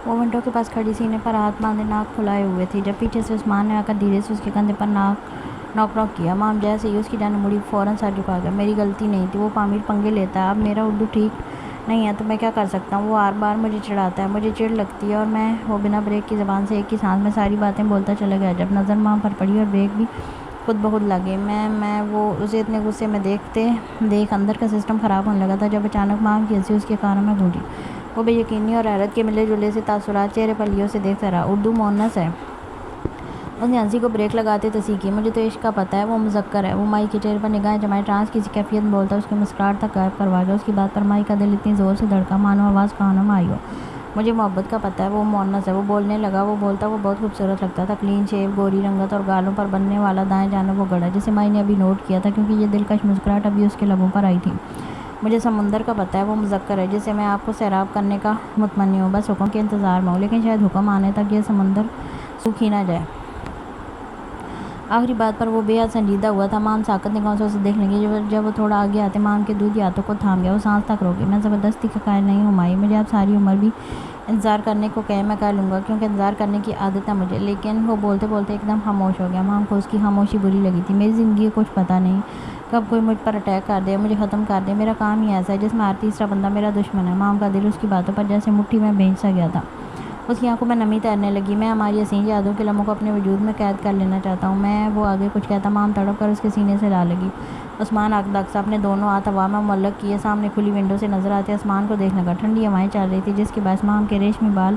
وہ ونڈو کے پاس کھڑی سینے پر ہاتھ باندھے ناک پھلائے ہوئے تھی جب پیچھے سے عثمان نے آ کر دھیرے سے اس کے کندھے پر نوک کیا۔ مام جیسے ہی اس کی جانب مڑی فوراً سر جھکا گیا۔ میری غلطی نہیں تھی، وہ پامیر پنگے لیتا ہے۔ اب میرا اردو ٹھیک نہیں ہے تو میں کیا کر سکتا ہوں؟ وہ بار بار مجھے چڑھاتا ہے، مجھے چڑ لگتی ہے اور وہ بنا بریک کی زبان سے ایک ہی سانس میں ساری باتیں بولتا چلا گیا۔ جب نظر مام پر پڑی اور بریک بھی خود بخود لگ گئی، وہ اسے اتنے غصے میں دیکھ اندر کا سسٹم خراب ہونے لگا تھا جب اچانک مام کی ہنسی اس کے کانوں میں گونجی۔ وہ بے یقینی اور حیرت کے ملے جلے سے تاثرات چہرے پر لیے اسے دیکھتا رہا۔ اردو مؤنث ہے، اس نے ہنسی کو بریک لگاتے تصحیح کی۔ مجھے تو عشق کا پتہ ہے، وہ مذکر ہے۔ وہ مائی کے چہرے پر نگاہیں جمائے ٹرانس کسی کیفیت میں بولتا اس کی مسکراہٹ تک غائب کروا گیا۔ اس کی بات پر مائی کا دل اتنی زور سے دھڑکا مانو آواز کانوں میں آئی ہو۔ مجھے محبت کا پتہ ہے، وہ مؤنث ہے۔ وہ بولنے لگا، وہ بہت خوبصورت لگتا تھا، کلین شیو، گوری رنگت اور گالوں پر بننے والا دائیں جانب وہ گڑا جسے مائی نے ابھی نوٹ کیا تھا کیونکہ یہ دلکش مسکراہٹ ابھی اس کے لبوں پر آئی تھی۔ مجھے سمندر کا پتہ ہے، وہ مذکر ہے، جسے میں آپ کو سیراب کرنے کا متمنی ہوں، بس حکم کے انتظار میں ہوں، لیکن شاید حکم آنے تک یہ سمندر سوکھ ہی نہ جائے۔ آخری بات پر وہ بے حد سنجیدہ ہوا تھا۔ مام ساکت نگاہوں سے اسے دیکھنے لگی۔ جب وہ تھوڑا آگے آتے مام کے دودھی ہاتھوں کو تھام گیا۔ وہ سانس تک روک گئی۔ میں زبردستی کا قائل نہیں ہوں مائی، مجھے آپ ساری عمر بھی انتظار کرنے کو کہیں میں کر لوں گا کیونکہ انتظار کرنے کی عادت ہے مجھے۔ لیکن وہ بولتے بولتے ایک دم خاموش ہو گیا۔ مام کو اس کی خاموشی بری لگی تھی۔ میری زندگی کا کچھ پتہ نہیں کب کوئی مجھ پر اٹیک کر دے، مجھے ختم کر دے۔ میرا کام ہی ایسا ہے جس میں ہر تیسرا بندہ میرا دشمن ہے۔ مام کا دل اس کی باتوں پر جیسے مٹھی میں بھینج سا گیا تھا۔ اس کی آنکھوں میں نمی تیرنے لگی۔ میں ہماری حسین یادوں کے لمحوں کو اپنے وجود میں قید کر لینا چاہتا ہوں۔ وہ آگے کچھ کہتا، مام تڑپ کر اس کے سینے سے لا لگی۔ عثمان اکدک سا اپنے دونوں ہاتھ ہوا میں معلق کیے سامنے کھلی ونڈو سے نظر آتے آسمان کو دیکھنے لگا۔ ٹھنڈی ہوائیں چل رہی تھی جس کے باعث مام کے ریشمی بال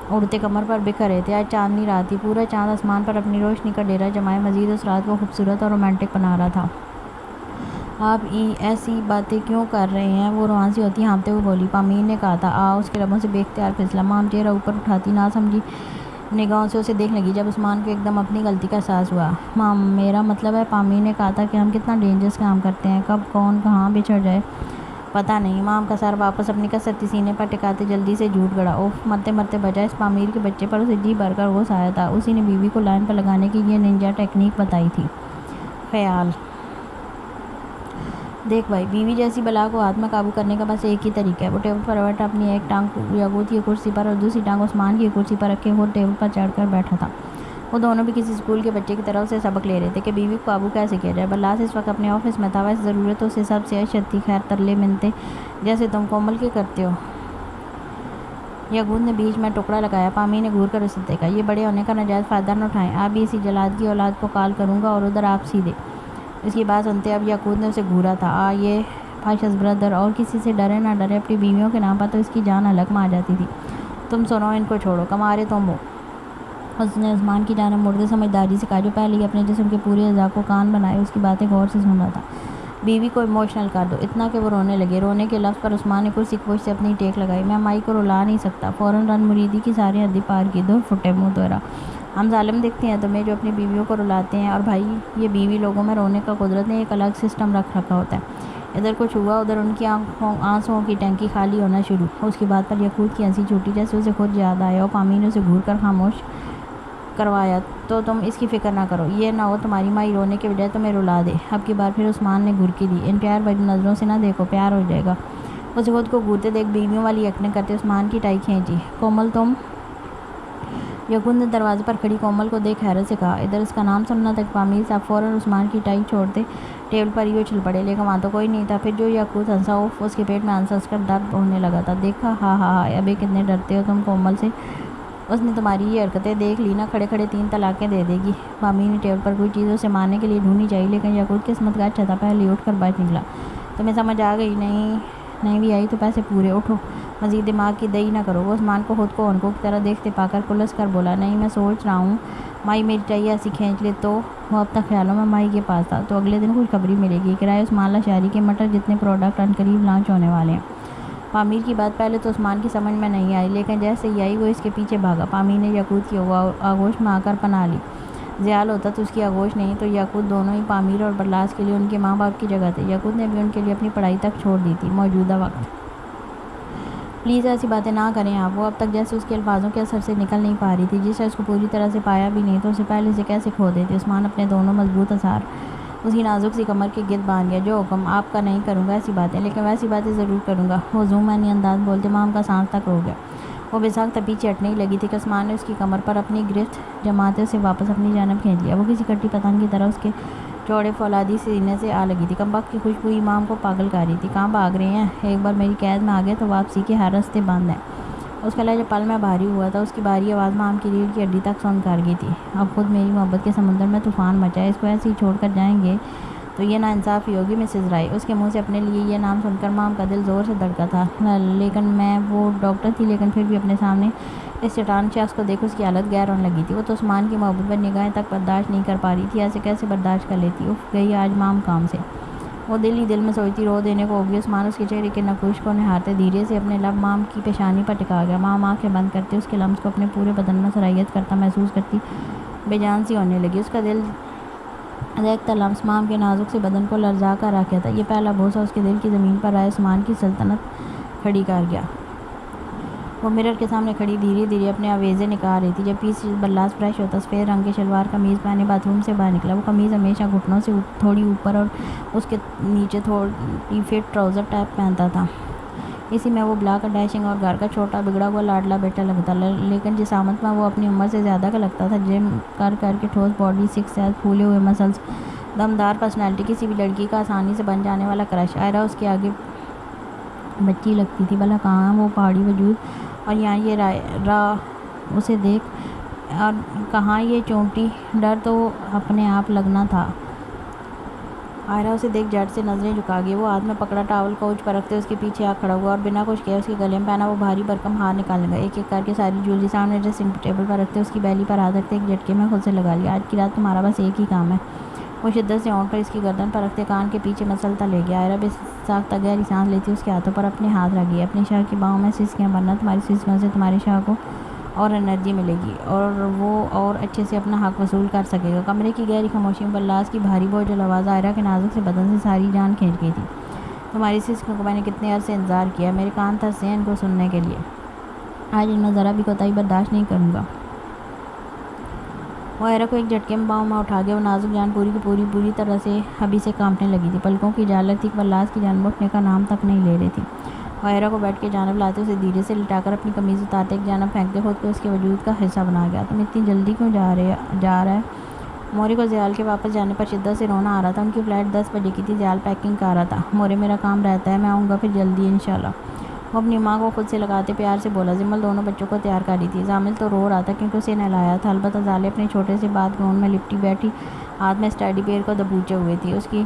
اڑتے کمر پر بکھر رہے تھے۔ آج چاندنی رات تھی، پورا چاند آسمان پر اپنی روشنی کا ڈیرا جمائے مزید اس رات کو خوبصورت اور رومانٹک بنا رہا تھا۔ آپ ایسی باتیں کیوں کر رہے ہیں؟ وہ روان سی ہوتی ہانپتے ہوئے بولی۔ پامیر نے کہا تھا اس کے لبوں سے بے اختیار پھسلا۔ مام چہرہ اوپر اٹھاتی نہ سمجھی نگاہوں سے اسے دیکھنے لگی جب عثمان کو ایک دم اپنی غلطی کا احساس ہوا۔ مام میرا مطلب ہے پامیر نے کہا تھا کہ ہم کتنا ڈینجرس کام کرتے ہیں، کب کون کہاں بچھڑ جائے پتہ نہیں۔ مام کا سر واپس اپنی کسرتی سینے پر ٹکاتے جلدی سے جھوٹ گڑا۔ اوف، مرتے مرتے بچا۔ اس پامیر کے بچے پر اسے جی بھر کر غصہ آیا تھا۔ اسی نے بیوی کو لائن پر لگانے کی یہ ننجا ٹیکنیک بتائی تھی۔ خیال دیکھ بھائی، بیوی جیسی بلا کو ہاتھ میں قابو کرنے کا بس ایک ہی طریقہ ہے۔ وہ ٹیبل پر بیٹھا اپنی ایک ٹانگ یاقوت کی کرسی پر اور دوسری ٹانگ عثمان کی کرسی پر رکھے خود ٹیبل پر چڑھ کر بیٹھا تھا۔ وہ دونوں بھی کسی اسکول کے بچے کی طرح اسے سبق لے رہے تھے کہ بیوی کو قابو کیسے کیا جائے۔ بلاس اس وقت اپنے آفس میں تھا، ویسے ضرورت تو اسے سب سے اشد تھی، خیر ترلے منتیں جیسے تم کومل کے کرتے ہو۔ یاقوت نے بیچ میں ٹکڑا لگایا۔ پامیر نے گھور کر اسے دیکھا۔ یہ بڑے ہونے کا ناجائز فائدہ نہ اٹھائیں، آپ بھی اسی جلاد کی اولاد کو کال کروں گا اور ادھر آپ سیدھے۔ اس کی بات سنتے اب یاقوت نے اسے گھورا تھا۔ یہ فاشس بردر اور کسی سے ڈرے نہ ڈرے اپنی بیویوں کے نام پر تو اس کی جان حلق میں آ جاتی تھی۔ تم سنو، ان کو چھوڑو، کمارے تم ہو۔ اس نے عثمان کی جانب مڑتے سمجھداری سے کہا جو پہلے ہی اپنے جسم کے پورے اعضاء کو کان بنائے اس کی باتیں غور سے سن رہا تھا۔ بیوی کو ایموشنل کر دو، اتنا کہ وہ رونے لگے۔ رونے کے لفظ پر عثمان نے کرسی کی پشت سے اپنی ٹیک لگائی۔ میں مائی کو رلا نہیں سکتا۔ فوراً رن مریدی کی ساری حدیں پار کی۔ دو پھٹے منہ تیرا، ہم ظالم دکھتے ہیں تمہیں جو اپنی بیویوں کو رلاتے ہیں؟ اور بھائی، یہ بیوی لوگوں میں رونے کا قدرت نے ایک الگ سسٹم رکھا ہوتا ہے۔ ادھر کچھ ہوا، ادھر ان کی آنسوؤں کی ٹینکی خالی ہونا شروع۔ اس کی بات پر یاقوت کی ہنسی چھوٹی جیسے اسے خود یاد آیا اور پامیر نے اسے گھور کر خاموش کروایا۔ تو تم اس کی فکر نہ کرو، یہ نہ ہو تمہاری مائی رونے کے بجائے تمہیں رلا دے۔ اب کی بار پھر عثمان نے گھرکی دی۔ ان پیار بھری نظروں سے نہ دیکھو، پیار ہو جائے گا۔ اسے خود کو گھورتے دیکھ بیویوں والی ایکٹنگ کرتے عثمان کی ٹائی کھینچی۔ کومل تم؟ یاقوت نے دروازے پر کھڑی کومل کو دیکھ حیرت سے کہا۔ ادھر اس کا نام سننا تک پامیر صاحب فوراً عثمان کی ٹائی چھوڑتے ٹیبل پر ہی اچھل پڑے، لیکن وہاں تو کوئی نہیں تھا۔ پھر جو یاقوت ہنسا، اس کے پیٹ میں ہنس کر درد ہونے لگا تھا۔ دیکھا، ہاں ہاں ہاں، ابے کتنے ڈرتے ہو تم کومل سے، اس نے تمہاری یہ حرکتیں دیکھ لی نا، کھڑے کھڑے 3 طلاقیں دے دے گی۔ پامیر نے ٹیبل پر کوئی چیز اسے مارنے کے لیے ڈھونڈنی چاہیے، لیکن یاقوت قسمت کا اچھا تھا، پہلے اٹھ کر بچ نکلا۔ تمہیں سمجھ آ گئی؟ نہیں بھی آئی تو پیسے پورے، اٹھو، مزید دماغ کی دئی نہ کرو۔ وہ عثمان کو خود کو عنقوں کی طرح دیکھتے پا کر کلس کر بولا، نہیں میں سوچ رہا ہوں مائی میری ٹائی ایسی کھینچ لے تو۔ وہ اب تک خیالوں میں مائی کے پاس تھا، تو اگلے دن خوشخبری ملے گی، کرائے عثمان لا شہری کے مٹر جتنے پروڈکٹ عنقریب لانچ ہونے والے ہیں۔ پامیر کی بات پہلے تو عثمان کی سمجھ میں نہیں آئی، لیکن جیسے ہی آئی وہ اس کے پیچھے بھاگا۔ پامیر نے یاقوت کی آغوش میں آ کر پناہ لی۔ زیال ہوتا تو اس کی آغوش نہیں تو یاقوت دونوں ہی پامیر اور برلاس کے لیے ان کے ماں باپ کی جگہ تھے۔ یاقوت نے بھی ان کے لیے اپنی پڑھائی تک چھوڑ دی تھی۔ موجودہ وقت پلیز ایسی باتیں نہ کریں آپ۔ وہ اب تک جیسے اس کے الفاظوں کے اثر سے نکل نہیں پا رہی تھی، جس شخص کو پوری طرح سے پایا بھی نہیں تو اسے پہلے سے کیسے کھو دیتی۔ عثمان اپنے دونوں مضبوط اظہار اس کی نازک سی کمر کے گرد باندھ گیا۔ جو حکم آپ کا نہیں کروں گا ایسی باتیں، لیکن ویسی باتیں ضرور کروں گا، وہ زوم اینی انداز بولتے مام کا سانس تک رو گیا۔ وہ بے ساختہ پیچھے ہٹنے ہی لگی تھی کہ عثمان نے اس کی کمر پر اپنی گرفت جماتے اسے واپس اپنی جانب کھینچ لیا۔ وہ کسی کٹی پتنگ کی طرح اس کے چوڑے فولادی سینے سے آ لگی تھی۔ کمبخت کی خوشبو امام کو پاگل کر رہی تھی۔ کہاں بھاگ رہے ہیں؟ ایک بار میری قید میں آ گئے تو واپسی کے ہر راستے بند ہیں۔ اس کا لہجہ پل میں بھاری ہوا تھا۔ اس کی بھاری آواز مام کی ریڑھ کی ہڈی تک سن کر گئی تھی۔ اب خود میری محبت کے سمندر میں طوفان مچا ہے، اس کو ایسے ہی چھوڑ کر جائیں گے تو یہ ناانصافی ہوگی مسز رائے۔ اس کے منہ سے اپنے لیے یہ نام سن کر مام کا دل زور سے دھڑکا تھا۔ لیکن میں وہ ڈاکٹر تھی، لیکن پھر بھی اپنے سامنے اس چٹان شخص کو دیکھ اس کی حالت غیر ہونے لگی تھی۔ وہ تو عثمان کی محبت پر نگاہیں تک برداشت نہیں کر پا رہی تھی۔ ایسے کیسے برداشت کر لیتی؟ اف گئی آج مام کام سے۔ وہ دل ہی دل میں سوچتی رو دینے کو ہوگی۔ عثمان اس کے چہرے کے نقوش کو نہارتے دھیرے سے اپنے لب مام کی پیشانی پر ٹکا گیا۔ مام آنکھیں بند کرتے اس کے لمس کو اپنے پورے بدن میں سرایت کرتا محسوس کرتی بے جان سی ہونے لگی۔ اس کا دل دیکھتا لمس مام کے نازک سے بدن کو لرزا کر رکھا تھا۔ یہ پہلا بوسہ اس کے دل کی زمین پر آئے عثمان کی سلطنت کھڑی کر گیا۔ وہ مرر کے سامنے کھڑی دھیرے دھیرے اپنے آویزے نکال رہی تھی۔ جب پیس بلاس فریش ہوتا سفید رنگ کے شلوار قمیض پہنے باتھ روم سے باہر نکلا۔ وہ قمیض ہمیشہ گھٹنوں سے تھوڑی اوپر اور اس کے نیچے تھوڑی فٹ ٹراؤزر ٹائپ پہنتا تھا۔ اسی میں وہ بلاک ڈیشنگ اور گھر کا چھوٹا بگڑا ہوا لاڈلا بیٹا لگتا، لیکن جسامت میں وہ اپنی عمر سے زیادہ کا لگتا تھا۔ جم کر کر کے ٹھوس باڈی، سکس ایز، پھولے ہوئے مسلز، دمدار پرسنالٹی، کسی بھی لڑکی کا آسانی سے بن جانے والا کرش۔ آئرہ اس کے آگے بچی لگتی تھی۔ بھلا کہاں وہ پہاڑی وجود اور یہاں یہ اسے دیکھ اور کہاں یہ چونٹی ڈر تو اپنے آپ لگنا تھا۔ آئرہ اسے دیکھ جھٹ سے نظریں جھکا گئی۔ وہ ہاتھ میں پکڑا ٹاول کو اوچ پر رکھتے اس کے پیچھے آ کھڑا ہوا اور بنا کچھ کہے اس کے گلے میں پہنا وہ بھاری بھرکم ہار نکالنے لگا۔ ایک ایک کر کے ساری جویلری سامنے ڈریسنگ ٹیبل پر رکھتے اس کی بیلی پر ہاتھ رکھتے ایک جھٹکے میں خود سے لگا لیا۔ آج کی رات تمہارا بس ایک ہی کام ہے۔ وہ شدت سے ہونٹ پر اس کی گردن پر رکھتے کان کے پیچھے مسلتا لے گیا۔ آئرہ بے ساختہ گہری سانس لیتی اس کے ہاتھوں پر اپنے ہاتھ رکھ گئی۔ اپنی شاہ کی باہوں میں سسکیاں بھرنا، تمہاری سسکیوں سے تمہاری شاہ کو اور انرجی ملے گی اور وہ اور اچھے سے اپنا حق وصول کر سکے گا۔ کمرے کی گہری خاموشی میں بلاس کی بھاری بوجھل آواز آئرہ کے نازک سے بدن سے ساری جان کھینچ گئی تھی۔ تمہاری سسکیوں کو میں نے کتنے عرصے انتظار کیا، میرے کان ترسے ہیں ان کو سننے کے لیے۔ آج ان میں ذرا بھی کوتاہی برداشت نہیں کروں گا۔ وہ آئرہ کو ایک جھٹکے میں باہوں میں اٹھا گیا۔ وہ نازک جان پوری کی پوری طرح سے ابھی سے کانپنے لگی تھی۔ پلکوں کی جالر تھی کہ بلاس کی جانب اٹھنے کا نام تک نہیں لے رہی تھی۔ وہ آئرہ کو بیٹھ کے جانب لاتے اسے دھیرے سے لٹا کر اپنی قمیض اتارتے ایک جانب پھینکتے خود کو اس کے وجود کا حصہ بنا گیا۔ تم اتنی جلدی کیوں جا رہا ہے؟ موری کو زیال کے واپس جانے پر شدت سے رونا آ رہا تھا۔ ان کی فلائٹ 10 بجے کی تھی۔ زیال پیکنگ کر رہا تھا۔ مورے میرا کام رہتا ہے، میں آؤں گا پھر جلدی انشاءاللہ۔ وہ اپنی ماں کو خود سے لگاتے پیار سے بولا۔ زمل دونوں بچوں کو تیار کر رہی تھی۔ زامل تو رو رہا تھا کیونکہ اسے نہلایا تھا، البتہ زالے اپنے چھوٹے سے بات گاؤن میں لپٹی بیٹھی ہاتھ میں اسٹیڈی بیئر کو دبوچے ہوئے تھی۔ اس کی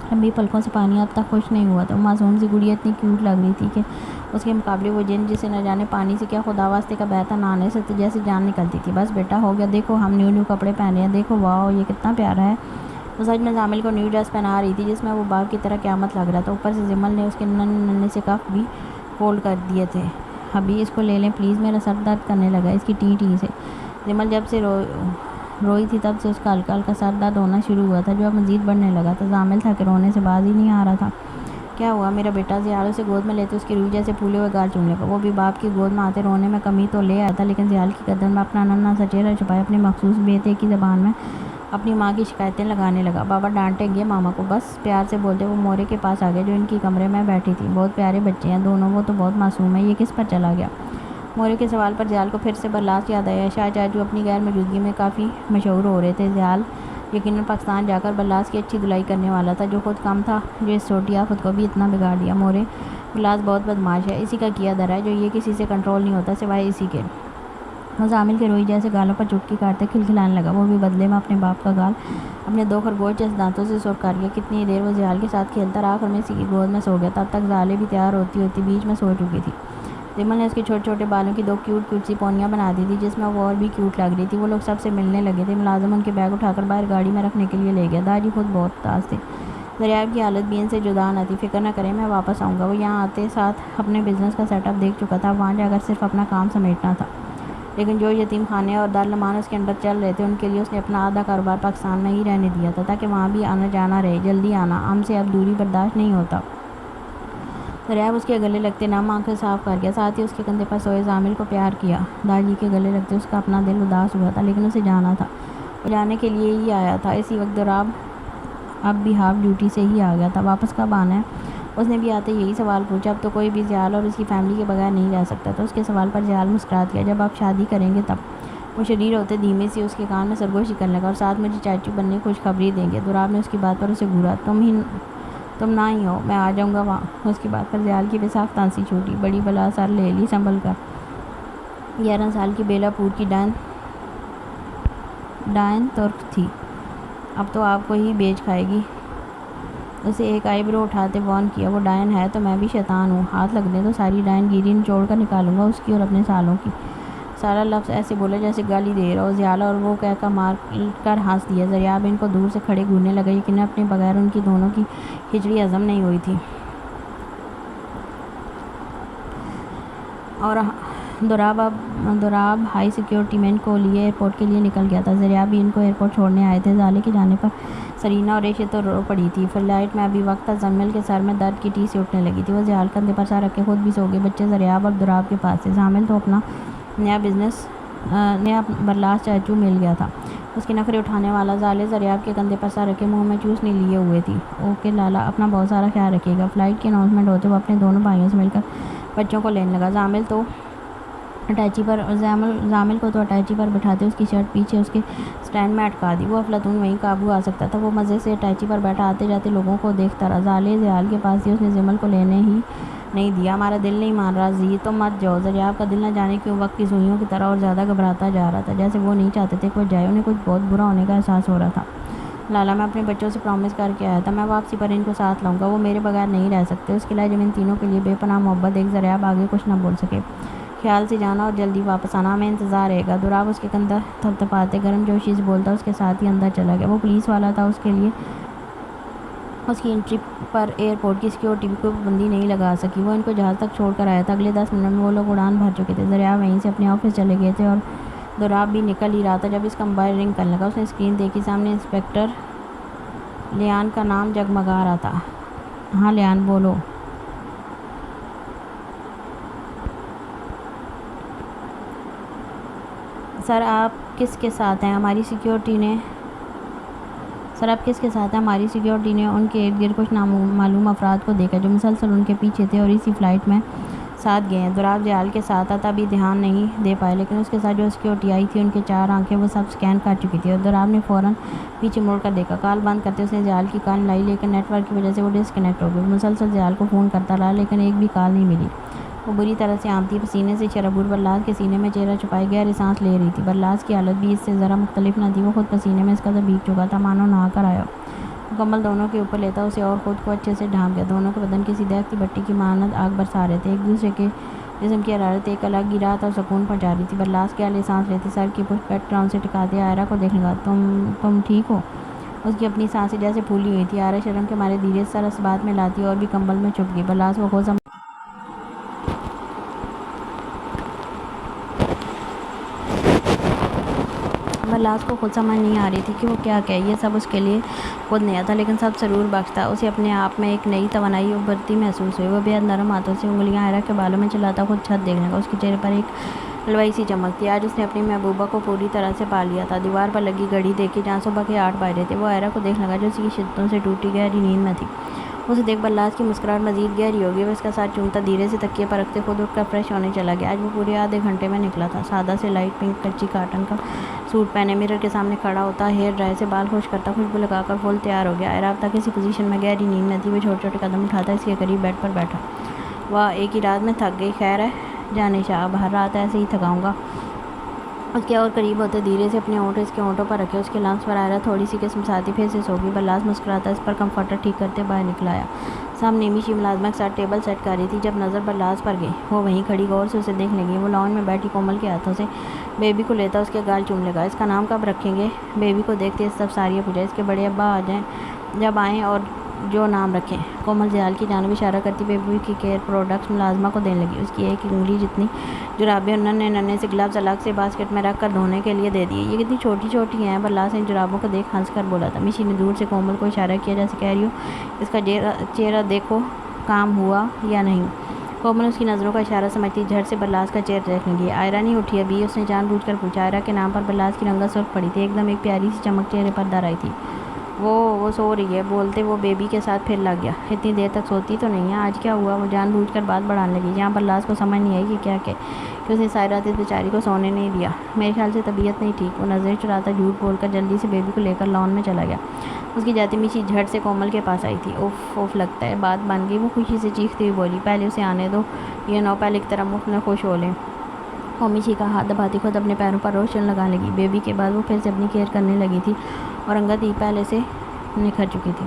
لمبی پلکوں سے پانی اب تک خشک نہیں ہوا تھا۔ وہ معصوم سی گڑیا اتنی کیوٹ لگ رہی تھی کہ اس کے مقابلے وہ جن جسے نہ جانے پانی سے کیا خدا واسطے کا بہتا نہانے سے جیسے جان نکلتی تھی۔ بس بیٹا ہو گیا، دیکھو ہم نیو کپڑے پہنے ہیں، دیکھو واو یہ کتنا پیارا ہے۔ وہ سچ میں زامل کو نیو ڈریس پہنا رہی تھی جس میں وہ باغ کی طرح قیامت لگ رہا تھا۔ اوپر سے زمل نے اس کے ننھے سے کف بھی فولڈ کر دیے تھے۔ ابھی اس کو لے لیں پلیز، میرا سر درد کرنے لگا اس کی ٹی ٹی سے۔ زمل جب سے روئی تھی تب سے اس کا ہلکا ہلکا سر درد ہونا شروع ہوا تھا جو اب مزید بڑھنے لگا تھا۔ زامل تھا کہ رونے سے باز ہی نہیں آ رہا تھا۔ کیا ہوا میرا بیٹا؟ زیال اسے گود میں لیتے اس کی روئی جیسے پھولے ہوئے گال چومنے لگا۔ وہ بھی باپ کی گود میں آتے رونے میں کمی تو لے آیا تھا، لیکن زیال کی گردن میں اپنا ننھا سا چہرہ چھپائے اپنی مخصوص بے تحقی زبان میں اپنی ماں کی شکایتیں لگانے لگا۔ بابا ڈانٹیں گے ماما کو، بس پیار سے بولتے وہ مورے کے پاس آ گیا جو ان کی کمرے میں بیٹھی تھی۔ بہت پیارے بچے ہیں دونوں، وہ تو بہت معصوم ہے، یہ کس پر چلا گیا؟ مورے کے سوال پر زیال کو پھر سے برلاس یاد آیا۔ شاہ چاچو اپنی غیر موجودگی میں کافی مشہور ہو رہے تھے۔ زیال یقیناً پاکستان جا کر برلاس کی اچھی دھلائی کرنے والا تھا، جو خود کم تھا جو اس چھوٹی آفت کو بھی اتنا بگاڑ دیا۔ مورے برلاس بہت بدماش ہے، اسی کا کیا دھرا ہے جو یہ کسی سے کنٹرول نہیں ہوتا سوائے اسی کے۔ وہ زامل کے روئی جیسے گالوں پر چٹکی کاٹتے کھلکھلانے لگا۔ وہ بھی بدلے میں اپنے باپ کا گال اپنے 2 خرگوش جیسے دانتوں سے سرخ کر گیا۔ کتنی دیر وہ زیال کے ساتھ کھیلتا رہا، آخر میں اسی کی گود میں سو گیا۔ تب تک زالے بھی تیار ہوتی بیچ میں سو چکی تھی۔ زمل نے اس کے چھوٹے چھوٹے بالوں کی 2 کیوٹ سی پونیاں بنا دی تھی جس میں وہ اور بھی کیوٹ لگ رہی تھی۔ وہ لوگ سب سے ملنے لگے تھے۔ ملازم ان کے بیگ اٹھا کر باہر گاڑی میں رکھنے کے لیے لے گیا۔ داجی خود بہت اداس تھے۔ دریاب کی حالت بھی ان سے جدا نہ تھی۔ فکر نہ کریں میں واپس آؤں گا۔ وہ یہاں آتے ساتھ اپنے بزنس کا سیٹ اپ دیکھ چکا تھا، وہاں جا کر صرف اپنا کام سمیٹنا تھا۔ لیکن جو یتیم خانے اور دارالامان اس کے اندر چل رہے تھے ان کے لیے اس نے اپنا آدھا کاروبار پاکستان میں ہی رہنے دیا تھا تاکہ وہاں بھی آنا جانا رہے۔ جلدی آنا، ہم سے اب دوری برداشت نہیں ہوتا۔ دریاب اس کے گلے لگتے نم آنکھیں صاف کر گیا، ساتھ ہی اس کے کندھے پر سوئے زامل کو پیار کیا۔ داجی کے گلے لگتے اس کا اپنا دل اداس ہوا تھا، لیکن اسے جانا تھا۔ وہ جانے کے لیے ہی آیا تھا اسی وقت، اور اب بھی ہاف ڈیوٹی سے ہی آ گیا تھا۔ واپس کب آنا ہے؟ اس نے بھی آتے یہی سوال پوچھا، اب تو کوئی بھی زیال اور اس کی فیملی کے بغیر نہیں رہ سکتا، تو اس کے سوال پر زیال مسکرا دیا، جب آپ شادی کریں گے تب۔ وہ شریر ہوتے دھیمے سے اس کے کان میں سرگوشی کرنے لگا، اور ساتھ مجھے چاچو بننے کی خوشخبری دیں گے۔ دوراب نے اس کی بات پر اسے گھورا، تم نہ ہی ہو، میں آ جاؤں گا وہاں۔ اس کی بات پر زیال کی بے ساختہ ہنسی چھوٹی، بڑی بلا سر لے لی سنبھل کر۔ 11 سال کی بیلا پور کی ڈائن ترک تھی، اب تو آپ کو ہی بیچ کھائے گی۔ اسے ایک آئی برو اٹھاتے وارن کیا، وہ ڈائن ہے تو میں بھی شیطان ہوں، ہاتھ لگ دیں تو ساری ڈائن گیری نچوڑ کر نکالوں گا اس کی اور اپنے سالوں کی۔ سارا لفظ ایسے بولا جیسے گالی دے رہا ہو۔ زیال اور وہ کہہ کر مار کر ہنس دیا۔ زریاب ان کو دور سے کھڑے گھورنے لگا، یقیناً اپنے بغیر ان کی دونوں کی کھچڑی ہضم نہیں ہوئی تھی۔ اور دوراب ہائی سیکیورٹی مین کو لیے ایئرپورٹ کے لیے نکل گیا تھا۔ زریاب بھی ان کو ایئرپورٹ چھوڑنے آئے تھے۔ زالے کے جانے پر سرینا اور ریشے تو رو پڑی تھی۔ فلائٹ میں ابھی وقت تھا، زمل کے سر میں درد کی ٹیسی اٹھنے لگی تھی۔ وہ زیال کندھے پر سر رکھے خود بھی سو گئے۔ بچے زریاب اور دوراب کے پاس تھے۔ زامل تو اپنا نیا برلاس چاچو مل گیا تھا، اس کے نخرے اٹھانے والا۔ زالے زریاب کے کندھے پر سر رکھے منہ میں چوسنی لیے ہوئے تھی۔ اوکے لالا، اپنا بہت سارا خیال رکھیے گا۔ فلائٹ کی اناؤنسمنٹ ہوتے وہ اپنے دونوں بھائیوں سے مل کر بچوں کو لینے لگا۔ زامل کو تو اٹیچی پر بٹھاتے اس کی شرٹ پیچھے اس کے سٹینڈ میں اٹکا دی، وہ افلاطون وہیں قابو آ سکتا تھا۔ وہ مزے سے اٹیچی پر بیٹھا آتے جاتے لوگوں کو دیکھتا رہا۔ زالے زیال کے پاس تھی، اس نے زمل کو لینے ہی نہیں دیا۔ ہمارا دل نہیں مان رہا زی، تم مت جاؤ۔ زریاب کا دل نہ جانے کیوں وقت کی سوئیوں کی طرح اور زیادہ گھبراتا جا رہا تھا، جیسے وہ نہیں چاہتے تھے کہ وہ جائے۔ انہیں کچھ بہت برا ہونے کا احساس ہو رہا تھا۔ لالا، میں اپنے بچوں سے پرامس کر کے آیا تھا، میں واپسی پر ان کو ساتھ لاؤں گا، وہ میرے بغیر نہیں رہ سکتے۔ اس کے لائے جب ان تینوں کے لیے بے پناہ محبت دیکھ زریاب آگے کچھ نہ بول سکے۔ خیال سے جانا اور جلدی واپس آنا، ہمیں انتظار رہے گا۔ دوراب اس کے کندھا تھپتھپاتے گرم جوشی سے بولتا اس کے ساتھ ہی اندر چلا گیا۔ وہ پولیس والا تھا، اس کے لیے اس کی انٹری پر ایئرپورٹ کی سیکیورٹی بھی کوئی پابندی نہیں لگا سکی۔ وہ ان کو جہاز تک چھوڑ کر آیا تھا۔ اگلے 10 منٹ میں وہ لوگ اڑان بھر چکے تھے۔ زریاب وہیں سے اپنے آفس چلے گئے تھے اور دوراب بھی نکل ہی رہا تھا جب اس کا موبائل رنگ کرنے لگا۔ اس نے اسکرین دیکھی، سامنے انسپکٹر لیان کا نام جگمگا رہا تھا۔ ہاں لیان، بولو۔ سر آپ کس کے ساتھ ہیں؟ ہماری سیکیورٹی نے ان کے ارد گرد کچھ نامعلوم افراد کو دیکھا جو مسلسل ان کے پیچھے تھے اور اسی فلائٹ میں ساتھ گئے ہیں۔ دوراب زیال کے ساتھ تھا، تب دھیان نہیں دے پائے، لیکن اس کے ساتھ جو سیکیورٹی آئی تھی ان کی 4 آنکھیں وہ سب سکین کر چکی تھی، اور دوراب نے فوراً پیچھے مڑ کر دیکھا۔ کال بند کرتے اس نے زیال کی کال لائی، لیکن نیٹ ورک کی وجہ سے وہ ڈسکنیکٹ ہو گئی۔ وہ مسلسل زیال کو فون کرتا رہا، لیکن ایک بھی کال نہیں ملی۔ وہ بری طرح سے آمتی پسینے سے شرابور برلاس کے سینے میں چہرہ چھپائے گہری سانس لے رہی تھی۔ برلاس کی حالت بھی اس سے ذرا مختلف نہ تھی، وہ خود پسینے میں اس قدر بھیگ چکا تھا مانو نہا کر آیا ہو۔ مکمل دونوں کے اوپر لیتا اسے اور خود کو اچھے سے ڈھانپ گیا۔ دونوں کے بدن کسی دہتی بٹی کی مانند آگ برسا رہے تھے، ایک دوسرے کے جسم کی حرارت ایک الگ ہی راحت اور سکون پہنچا رہی تھی۔ برلاس گہری سانس لیتے سر کی پشت بیک گراؤنڈ سے ٹکاتے آئرہ کو دیکھنے لگا۔ تم ٹھیک ہو؟ اس کی اپنی سانسیں جیسے پھولی ہوئی تھی۔ آئرہ شرم کے مارے دھیرے سر اس بات میں لاتی اور بھی کمبل میں چھپ گئی۔ برلاس کو خود سمجھ نہیں آ رہی تھی کہ وہ کیا کہے۔ یہ سب اس کے لیے خود نیا تھا، لیکن سب سرور بخش تھا۔ اسے اپنے آپ میں ایک نئی توانائی ابھرتی محسوس ہوئی۔ وہ بے حد نرم ہاتھوں سے انگلیاں آئرہ کے بالوں میں چلاتا خود چھت دیکھنے لگا۔ اس کے چہرے پر ایک حلوائی سی چمک تھی، آج اس نے اپنی محبوبہ کو پوری طرح سے پا لیا تھا۔ دیوار پر لگی گھڑی دیکھی جہاں صبح کے 8 بج رہے تھے۔ وہ آئرہ کو دیکھنے لگا جو اسی کی شدتوں سے ٹوٹی گہری نیند میں تھی۔ اسے دیکھ برلاس کی مسکراہٹ مزید گہری ہو گئی۔ وہ اس کا ساتھ چومتا دھیرے سے تکیے پر رکھتے خود اٹھ کر فریش ہونے چلا گیا۔ آج وہ پورے آدھے گھنٹے میں نکلا تھا۔ سادہ سے لائٹ پنک کچی کاٹن کا سوٹ پہنے مرر کے سامنے کھڑا ہوتا، ہیئر ڈرائی سے بال خشک کرتا، خوشبو لگا کر فل تیار ہو گیا۔ آئرہ اب تک اسی پوزیشن میں گہری نیند میں تھی۔ وہ چھوٹے چھوٹے قدم اٹھاتا اس کے قریب بیڈ پر بیٹھا۔ واہ، ایک ہی رات میں تھک گئی، خیر ہے جانشاہ، اب ہر رات ایسے ہی تھکاؤں گا۔ اس کے اور قریب ہوتے دھیرے سے اپنے ہونٹ اس کے ہونٹوں پر رکھے، اس کے لمس پر آئرہ تھوڑی سی قسم ساتھی پھر سے سو گئی۔ برلاس مسکراتا اس پر کمفرٹر ٹھیک کرتے باہر نکل آیا۔ سامنے میشی ملازمہ کے ساتھ ٹیبل سیٹ کر رہی تھی۔ جب نظر برلاس پر گئی، وہ وہیں کھڑی غور سے اسے دیکھنے لگی۔ وہ لاؤنج میں بیٹھی کومل کے ہاتھوں سے بیبی کو لیتا اس کے گال چومنے لگا۔ اس کا نام کب رکھیں گے؟ بیبی کو دیکھتے استفساریہ پوچھا۔ اس کے بڑے ابا جب آئیں اور جو نام رکھیں۔ کومل زیال کی جانب اشارہ کرتی بیبی کی کیئر پروڈکٹس ملازمہ کو دینے لگی۔ اس کی ایک انگلی جتنی جرابیں اور ننھے سے گلوز الگ سے باسکٹ میں رکھ کر دھونے کے لیے دے دیے۔ یہ کتنی چھوٹی چھوٹی ہیں، برلاس نے جرابوں کو دیکھ ہنس کر بولا تھا۔ میشی نے دور سے کومل کو اشارہ کیا جیسے کہہ رہی ہو اس کا چہرہ دیکھو کام ہوا یا نہیں۔ کومل اس کی نظروں کا اشارہ سمجھتی جھٹ سے برلاس کا چہرہ دیکھنے لگی۔ آئرہ نہیں اٹھی ابھی؟ اس نے جان بوجھ کر پوچھا۔ آئرہ کے نام پر برلاس کی رنگت سرخ پڑی تھی، ایک دم ایک پیاری سی چمک چہرے پر در آئی تھی۔ وہ سو رہی ہے، بولتے وہ بیبی کے ساتھ پھر لگ گیا، اتنی دیر تک سوتی تو نہیں ہے، آج کیا ہوا؟ وہ جان بوجھ کر بات بڑھانے لگی، جہاں بلاس کو سمجھ نہیں آئی کہ کیا کہ اس نے ساری رات اس بیچاری کو سونے نہیں دیا۔ میرے خیال سے طبیعت نہیں ٹھیک، وہ نظریں چراتا جھوٹ بول کر جلدی سے بیبی کو لے کر لان میں چلا گیا۔ اس کی جاتی میشی جھٹ سے کومل کے پاس آئی تھی۔ اوف اوف، لگتا ہے بات بن گئی، وہ خوشی سے چیختی ہوئی بولی، پہلے اسے آنے دو، یہ نو پہلے ایک طرح مفت میں خوش ہو لیں۔ میشی کا ہاتھ دباتی خود اپنے پیروں پر روشن لگا لگی۔ بیبی کے بعد وہ پھر سے اپنی کیئر کرنے لگی تھی اور انگد ہی پہلے سے نکھر چکی تھی۔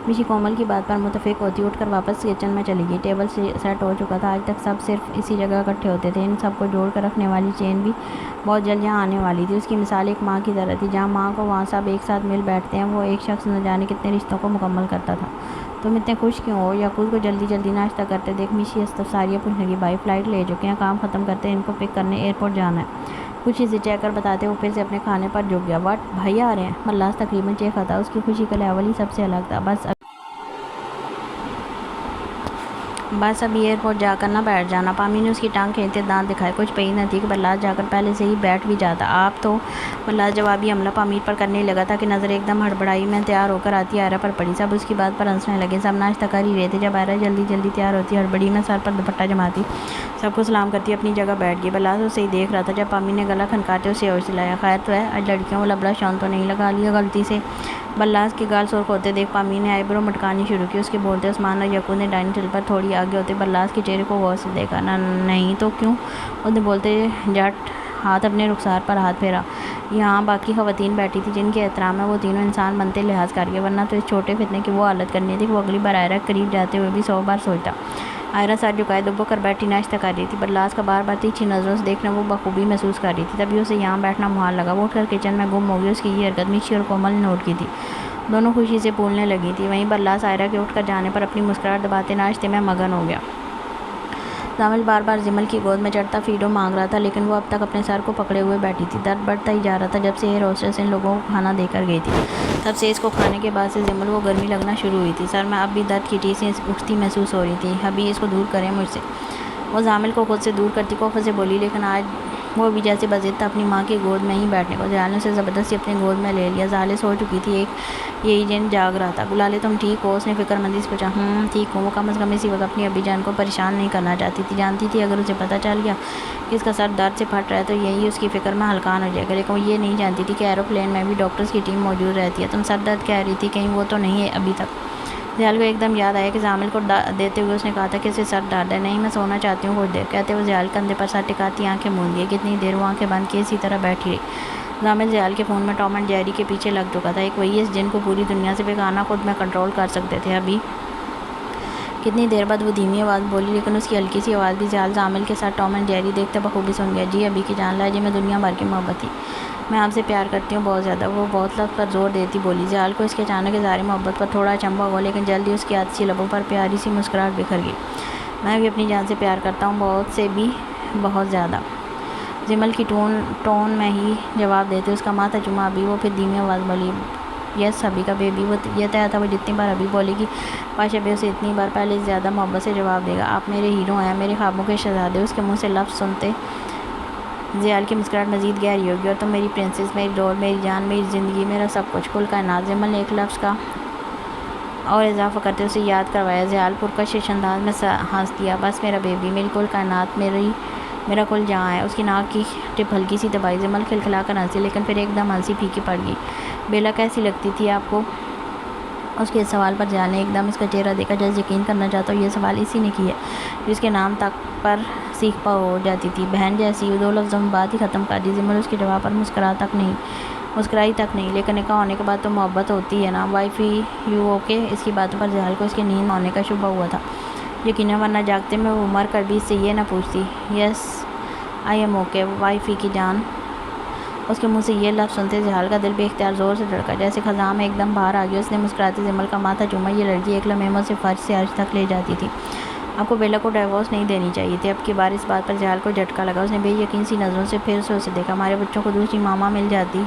میشی کومل کی بات پر متفق ہوتی اٹھ کر واپس کچن میں چلی گئی۔ ٹیبل سیٹ ہو چکا تھا، آج تک سب صرف اسی جگہ اکٹھے ہوتے تھے، ان سب کو جوڑ کر رکھنے والی چین بھی بہت جلد یہاں آنے والی تھی۔ اس کی مثال ایک ماں کی طرح تھی، جہاں ماں کو وہاں سب ایک ساتھ مل بیٹھتے ہیں، وہ ایک شخص نہ جانے کتنے رشتوں کو مکمل کرتا تھا۔ تم اتنے خوش کیوں ہو؟ یعقوب کو جلدی جلدی ناشتہ کرتے دیکھ میشی استفساریہ پوچھنے لگی۔ بھائی فلائٹ لے چکے ہیں، کام ختم کرتے ہیں، ان کو پک کرنے ایئرپورٹ جانا ہے، خوشی سے چیک کر بتاتے وہ پھر سے اپنے کھانے پر جھک گیا۔ واٹ، بھائی آ رہے ہیں؟ ملاس تقریباً چیخا تھا، اس کی خوشی کا لیول ہی سب سے الگ تھا۔ بس ابھی ایئرپورٹ جا کر نہ بیٹھ جانا۔ پامی نے اس کی ٹانگ کھینچتے دانت دکھائے، کچھ پئی نہ تھی کہ بلاس جا کر پہلے سے ہی بیٹھ بھی جاتا۔ آپ تو بلاس جوابی حملہ پامیر پر کرنے ہی لگا تھا کہ نظر ایک دم ہڑبڑائی میں تیار ہو کر آتی آئرہ پر پڑی۔ سب اس کی بات پر ہنسنے لگے، سب ناشتہ کر ہی رہے تھے جب آئرہ جلدی جلدی تیار ہوتی، ہڑبڑی میں سر پر دوپٹہ جماتی، سب کو سلام کرتی اپنی جگہ بیٹھ گئی۔ بلاس اسے ہی دیکھ رہا تھا جب پامی نے گلا کھنکاتے اسے ہوش دلایا۔ خیر تو ہے، آج لڑکیوں والا بڑا شان تو نہیں لگا لیا غلطی سے؟ بلاس کے گال سرخ ہوتے دیکھ پامی نے آئی برو مٹکانی شروع کی۔ اس کے بولتے عثمان اور یعقوب نے ڈائننگ ٹیبل پر تھوڑی آگے ہوتے بلاس کے چہرے کو غور سے دیکھا۔ نہیں تو کیوں؟ اس نے بولتے جھٹ ہاتھ اپنے رخسار پر ہاتھ پھیرا۔ یہاں باقی خواتین بیٹھی تھی جن کے احترام میں وہ تینوں انسان بنتے لحاظ کر گئے، ورنہ تو اس چھوٹے فتنے کی وہ حالت کرنی تھی کہ وہ اگلی بار آئرہ کے قریب جاتے ہوئے بھی 100 بار سوچتا۔ آئرہ سر جھکائے دبو کر بیٹھی ناشتہ کر رہی تھی، بلاس کا بار بار تیکھی نظروں سے دیکھنا وہ بخوبی محسوس کر رہی تھی، تبھی اسے یہاں بیٹھنا محال لگا۔ وہ اٹھ کر کچن میں گم ہو گئی۔ اس کی یہ حرکت میشی اور کومل نے نوٹ کی تھی، دونوں خوشی سے پھولنے لگی تھی۔ وہیں بلاس آئرہ کے اٹھ کر جانے پر اپنی مسکراہٹ دباتے ناشتے میں مگن ہو گیا۔ زامل بار بار جمل کی گود میں چڑھتا فیڈو مانگ رہا تھا، لیکن وہ اب تک اپنے سر کو پکڑے ہوئے بیٹھی تھی۔ درد بڑھتا ہی جا رہا تھا۔ جب سے ایئر ہوسٹس ان لوگوں کو کھانا دے کر گئی تھی، تب سے اس کو کھانے کے بعد سے جمل کو گرمی لگنا شروع ہوئی تھی، سر میں اب بھی درد کی ٹیسیں اٹھتی محسوس ہو رہی تھی۔ ابھی اس کو دور کریں مجھ سے، وہ زامل کو خود سے دور کرتی کوفت سے بولی، لیکن آج وہ بھی جیسے بضد تھا اپنی ماں کی گود میں ہی بیٹھنے کو۔ زیال نے اسے زبردستی اپنی گود میں لے لیا۔ زالے سو چکی تھی، ایک یہی جن جاگ رہا تھا۔ گلالے تم ٹھیک ہو؟ اس نے فکر مندی سے پوچھا۔ ٹھیک ہوں۔ وہ کم از کم اسی وقت اپنی ابی جان کو پریشان نہیں کرنا چاہتی تھی، جانتی تھی اگر اسے پتہ چل گیا کہ اس کا سر درد سے پھٹ رہا ہے تو یہی اس کی فکر میں ہلکان ہو جائے گا، لیکن وہ یہ نہیں جانتی تھی کہ ایروپلین میں بھی ڈاکٹرز کی ٹیم موجود رہتی ہے۔ تم سر درد کہہ رہی تھی، کہیں وہ تو نہیں ہے ابھی تک؟ زیال کو ایک دم یاد آیا کہ زامل کو دیتے ہوئے اس نے کہا تھا کہ اسے سر درد ہے۔ نہیں، میں سونا چاہتی ہوں کچھ دیر، کہتے ہوئے زیال کندھے پر سر ٹکاتی آنکھیں موند لیے۔ کتنی دیر وہ آنکھیں بند کیے اسی طرح بیٹھی رہی۔ زامل زیال کے فون میں ٹام اینڈ جیری کے پیچھے لگ چکا تھا، ایک وہی ہے جن کو پوری دنیا سے بیگانہ خود میں کنٹرول کر سکتے تھے۔ ابھی کتنی دیر بعد وہ دھیمی آواز بولی، لیکن اس کی ہلکی سی آواز بھی زیال زامل کے ساتھ ٹام اینڈ جیری دیکھتے بخوبی سن گیا۔ جی ابھی کی جان، لہجے میں دنیا بھر کی محبت تھی۔ میں آپ سے پیار کرتی ہوں، بہت زیادہ، وہ بہت لفظ پر زور دیتی بولی۔ زیال کو اس کے اچانک اظہار محبت پر تھوڑا اچنبھا ہوا، لیکن جلدی اس کی عاطسی لبوں پر پیاری سی مسکراہٹ بکھر گئی۔ میں بھی اپنی جان سے پیار کرتا ہوں، بہت سے بھی، بہت زیادہ، جمل کی ٹون میں ہی جواب دیتے اس کا ماتھا چوما۔ ابھی وہ پھر دھیمی آواز بولی، یس ابھی کا بیبی۔ وہ یہ طے تھا وہ جتنی بار ابھی بولے گی پاش ابھی اسے اتنی بار پہلے زیادہ محبت سے جواب دے گا۔ آپ میرے ہیرو ہیں، میرے خوابوں کے شہزادے۔ اس کے منہ سے لفظ سنتے زیال کی مسکراہٹ مزید گہری ہوگی۔ اور تم میری پرنسس، میری ڈول، میری جان، میری زندگی، میرا سب کچھ، کل کائنات۔ جمل نے ایک لفظ کا اور اضافہ کرتے اسے یاد کروایا۔ زیال پرکشش انداز میں ہنس دیا۔ بس میرا بیبی، میری کل کائنات، میرا کل جہاں ہے۔ اس کی ناک کی ٹپ ہلکی سی دبائی۔ جمل کھلکھلا کر ہنسی، لیکن پھر ایک دم ہنسی پھیکی پڑ گئی۔ بیلا کیسی لگتی تھی آپ کو؟ اس کے اس سوال پر زیال نے ایک دم اس کا چہرہ دیکھا جیسے یقین کرنا چاہتا ہوں یہ سوال اسی نے کی ہے جس کے نام تک پر سیکھ پا ہو جاتی تھی۔ بہن جیسی۔ دو لفظوں میں بات ہی ختم کر دی۔ جمل اس کے جواب پر مسکرائی تک نہیں، لیکن نکاح ہونے کے بعد تو محبت ہوتی ہے نا۔ وائفی یو اوکے؟ اس کی باتوں پر زیال کو اس کے نیند ہونے کا شبہ ہوا تھا یقیناً، ورنہ جاگتے میں وہ مر کر بھی اس سے یہ نہ پوچھتی۔ یس آئی ایم اوکے وائفی کی جان۔ اس کے منہ سے یہ لفظ سنتے زیال کا دل بے اختیار زور سے دھڑکا، جیسے خزاں میں ایک دم باہر آ گیا۔ اس نے مسکراتی جمل کا ماتھا چوما۔ یہ لڑکی ایک لمحے میں اسے فرش سے عرش تک لے جاتی تھی۔ آپ کو بیلا کو ڈائیورس نہیں دینی چاہیے تھی۔ اب کی بار اس بات پر زیال کو جھٹکا لگا۔ اس نے بے یقین سی نظروں سے پھر سے اسے دیکھا۔ ہمارے بچوں کو دوسری ماما مل جاتی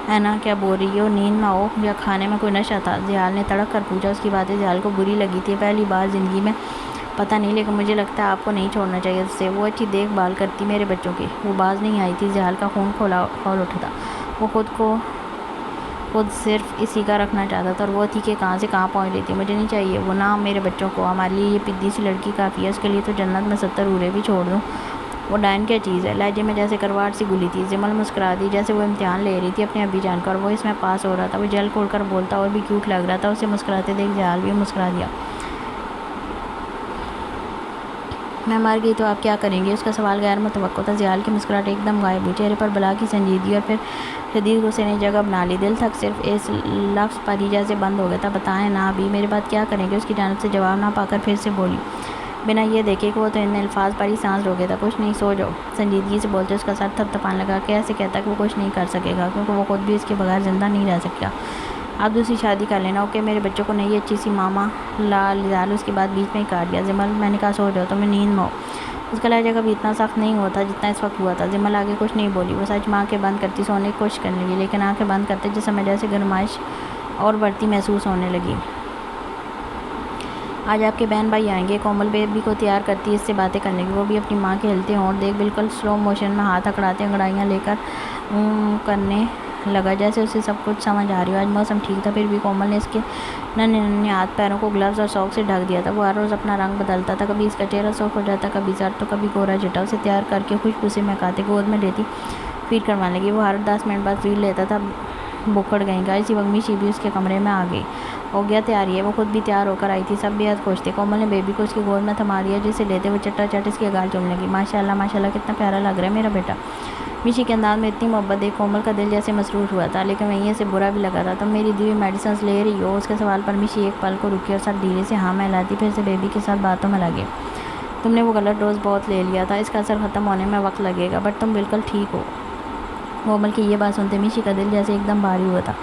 ہے نا؟ کیا بول رہی ہو؟ نیند میں ہو یا کھانے میں کوئی نشہ تھا؟ زیال نے تڑک کر پوچھا۔ اس کی باتیں زیال کو بری لگی تھی، پہلی بار زندگی میں، پتہ نہیں، لیکن مجھے لگتا ہے آپ کو نہیں چھوڑنا چاہیے اس سے، وہ اچھی دیکھ بھال کرتی میرے بچوں کی۔ وہ باز نہیں آئی تھی۔ زیال کا خون کھول اٹھا تھا۔ وہ خود کو خود صرف اسی کا رکھنا چاہتا تھا، اور وہ تھی کہ کہاں سے کہاں پہنچ رہی تھی۔ مجھے نہیں چاہیے وہ، نہ میرے بچوں کو، ہمارے لیے یہ پدی سی لڑکی کافی ہے، اس کے لیے تو جنت میں 70 حوریں بھی چھوڑ دوں۔ وہ ڈائن کیا چیز ہے؟ لہجے میں جیسے کرواٹ سی گلی تھی۔ جمل مسکرا دی جیسے وہ امتحان لے رہی تھی اپنے ابی جان کا، اور وہ اس میں پاس ہو رہا تھا۔ وہ جیل کھول کر بولتا اور بھی کیوٹ لگ رہا تھا۔ اسے مسکراتے دیکھ جہال بھی مسکرا دیا۔ میں مر گئی تو آپ کیا کریں گے؟ اس کا سوال غیر متوقع تھا۔ جہال کی مسکراہٹ ایک دم غائب ہوئی، چہرے پر بلا کی سنجیدگی اور پھر شدید غصے نے جگہ بنا لی۔ دل تک صرف اس لفظ پر ہی جیسے بند ہو گیا تھا۔ بتائیں نا ابھی، میرے بات کیا کریں گے؟ اس کی جانب سے جواب نہ پا کر پھر سے بولی، بنا یہ دیکھے کہ وہ تو ان الفاظ پر ہی سانس روکے تھا۔ کچھ نہیں، سو جاؤ۔ سنجیدگی سے بولتے اس کا سر تھپ تھپانے لگا۔ کیسے کہتا کہ وہ کچھ نہیں کر سکے گا، کیونکہ وہ خود بھی اس کے بغیر زندہ نہیں رہ سکتا۔ آپ دوسری شادی کر لینا، اوکے؟ میرے بچوں کو نہیں اچھی سی ماما لال اس کے بعد بیچ میں ہی کاٹ دیا۔ زمل، میں نے کہا سو جاؤ، تمہیں نیند میں ہو۔ اس کا لہجہ کبھی اتنا سخت نہیں ہوا تھا جتنا اس وقت ہوا تھا۔ زمل آگے کچھ نہیں بولی۔ وہ سچ میں آنکھیں بند کرتی سونے کی کوشش کرنے لگی، لیکن آنکھیں بند کرتے جسم میں جیسے گرمائش اور بڑھتی محسوس ہونے لگی۔ آج آپ کے بہن بھائی آئیں گے، کومل بیبی کو تیار کرتی اس سے باتیں کرنے کی۔ وہ بھی اپنی ماں کے ہلتے ہونٹ دیکھ بالکل سلو موشن میں ہاتھ اکڑاتے انگڑائیاں لے کر کرنے لگا، جیسے اسے سب کچھ سمجھ آ رہی ہو۔ آج موسم ٹھیک تھا، پھر بھی کومل نے اس کے ننھے ننھے ہاتھ پیروں کو گلوز اور ساک سے ڈھک دیا تھا۔ وہ ہر روز اپنا رنگ بدلتا تھا، کبھی اس کا چہرہ سرخ ہو جاتا، کبھی زرد تو کبھی گورا چٹا۔ اسے تیار کر کے خوشبو سے مہکاتے گود میں لیتی فیڈ کروانے لگی۔ وہ ہر 10 منٹ بعد فیڈ لیتا تھا۔ بکھڑ گئی گا اسی وقت میشی بھی اس کے کمرے میں آ گئی۔ ہو گیا تیاری ہے؟ وہ خود بھی تیار ہو کر آئی تھی۔ سب بے حد خوش تھے۔ کومل نے بیبی کو اس کی گود میں تھما دیا، جسے لیتے ہوئے چٹا چٹ اس کے گال چومنے لگی۔ ماشاءاللہ کتنا پیارا لگ رہا ہے میرا بیٹا۔ میشی کے انداز میں اتنی محبت دیکھ کومل کا دل جیسے مسرور ہوا تھا، لیکن وہیں سے برا بھی لگا تھا۔ تم میری دی ہوئی میڈیسنز لے رہی ہو؟ اس کے سوال پر میشی ایک پل کو رکی اور سر دھیرے سے ہاں میں ہلاتی، پھر سے بیبی کے ساتھ باتوں میں لگے۔ تم نے وہ غلط ڈوز بہت لے لیا تھا، اس کا اثر ختم ہونے میں وقت لگے گا، بٹ تم بالکل ٹھیک ہو۔ کومل کی یہ بات سنتے میشی کا دل جیسے ایک دم بھاری ہوا تھا۔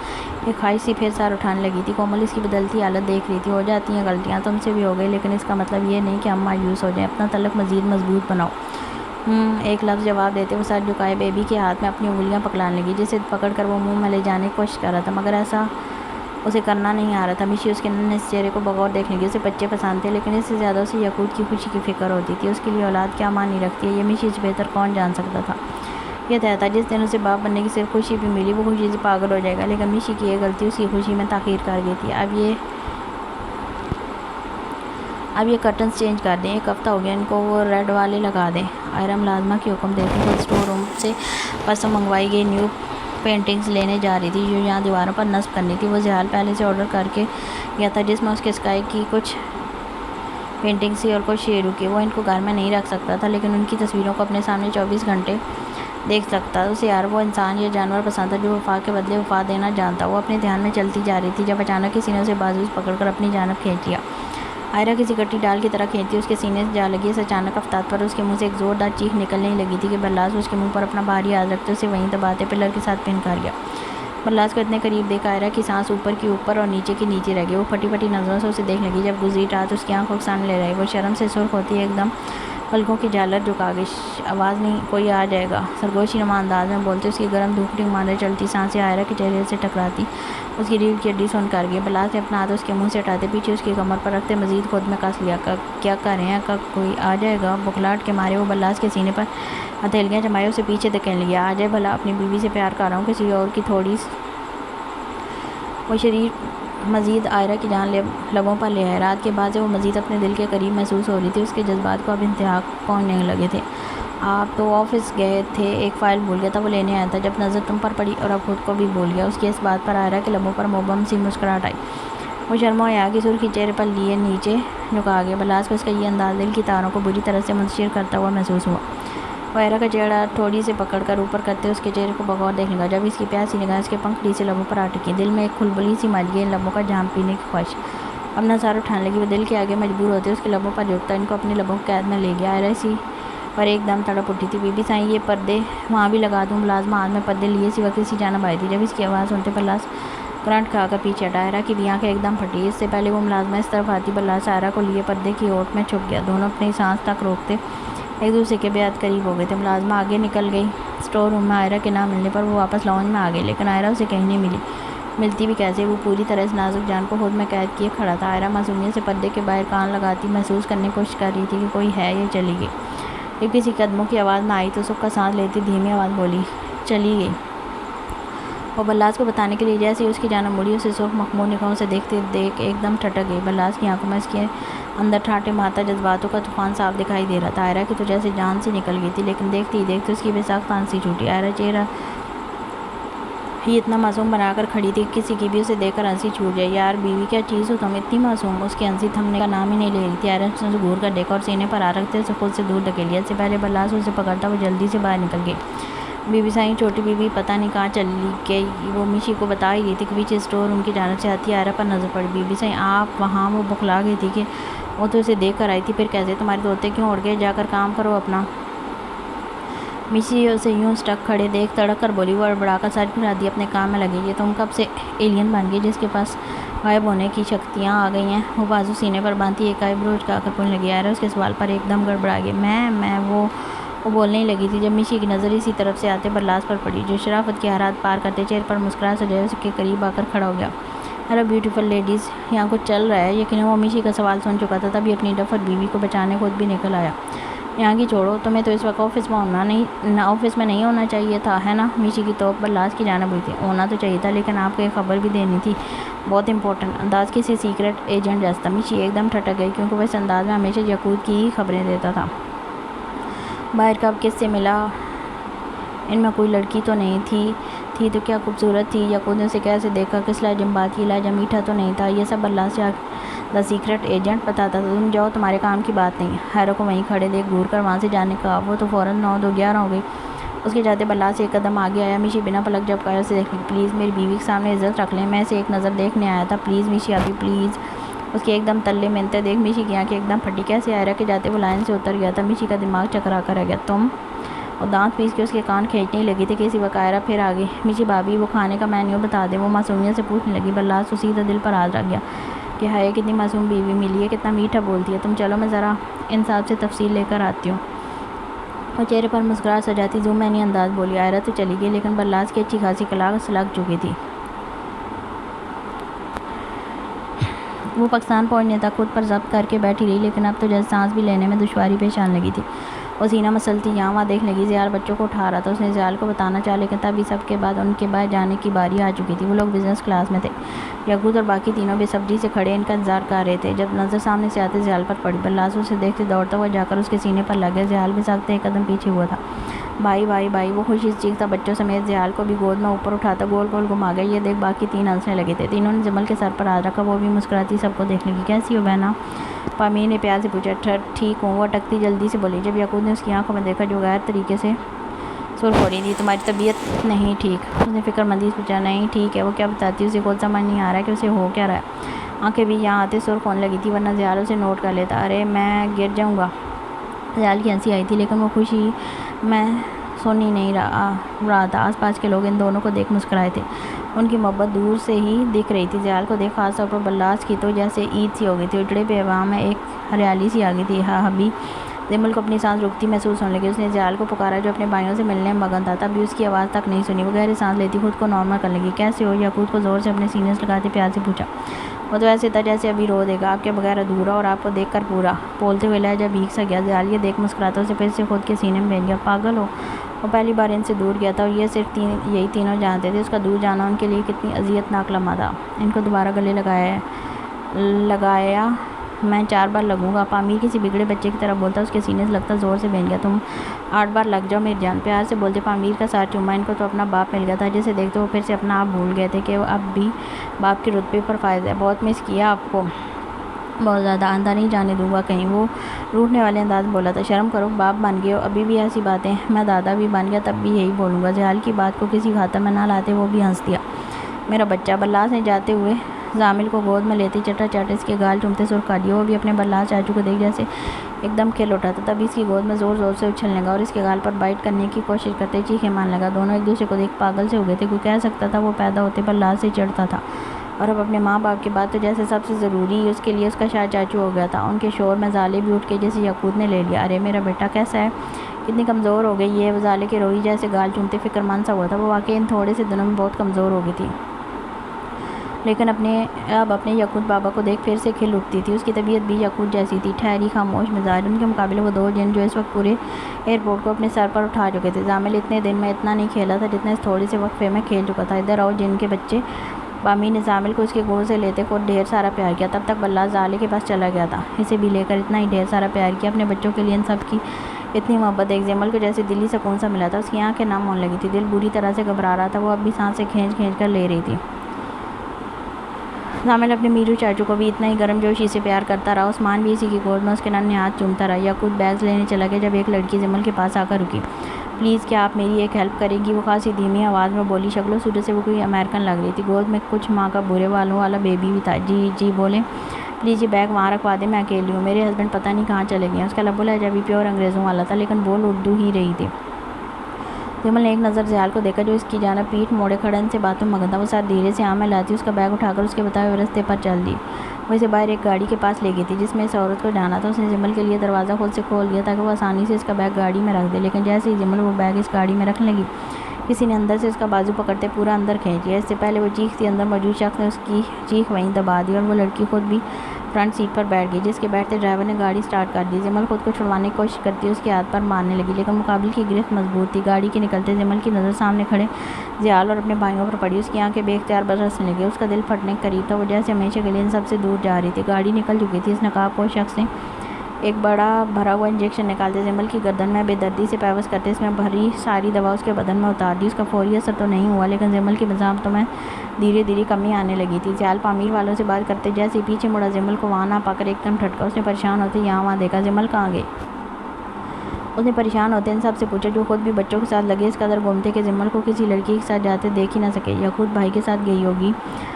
ایک خواہش سی پھر سار اٹھانے لگی تھی۔ کومل اس کی بدلتی حالت دیکھ رہی تھی۔ ہو جاتی ہیں غلطیاں، تم سے بھی ہو گئی، لیکن اس کا مطلب یہ نہیں کہ ہم مایوس ہو جائیں۔ اپنا تعلق مزید مضبوط بناؤ۔ ایک لفظ جواب دیتے وہ سر جھکائے بیبی کے ہاتھ میں اپنی انگلیاں پکڑانے لگی، جسے پکڑ کر وہ منہ میں لے جانے کی کوشش کر رہا تھا، مگر ایسا اسے کرنا نہیں آ رہا تھا۔ میشی اس کے ننھے سے چہرے کو بغور دیکھنے لگی۔ اسے بچے پسند تھے، لیکن اس سے زیادہ اسے یاقوت کی خوشی کی فکر ہوتی تھی۔ اس کے لیے اولاد کیا معنی رکھتی ہے، یہ میشی سے بہتر کون جان سکتا تھا۔ یہ طے تھا جس دن اسے باپ بننے کی صرف خوشی بھی ملی، وہ خوشی سے پاگل ہو جائے گا، لیکن میشی کی یہ غلطی اس کی خوشی میں تاخیر کر گئی تھی۔ اب یہ کرٹنز چینج کر دیں، ایک ہفتہ ہو گیا ان کو، وہ ریڈ والے لگا دیں۔ آئرہ ملازمہ کی حکم دیتی خود اسٹور روم سے پرسوں منگوائی گئی نیو پینٹنگز لینے جا رہی تھی جو یہاں دیواروں پر نصب کرنی تھی۔ وہ جہال پہلے سے آرڈر کر کے گیا تھا، جس میں اس کے اسکائی کی کچھ پینٹنگ سی اور کچھ شیرو کی۔ وہ ان کو گھر میں نہیں رکھ سکتا تھا، لیکن ان کی تصویروں کو اپنے سامنے 24 گھنٹے دیکھ سکتا۔ اسے ہر وہ انسان یا جانور پسند تھا جو وفا کے بدلے وفا دینا جانتا۔ وہ اپنے دھیان میں چلتی جا رہی تھی جب اچانک کسی نے اسے بازو سے پکڑ کر اپنی جانب کھینچ لیا۔ آئرہ کسی کٹی ڈال کی طرح کھینچتی اس کے سینے سے جا لگی۔ اس اچانک افتاد پر اس کے منہ سے ایک زوردار چیخ نکلنے ہی لگی تھی کہ برلاس اس کے منہ پر اپنا بھاری ہاتھ رکھتے اسے وہیں دباتے پلر کے ساتھ پن کر گیا۔ برلاس کو اتنے قریب دیکھ آئرہ کی سانس اوپر کی اوپر اور نیچے کی نیچے رہ گئی۔ وہ پھٹی پھٹی نظروں سے اسے دیکھ لگی۔ جب گزری رات اس کی آنکھوں کے سامنے لے رہی، وہ شرم سے سرخ ہوتی ایک دم پلکوں کی جھالر جھکا گئی۔ آواز نہیں، کوئی آ جائے گا، سرگوشی نما انداز میں بولتے اس کی گرم دھوکڑی ماندے چلتی سانسیں آئرہ کے چہرے سے ٹکراتی اس کی ریڑھ کی ہڈی سن کر گئی۔ برلاس نے اپنا ہاتھ اس کے منہ سے ہٹاتے پیچھے اس کی کمر پر رکھتے مزید خود میں کس لیا۔ کیا کر رہے ہیں؟ کوئی آ جائے گا؟ بخلاہٹ کے مارے وہ برلاس کے سینے پر ہتھیلیاں جمائے اسے پیچھے دھکیلنے لگا۔ آ جائے بھلا، اپنی بیوی سے پیار کر رہا ہوں، کسی اور کی تھوڑی۔ وہ شریف مزید آئرہ کی جان لبوں پر لے آئے۔ رات کے بعد سے وہ مزید اپنے دل کے قریب محسوس ہو رہی تھی۔ اس کے جذبات کو اب انتہا پہنچنے لگے تھے۔ آپ تو آفس گئے تھے، ایک فائل بھول گیا تھا، وہ لینے آیا تھا جب نظر تم پر پڑی، اور اب خود کو بھی بھول گیا۔ اس کی اس بات پر آئرہ کے لبوں پر مبہم سی مسکراہٹ آئی۔ وہ شرم و حیا کی سرخی چہرے پر لیے نیچے جھکا گیا۔ برلاس کو اس کا یہ انداز دل کی تاروں کو بری طرح سے منتشر کرتا ہوا محسوس ہوا۔ وہ آئرہ کا چہرہ تھوڑی سے پکڑ کر اوپر کرتے اس کے چہرے کو بغور دیکھنے لگا، جب اس کی پیاسی نگاہ اس کے پنکھڑی سے لبوں پر آ ٹکی۔ دل میں ایک کھلبلی سی مچ گئی، ان لبوں کا جام پینے کی خواہش اپنا سار اٹھانے لگی۔ وہ دل کے آگے مجبور ہوتے اس کے لبوں پر جھکتا، ان کو اپنے لبوں کی قید میں لے گیا۔ آئرہ اسی پر ایک دم تڑپ اٹھی تھی۔ بی بی سائیں، یہ پردے وہاں بھی لگا دوں؟ ملازمہ ہاتھ میں پردے لیے اسی وقت اسی جانب آئی تھی۔ جب اس کی آواز سنتے برلاس کرنٹ کھا کر پیچھے ہٹا۔ آئرہ کی بھی آنکھیں ایک دم پھٹی۔ اس سے پہلے وہ ملازمہ اس طرف آتی، برلاس آئرہ کو لیے پردے کی اوٹ میں چھپ گیا۔ دونوں اپنی سانس تک روکتے ایک دوسرے کے بے حد قریب ہو گئے تھے۔ ملازمہ آگے نکل گئی۔ اسٹور روم میں آئرہ کے نہ ملنے پر وہ واپس لاؤنج میں آ گئی، لیکن آئرہ اسے کہیں نہیں ملی۔ ملتی بھی کیسے؟ وہ پوری طرح اس نازک جان کو خود میں قید کیے کھڑا تھا۔ آئرہ معصومیت سے پردے کے باہر کان لگاتی محسوس کرنے کی کوشش کر رہی تھی کہ کوئی ہے یا چلی گئی۔ جب کسی قدموں کی آواز نہ آئی تو سکھ کا سانس لیتی دھیمی آواز بولی، چلی گئی۔ اور بلاس کو بتانے کے لیے جیسے ہی اس کی جانب مڑی، اسے سرخ مخمور نگاہوں سے دیکھ ایک دم ٹھٹک گئی۔ بلاس کی آنکھوں میں اس کے اندر ٹھاٹھے مارتا جذباتوں کا طوفان صاف دکھائی دے رہا تھا۔ عائرہ کی تو جیسے جان سی نکل گئی تھی، لیکن دیکھتے ہی دیکھتے اس کی بے ساختہ ہنسی چھوٹی۔ عائرہ چہرہ ہی اتنا معصوم بنا کر کھڑی تھی، کسی کی بھی اسے دیکھ کر ہنسی چھوٹ جائے۔ یار بیوی کیا چیز ہو تم، اتنی معصوم! اس کی ہنسی تھمنے کا نام ہی نہیں لے رہی تھی۔ عائرہ نے اسے گھور کر دیکھا اور سینے پر ہاتھ رکھتے اسے خود سے دور دھکیل لیا۔ اس سے پہلے بلاس اسے پکڑتا وہ جلدی سے باہر نکل گئی۔ بی بی سائیں چھوٹی بی بی پتہ نہیں کہاں چلی گئی، وہ میشی کو بتا ہی رہی تھی کہ پیچھے اسٹور روم کی جانب سے آتی عائرہ پر نظر پڑی۔ بی بی سائیں آپ وہاں؟ وہ بخلا گئی تھی کہ وہ تو اسے دیکھ کر آئی تھی، پھر کیسے؟ تمہارے طوطے کیوں اڑ گئے؟ جا کر کام کرو اپنا۔ میشی اسے یوں سٹک کھڑے دیکھ تڑک کر بولی۔ وہ ہڑبڑا کر سر پھرا دیا، اپنے کام میں لگی۔ یہ تم کب سے ایلین بن گئی جس کے پاس غائب ہونے کی شکتیاں آ گئی ہیں؟ وہ بازو سینے پر باندھتی ایک آئی برو اچکا کر بولنے لگی۔ عائرہ اس کے سوال پر ایک دم گڑبڑا گئی۔ میں وہ بولنے ہی لگی تھی جب میشی کی نظر اسی طرف سے آتے بلاس پر پڑی، جو شرافت کی حدیں پار کرتے چہرے پر مسکراہٹ سجائے اس کے قریب آ کر کھڑا ہو گیا۔ ہیلو بیوٹیفل لیڈیز، یہاں کچھ چل رہا ہے؟ یقیناً وہ میشی کا سوال سن چکا تھا، تبھی اپنی ڈفر بیوی کو بچانے خود بھی نکل آیا۔ یہاں کی چھوڑو، تمہیں تو اس وقت آفس میں نہیں ہونا چاہیے تھا، ہے نا؟ میشی کی توپ بلاس کی جانب ہوئی تھی۔ ہونا تو چاہیے تھا، لیکن آپ کو ایک خبر بھی دینی تھی، بہت امپورٹنٹ۔ انداز کسی سیکرٹ ایجنٹ جیسا تھا۔ میشی ایک دم ٹھٹک گئی، کیونکہ وہ اس انداز میں ہمیشہ یعقوب کی ہی خبریں دیتا تھا۔ باہر کب کس سے ملا؟ ان میں کوئی لڑکی تو نہیں تھی تو کیا خوبصورت تھی؟ یعقوب نے اسے کیسے دیکھا؟ کس لہجے میں بات کی؟ لہجہ میٹھا تو نہیں تھا؟ یہ سب بلاس دا سیکرٹ ایجنٹ بتاتا تھا۔ تم جاؤ، تمہارے کام کی بات نہیں۔ عائرہ کو وہیں کھڑے دیکھ گھور کر وہاں سے جانے کا وہ تو فوراً 9:11 ہو گئی۔ اس کے جاتے بلاس ایک قدم آگے آیا۔ میشی بنا پلک جھپکائے اسے دیکھنے لگی۔ پلیز میری بیوی کے سامنے عزت رکھ لیں، میں اسے ایک نظر دیکھنے آیا تھا، پلیز میشی ابھی پلیز۔ اس کے ایک دم تلے منتے دیکھ میشی کی آنکھیں ایک دم پھٹی۔ کیسے؟ عائرہ کے جاتے وہ لائن سے اتر گیا تھا۔ میشی کا دماغ چکرا کر رہ گیا۔ تم؟ اور دانت پیس کے اس کے کان کھینچنے ہی لگی تھی کہ اسی وقت عائرہ پھر آ گئی۔ میشی بھابھی وہ کھانے کا مینیو بتا دیں، وہ معصومیت سے پوچھنے لگی۔ بلاس کو سیدھا دل پر ہاتھ رکھ گیا کہ ہائے کتنی معصوم بیوی ملی ہے، کتنا میٹھا بولتی ہے۔ تم چلو، میں ذرا انصاف سے تفصیل لے کر آتی ہوں۔ وہ چہرے پر مسکراہٹ سجاتی زوم مینی انداز بولی۔ عائرہ تو چلی گئی، لیکن بلاس کی اچھی خاصی کلاس لگ چکی تھی۔ وہ پاکستان پہنچنے تک خود پر ضبط کر کے بیٹھی رہی، لیکن اب تو جیسے سانس بھی لینے میں دشواری پیش آنے لگی تھی۔ وہ سینہ مسلتی یہاں وہاں دیکھنے لگی۔ زیال بچوں کو اٹھا رہا تھا، اس نے زیال کو بتانا چاہا، لیکن تبھی سب کے بعد ان کے باہر جانے کی باری آ چکی تھی۔ وہ لوگ بزنس کلاس میں تھے۔ یعقوب اور باقی تینوں بے صبری سے کھڑے ان کا انتظار کر رہے تھے۔ جب نظر سامنے سے آتے زیال پر پڑی، بلاس اسے دیکھتے دوڑتا ہوا جا کر اس کے سینے پر لگ گیا۔ زیال بھی ساختہ ایک قدم پیچھے ہوا تھا۔ بھائی بھائی بھائی، وہ خوشی سے چیختا بچوں سمیت زیال کو بھی گود میں اوپر اٹھاتا گول گول گھما گیا۔ یہ دیکھ باقی تین ہنسنے لگے تھے۔ تینوں نے جمل کے سر پر ہاتھ رکھا، وہ بھی مسکراتی سب کو دیکھنے لگی۔ کیسی ہو بہنا؟ پامیر نے پیار سے پوچھا۔ ٹھیک ہوں، وہ اٹکتی جلدی سے بولی۔ جب یعقوب نے اس کی آنکھوں میں دیکھا جو غیر طریقے سے سرخ ہو رہی تھی۔ تمہاری طبیعت نہیں ٹھیک؟ اس نے فکر مندی سے پوچھا۔ نہیں ٹھیک ہے، وہ کیا بتاتی ہے؟ اسے خود سمجھ نہیں آ رہا کہ اسے ہو کیا رہا ہے۔ آنکھیں بھی یہاں آتے سرخ ہونے لگی تھی، ورنہ زیال اسے نوٹ کر لیتا۔ ارے میں گر جاؤں گا۔ زیال کی ہنسی آئی تھی، لیکن وہ خوشی میں سن ہی نہیں رہا تھا۔ آس پاس کے لوگ ان دونوں کو دیکھ مسکرائے تھے، ان کی محبت دور سے ہی دکھ رہی تھی۔ زیال کو دیکھ خاص طور پر بلاس کی تو جیسے عید سی ہو گئی تھی۔ اجڑے پہ ہوا میں ایک ہریالی سی آ گئی تھی۔ حبی جمل کو اپنی سانس رکتی محسوس ہونے لگی۔ اس نے زیال کو پکارا جو اپنے بھائیوں سے ملنے میں مگن تھا، تب بھی اس کی آواز تک نہیں سنی۔ وہ گہری سانس لیتی خود کو نارمل کرنے لگی۔ کیسے ہو؟ یعقوب کو زور سے اپنے سینے سے لگاتے پیار سے پوچھا۔ وہ تو ایسے تھا جیسے ابھی رو دے گا، آپ کے بغیر ادھورا، اور آپ کو دیکھ کر پورا۔ بولتے ہوئے لہجہ بھیگ سا گیا۔ زیال یہ دیکھ مسکراتا اسے پھر سے خود کے سینے میں بیٹھ گیا۔ پاگل ہو؟ وہ پہلی بار ان سے دور گیا تھا اور یہ صرف یہی تینوں جانتے تھے۔ اس کا دور جانا ان کے لیے کتنی اذیت ناک لمحہ تھا۔ ان کو دوبارہ گلے لگایا میں 4 بار لگوں گا، پامیر کسی بگڑے بچے کی طرح بولتا۔ اس کے سینے سے لگتا زور سے بہن گیا۔ تم 8 بار لگ جاؤ میری جان، پیار سے بولتے پامیر کا ساتھ چوما۔ ان کو تو اپنا باپ مل گیا تھا جسے دیکھتے وہ پھر سے اپنا آپ بھول گئے تھے کہ وہ اب بھی باپ کے رتبے پر فائز ہے۔ بہت مس کیا آپ کو، بہت زیادہ، آندہ نہیں جانے دوں گا کہیں۔ وہ روٹنے والے انداز میں بولا تھا۔ شرم کرو، باپ بن گئے ہو، ابھی بھی ایسی باتیں؟ میں دادا بھی بن گیا تب بھی یہی بولوں گا۔ زیال کی بات کو کسی خاطر میں نہ لاتے وہ بھی ہنس دیا۔ میرا بچہ، بلاس نے جاتے ہوئے زامل کو گود میں لیتے چٹا چاٹ اس کے گال چومتے سرخ کر دیا۔ وہ بھی اپنے بلاس چاچو کو دیکھ جیسے ایک دم کھل اٹھا تھا، تبھی اس کی گود میں زور زور سے اچھلنے لگا اور اس کے گال پر بائٹ کرنے کی کوشش کرتے چیخیں مارنے لگا۔ دونوں ایک دوسرے کو دیکھ پاگل سے ہو گئے تھے۔ کوئی کہہ سکتا تھا وہ پیدا ہوتے بلاس سے چڑھتا تھا، اور اب اپنے ماں باپ کے بعد تو جیسے سب سے ضروری اس کے لیے اس کا شاہ چاچو ہو گیا تھا۔ ان کے شور میں زالے بھی اٹھ کے جیسے یعقوب نے لے لیا۔ ارے میرا بیٹا کیسا ہے، کتنی کمزور ہو گئی ہے۔ وہ زالے کے روئی جیسے گال چومتے فکر مند سا ہوا تھا۔ وہ واقعی ان تھوڑے سے دنوں میں بہت کمزور ہو گئی تھی۔ لیکن اب اپنے یاقوت بابا کو دیکھ پھر سے کھل اٹھتی تھی۔ اس کی طبیعت بھی یاقوت جیسی تھی، ٹھہری خاموش مزاج۔ ان کے مقابلے وہ دو جن جو اس وقت پورے ایئرپورٹ کو اپنے سر پر اٹھا چکے تھے۔ زامل اتنے دن میں اتنا نہیں کھیلا تھا جتنا اس تھوڑے سے وقفے میں کھیل چکا تھا۔ ادھر آؤ جن کے بچے۔ بامی نے زامل کو اس کے گود سے لیتے خود ڈھیر سارا پیار کیا۔ تب تک بلّہ زالے کے پاس چلا گیا تھا، اسے بھی لے کر اتنا ہی ڈھیر سارا پیار کیا۔ اپنے بچوں کے لیے ان سب کی اتنی محبت دیکھ زمل کو جیسے دلی سکون سا ملا تھا۔ اس کی آنکھیں نم ہونے لگی تھی، دل بری طرح سے گھبرا رہا تھا۔ وہ اب بھی سانسیں کھینچ کھینچ کر لے رہی تھی۔ زامل اپنے میرو چاچو کو بھی اتنا ہی گرم جوشی سے پیار کرتا رہا۔ عثمان بھی اسی کی گود میں اس کے ننھے ہاتھ چومتا رہا۔ یاقوت بیگز لینے چلا گیا جب ایک لڑکی زمل کے پاس آ کر رکی۔ پلیز کیا آپ میری ایک ہیلپ کریں گی؟ وہ خاصی دھیمی آواز میں بولی۔ شکل و صورت سے وہ کوئی امریکن لگ رہی تھی۔ گود میں کچھ ماں کا بھورے بالوں والا بیبی بھی تھا۔ جی بولیں پلیز یہ بیگ وہاں رکھوا دیں، میں اکیلی ہوں، میرے ہسبینڈ پتہ نہیں کہاں چلے گئے ہیں۔ اس کا لب و لہجہ بھی پیور انگریزوں والا تھا لیکن بول اردو ہی رہی تھی۔ زمل نے ایک نظر زیال کو دیکھا جو اس کی جانب پیٹھ موڑے کھڑا ان سے باتوں مگن تھا۔ وہ سر دھیرے سے میں لاتی، اس کا بیگ اٹھا کر اس کے بتائے ہوئے رستے پر چل دی۔ وہ اسے باہر ایک گاڑی کے پاس لے گئی تھی جس میں اس عورت کو جانا تھا۔ اس نے زمل کے لیے دروازہ خود سے کھول دیا تاکہ وہ آسانی سے اس کا بیگ گاڑی میں رکھ دے، لیکن جیسے ہی زمل وہ بیگ اس گاڑی میں رکھنے لگی کسی نے اندر سے اس کا بازو پکڑتے پورا اندر کھینچ لیا۔ اس سے پہلے وہ چیختی اندر موجود شخص نے اس کی چیخ وہیں دبا دی اور وہ لڑکی خود بھی فرنٹ سیٹ پر بیٹھ گئی جس کے بیٹھتے ڈرائیور نے گاڑی سٹارٹ کر دی۔ زمل خود کو چھڑوانے کی کوشش کرتی اس کے ہاتھ پر مارنے لگی لیکن مقابل کی گرفت مضبوط تھی۔ گاڑی کے نکلتے زمل کی نظر سامنے کھڑے زیال اور اپنے بھائیوں پر پڑی۔ اس کی آنکھیں بے اختیار برسنے لگی، اس کا دل پھٹنے کے قریب تھا۔ وہ جیسے ہمیشہ کے لیے ان سب سے دور جا رہی تھی۔ گاڑی نکل چکی تھی۔ اس نقاب پوش شخص نے ایک بڑا بھرا ہوا انجیکشن نکالتے زمل کی گردن میں بے دردی سے پیوست کرتے اس میں بھری ساری دوا اس کے بدن میں اتار دی۔ اس کا فوری اثر تو نہیں ہوا لیکن زمل کی مزاحمتوں میں دھیرے دھیرے کمی آنے لگی تھی۔ زیال پامیر والوں سے بات کرتے جیسے ہی پیچھے مڑا زمل کو وہاں نہ پا کر ایک دم ٹھٹکا۔ اس نے پریشان ہوتے یہاں وہاں دیکھا۔ زمل کہاں گئی؟ اس نے پریشان ہوتے ان سب سے پوچھا جو خود بھی بچوں کے ساتھ لگے اس قدر گھومتے کہ زمل کو کسی لڑکی کے ساتھ جاتے دیکھ ہی نہ سکے۔ یاقوت بھائی کے ساتھ گئی ہوگی۔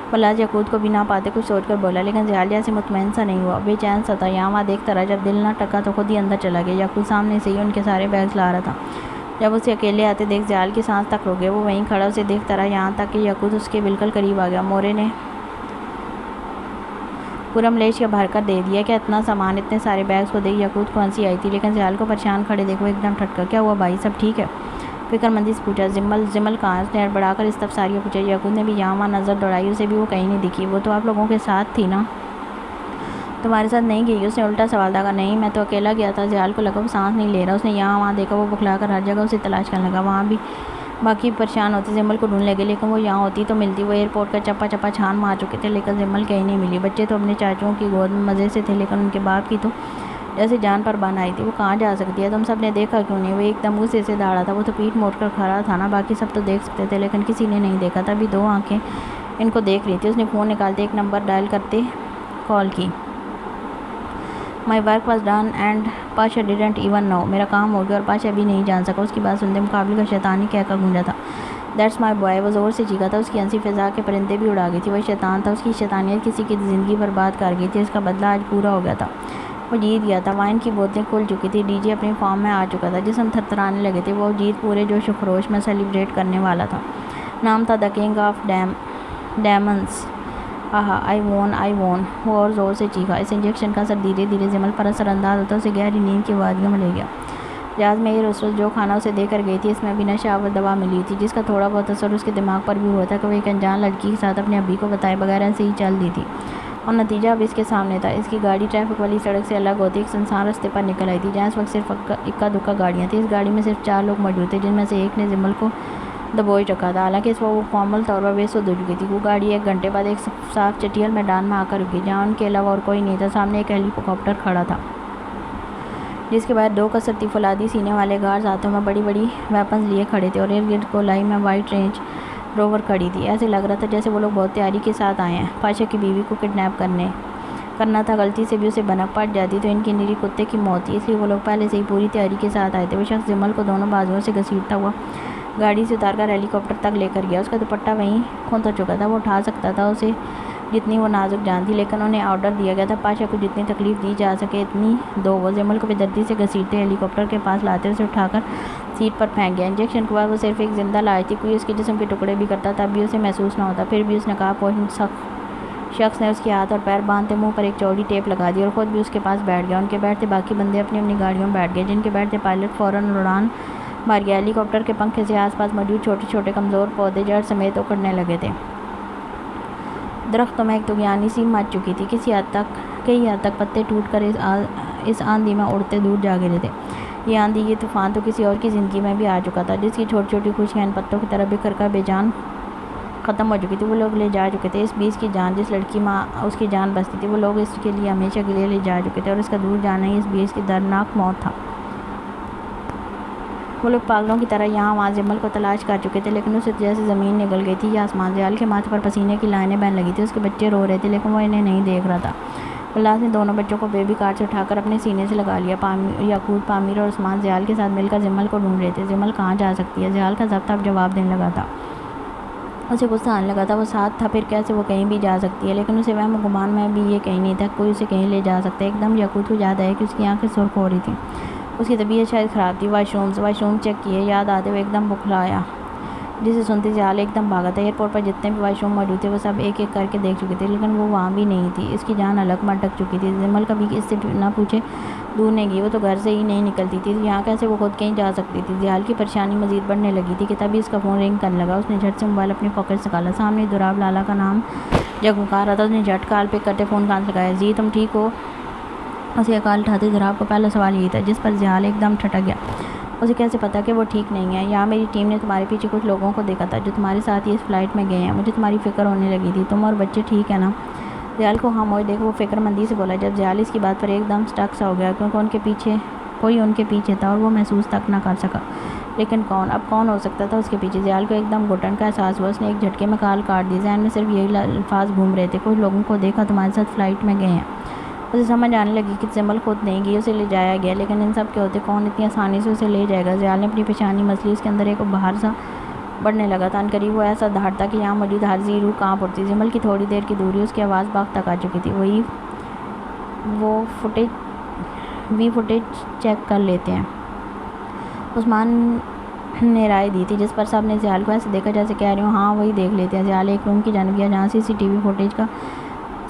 فلاج یاقوت کو بھی نہ پاتے کچھ سوچ کر بولا لیکن زیال جیسے مطمئن سا نہیں ہوا، بے چین سا تھا۔ یہاں وہاں دیکھتا رہا، جب دل نہ ٹکا تو خود ہی اندر چلا گیا۔ یاقوت سامنے سے ہی ان کے سارے بیگز لا رہا تھا۔ جب اسے اکیلے آتے دیکھ زیال کی سانس تک رک گئی۔ وہ وہیں کھڑا اسے دیکھتا رہا یہاں تک کہ یاقوت اس کے بالکل قریب آ گیا۔ مورے نے پورا ملیچ کا بھر کر دے دیا۔ کیا اتنا سامان اتنے سارے بیگز کو دیکھ یاقوت کو ہنسی آئی تھی لیکن زیال کو پریشان کھڑے دیکھ وہ ایک دم ٹھٹکا۔ کیا ہوا بھائی، سب ٹھیک ہے؟ فکر مندی سے پوچھا۔ زمل کہاں ہے؟ اس نے ہڑبڑا کر استفساریہ پوچھا۔ یاقوت نے بھی یہاں وہاں نظر دوڑائی، اسے بھی وہ کہیں نہیں دکھی۔ وہ تو آپ لوگوں کے ساتھ تھی نا؟ تمہارے ساتھ نہیں گئی؟ اس نے الٹا سوال داغا۔ نہیں میں تو اکیلا گیا تھا۔ زیال کو لگا وہ سانس نہیں لے رہا۔ اس نے یہاں وہاں دیکھا، وہ بکھلا کر ہر جگہ اسے تلاش کرنے لگا۔ وہاں بھی باقی پریشان ہوتے زمل کو ڈھونڈ لگے لیکن وہ یہاں ہوتی تو ملتی۔ وہ ایئرپورٹ کا چپا چپا چھان مار چکے تھے لیکن زمل کہیں نہیں ملی۔ بچے تو اپنے چاچوؤں کی گود میں مزے سے تھے لیکن ان کے باپ کی تو جیسے جان پر بن آئی تھی۔ وہ کہاں جا سکتی ہے؟ تم سب نے دیکھا کیوں نہیں؟ وہ ایک دم غصے سے داڑا تھا۔ وہ تو پیٹھ موڑ کر کھڑا تھا نا، باقی سب تو دیکھ سکتے تھے لیکن کسی نے نہیں دیکھا تھا۔ ابھی دو آنکھیں ان کو دیکھ رہی تھی۔ اس نے فون نکالتے ایک نمبر ڈائل کرتے کال کی۔ My work was done and Pasha didn't even know. میرا کام ہو گیا اور پاشا بھی نہیں جان سکا۔ اس کی بات سنتے مقابل کا شیطانی کہکا گونجا تھا۔ That's my boy. وہ زور سے چیخا تھا، اس کی ہنسی فضا کے پرندے بھی اڑا گئی تھی۔ وہ شیطان تھا، اس کی شیطانیت کسی کی زندگی برباد کر گئی تھی۔ اس کا بدلہ آج پورا ہو گیا تھا، وہ جیت گیا تھا۔ وائن کی بوتلیں کھل چکی تھی، ڈی جے اپنی فارم میں آ چکا تھا، جسم تھرتھرانے لگے تھے۔ وہ جیت پورے جوش و خروش میں سیلیبریٹ کرنے والا تھا۔ نام تھا دا کنگ آف ڈیمنز۔ آہا آئی وون۔ وہ اور زور سے چیخا۔ اس انجیکشن کا اثر دھیرے دھیرے زمل پر اثر انداز ہوتا اسے گہری نیند کی وادیوں میں لے گیا۔ جہاز میں یہ رسول جو کھانا اسے دے کر گئی تھی اس میں بھی نشہ آور دوا ملی تھی جس کا تھوڑا بہت اثر اس کے دماغ پر بھی ہوا تھا کہ وہ ایک انجان لڑکی کے ساتھ اپنے ابی کو بتائے بغیر ایسے ہی چل دی تھی اور نتیجہ اب اس کے سامنے تھا۔ اس کی گاڑی ٹریفک والی سڑک سے الگ ہوتی ایک سنسان رستے پر نکل آئی تھی جہاں اس وقت صرف اکا دکا گاڑیاں تھیں۔ اس گاڑی میں صرف 4 لوگ موجود تھے جن میں سے ایک نے زمل کو دبوچ رکھا تھا، حالانکہ اس وقت وہ مکمل طور پر بے سود ہو چکی تھی۔ وہ گاڑی 1 گھنٹے بعد ایک صاف چٹیل میدان میں آ کر رکی جہاں ان کے علاوہ اور کوئی نہیں تھا۔ سامنے ایک ہیلی کاپٹر کھڑا تھا جس کے باہر 2 کسرتی فولادی سینے والے گارڈز ہاتھوں میں بڑی بڑی ویپنز لیے کھڑے تھے اور ارد گرد گولائی میں وائٹ رینج روور کھڑی تھی۔ ایسے لگ رہا تھا جیسے وہ لوگ بہت تیاری کے ساتھ آئے ہیں۔ پاشا کی بیوی کو کڈنیپ کرنا تھا، غلطی سے بھی اسے بنک پٹ جاتی تو ان کی نری کتے کی موت تھی، اس لیے وہ لوگ پہلے سے ہی پوری تیاری کے ساتھ آئے تھے۔ وہ شخص زمل کو دونوں بازوؤں سے گھسیٹتا ہوا گاڑی سے اتار کر ہیلی کاپٹر تک لے کر گیا۔ اس کا دوپٹہ وہیں کھونت ہو چکا تھا، وہ اٹھا سکتا تھا اسے جتنی وہ نازک جان تھی، لیکن انہیں آرڈر دیا گیا تھا پاشا کو جتنی تکلیف دی جا سکے اتنی دو۔ وہ زمل کو بے دردی سے گھسیٹتے ہیلی کاپٹر کے پاس لاتے اسے اٹھا کر سیٹ پر پھینک گیا۔ انجیکشن کے بعد وہ صرف ایک زندہ لاش تھی، کوئی اس کے جسم کے ٹکڑے بھی کرتا تب بھی اسے محسوس نہ ہوتا۔ پھر بھی اس نقاب پوش شخص نے اس کے ہاتھ اور پیر باندھتے منہ پر ایک چوڑی ٹیپ لگا دی اور خود بھی اس کے پاس بیٹھ گیا۔ ان کے بیٹھتے باقی بندے اپنی اپنی گاڑیوں میں بیٹھ گئے، جن کے بیٹھتے پائلٹ فوراً اڑان مار گیا۔ ہیلی کاپٹر کے پنکھے سے آس پاس موجود چھوٹے چھوٹے کمزور پودے جڑ سمیت اکھڑنے لگے تھے۔ درختوں میں ایک طغیانی سی مچ چکی تھی، کئی حد تک پتے ٹوٹ کر اس آندھی میں اڑتے دور جا گرے تھے۔ یہ آندھی، یہ طوفان تو کسی اور کی زندگی میں بھی آ چکا تھا، جس کی چھوٹی چھوٹی خوشیاں ان پتوں کی طرح بکھر کر بے جان ختم ہو چکی تھی۔ وہ لوگ لے جا چکے تھے اس بیس کی جان، جس لڑکی ماں اس کی جان بستی تھی۔ وہ لوگ اس کے لیے ہمیشہ کے لیے لے جا چکے تھے، اور اس کا دور جانا ہی اس بیس کی دردناک موت تھا۔ وہ لوگ پاگلوں کی طرح یہاں وہاں جمل کو تلاش کر چکے تھے، لیکن اسے جیسے زمین نگل گئی تھی یا آسمان۔ زیال کے ماتھے پر پسینے کی لائنیں بہنے لگی تھی، اس کے بچے رو رہے تھے، لیکن وہ انہیں نہیں دیکھ رہا تھا۔ اللہ نے دونوں بچوں کو بیبی کارٹ سے اٹھا کر اپنے سینے سے لگا لیا۔ یعقوب، پامیر اور عثمان زیال کے ساتھ مل کر جمل کو ڈھونڈ رہے تھے۔ جمل کہاں جا سکتی ہے؟ زیال کا ضابطہ اب جواب دینے لگا تھا۔ اسے غصہ آنے لگا تھا، وہ ساتھ تھا، پھر کیسے وہ کہیں بھی جا سکتی ہے؟ لیکن اسے وہم و گمان میں بھی یہ کہیں نہیں تھا کوئی اسے کہیں لے جا سکتا ہے۔ ایک دم یعقوب کو یاد آیا کہ اس کی آنکھیں سرخ ہو رہی تھیں، اس کی طبیعت شاید خراب تھی۔ واش روم چیک کیے، یاد آتے ہوئے ایک دم بکھلایا، جسے سنتے زیال ایک دم بھاگا تھا۔ ایئرپورٹ پر جتنے بھی واش روم موجود تھے وہ سب ایک ایک کر کے دیکھ چکے تھے، لیکن وہ وہاں بھی نہیں تھی۔ اس کی جان الگ مٹک چکی تھی۔ جمل کبھی اس سے نہ پوچھے دور نہیں گئی، وہ تو گھر سے ہی نہیں نکلتی تھی، یہاں کیسے وہ خود کہیں جا سکتی تھی؟ زیال کی پریشانی مزید بڑھنے لگی تھی کہ تبھی اس کا فون رنگ کرنے لگا۔ اس نے جھٹ سے موبائل اپنی پاکٹ سے نکالا، سامنے دراب لالا کا نام جگمگا رہا تھا۔ اس نے جھٹ کال پک کرتے فون کان سے لگایا۔ جی تم ٹھیک ہو؟ اسے کال اٹھاتے دراب کو پہلا سوال یہی تھا، جس پر زیال ایک دم ٹھٹک گیا۔ اسے کیسے پتا کہ وہ ٹھیک نہیں ہے؟ یہاں میری ٹیم نے تمہارے پیچھے کچھ لوگوں کو دیکھا تھا جو تمہارے ساتھ ہی اس فلائٹ میں گئے ہیں، مجھے تمہاری فکر ہونے لگی تھی۔ تم اور بچے ٹھیک ہے نا؟ زیال کو خاموش دیکھ وہ فکر مندی سے بولا، جب زیال اس کی بات پر ایک دم سٹک سا ہو گیا، کیونکہ کوئی ان کے پیچھے تھا اور وہ محسوس تک نہ کر سکا۔ لیکن کون؟ اب کون ہو سکتا تھا اس کے پیچھے؟ زیال کو ایک دم گھٹن کا احساس ہوا۔ اس نے ایک جھٹکے میں کال کاٹ دی۔ ذہن میں صرف یہی الفاظ گھوم رہے تھے، کچھ لوگوں کو دیکھا تمہارے ساتھ فلائٹ میں گئے ہیں۔ اسے سمجھ آنے لگی کہ جمل خود نہیں گئی، اسے لے جایا گیا، لیکن ان سب کے ہوتے کون اتنی آسانی سے اسے لے جائے گا؟ زیال نے اپنی پیشانی مچلی، اس کے اندر ایک بہار سا بڑھنے لگا تھا۔ عنقریب وہ ایسا دھاڑتا کہ یہاں موجود ہر ذی روح کانپ اٹھتی۔ جمل کی تھوڑی دیر کی دوری، اس کی آواز باغ تک آ چکی تھی۔ وہ فوٹیج چیک کر لیتے ہیں، عثمان نے رائے دی تھی، جس پر سب نے زیال کو ایسے دیکھا جیسے کہہ رہے ہوں ہاں وہی دیکھ لیتے ہیں۔ زیال ایک روم کی جانب گیا جہاں CCTV فوٹیج کا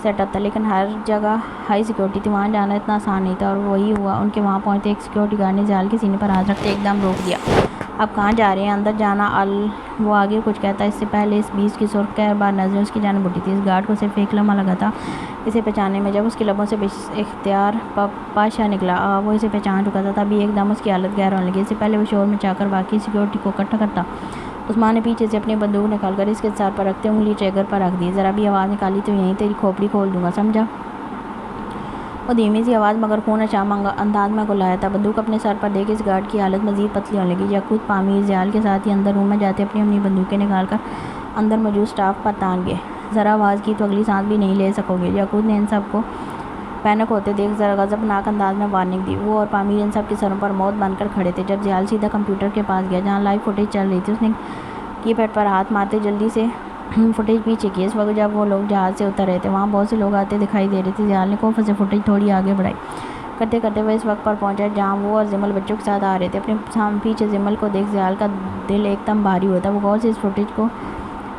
سیٹ اپ تھا، لیکن ہر جگہ ہائی سیکورٹی تھی، وہاں جانا اتنا آسان نہیں تھا، اور وہی ہوا۔ ان کے وہاں پہنچتے ایک سیکورٹی گارڈ نے زیال کے سینے پر ہاتھ رکھتے ایک دم روک دیا۔ اب کہاں جا رہے ہیں؟ اندر جانا۔ وہ آگے کچھ کہتا، اس سے پہلے اس بیس کی سرخ کہر بار نظریں اس کی جانب اٹھی تھی۔ اس گارڈ کو صرف ایک لمحہ لگا تھا اسے پہچاننے میں، جب اس کے لبوں سے بے اختیار پاشا نکلا۔ وہ اسے پہچان چکا تھا، تبھی ایک دم اس کی حالت گہرا ہونے لگی۔ اس سے پہلے وہ شور مچا کر باقی سیکورٹی کو اکٹھا کرتا، عثمان نے پیچھے سے اپنی بندوق نکال کر اس کے سر پر رکھتے انگلی ٹریگر پر رکھ دی۔ ذرا بھی آواز نکالی تو یہیں تیری کھوپڑی کھول دوں گا، سمجھا؟ وہ دھیمی سی آواز مگر خون اشام انداز میں گلایا تھا۔ بندوق اپنے سر پر دے کے اس گارڈ کی حالت مزید پتلی ہونے لگی۔ یعقوب، پامیر زیال کے ساتھ ہی اندر روم میں جاتے اپنی بندوقیں نکال کر اندر موجود سٹاف پر تان گئے۔ ذرا آواز کی تو اگلی سانس بھی نہیں لے سکو گے۔ یعقوب نے ان سب کو پینک ہوتے دیکھ ذرا غضبناک انداز میں وارننگ دی۔ وہ اور پامیر ان سب کے سروں پر موت بن کر کھڑے تھے۔ جب زیال سیدھا کمپیوٹر کے پاس گیا جہاں لائیو فوٹیج چل رہی تھی، اس نے کی پیڈ پر ہاتھ مارتے جلدی سے فوٹیج پیچھے کی۔ اس وقت جب وہ لوگ جہاز سے اتر رہے تھے وہاں بہت سے لوگ آتے دکھائی دے رہے تھے۔ زیال نے کوفہ سے فوٹیج تھوڑی آگے بڑھائی، کرتے کرتے وہ اس وقت پر پہنچا جہاں وہ اور جمل بچوں کے ساتھ آ رہے تھے۔ اپنے پیچھے جمل کو دیکھ زیال کا دل ایک دم بھاری ہوتا۔ وہ غور سے اس فوٹیج کو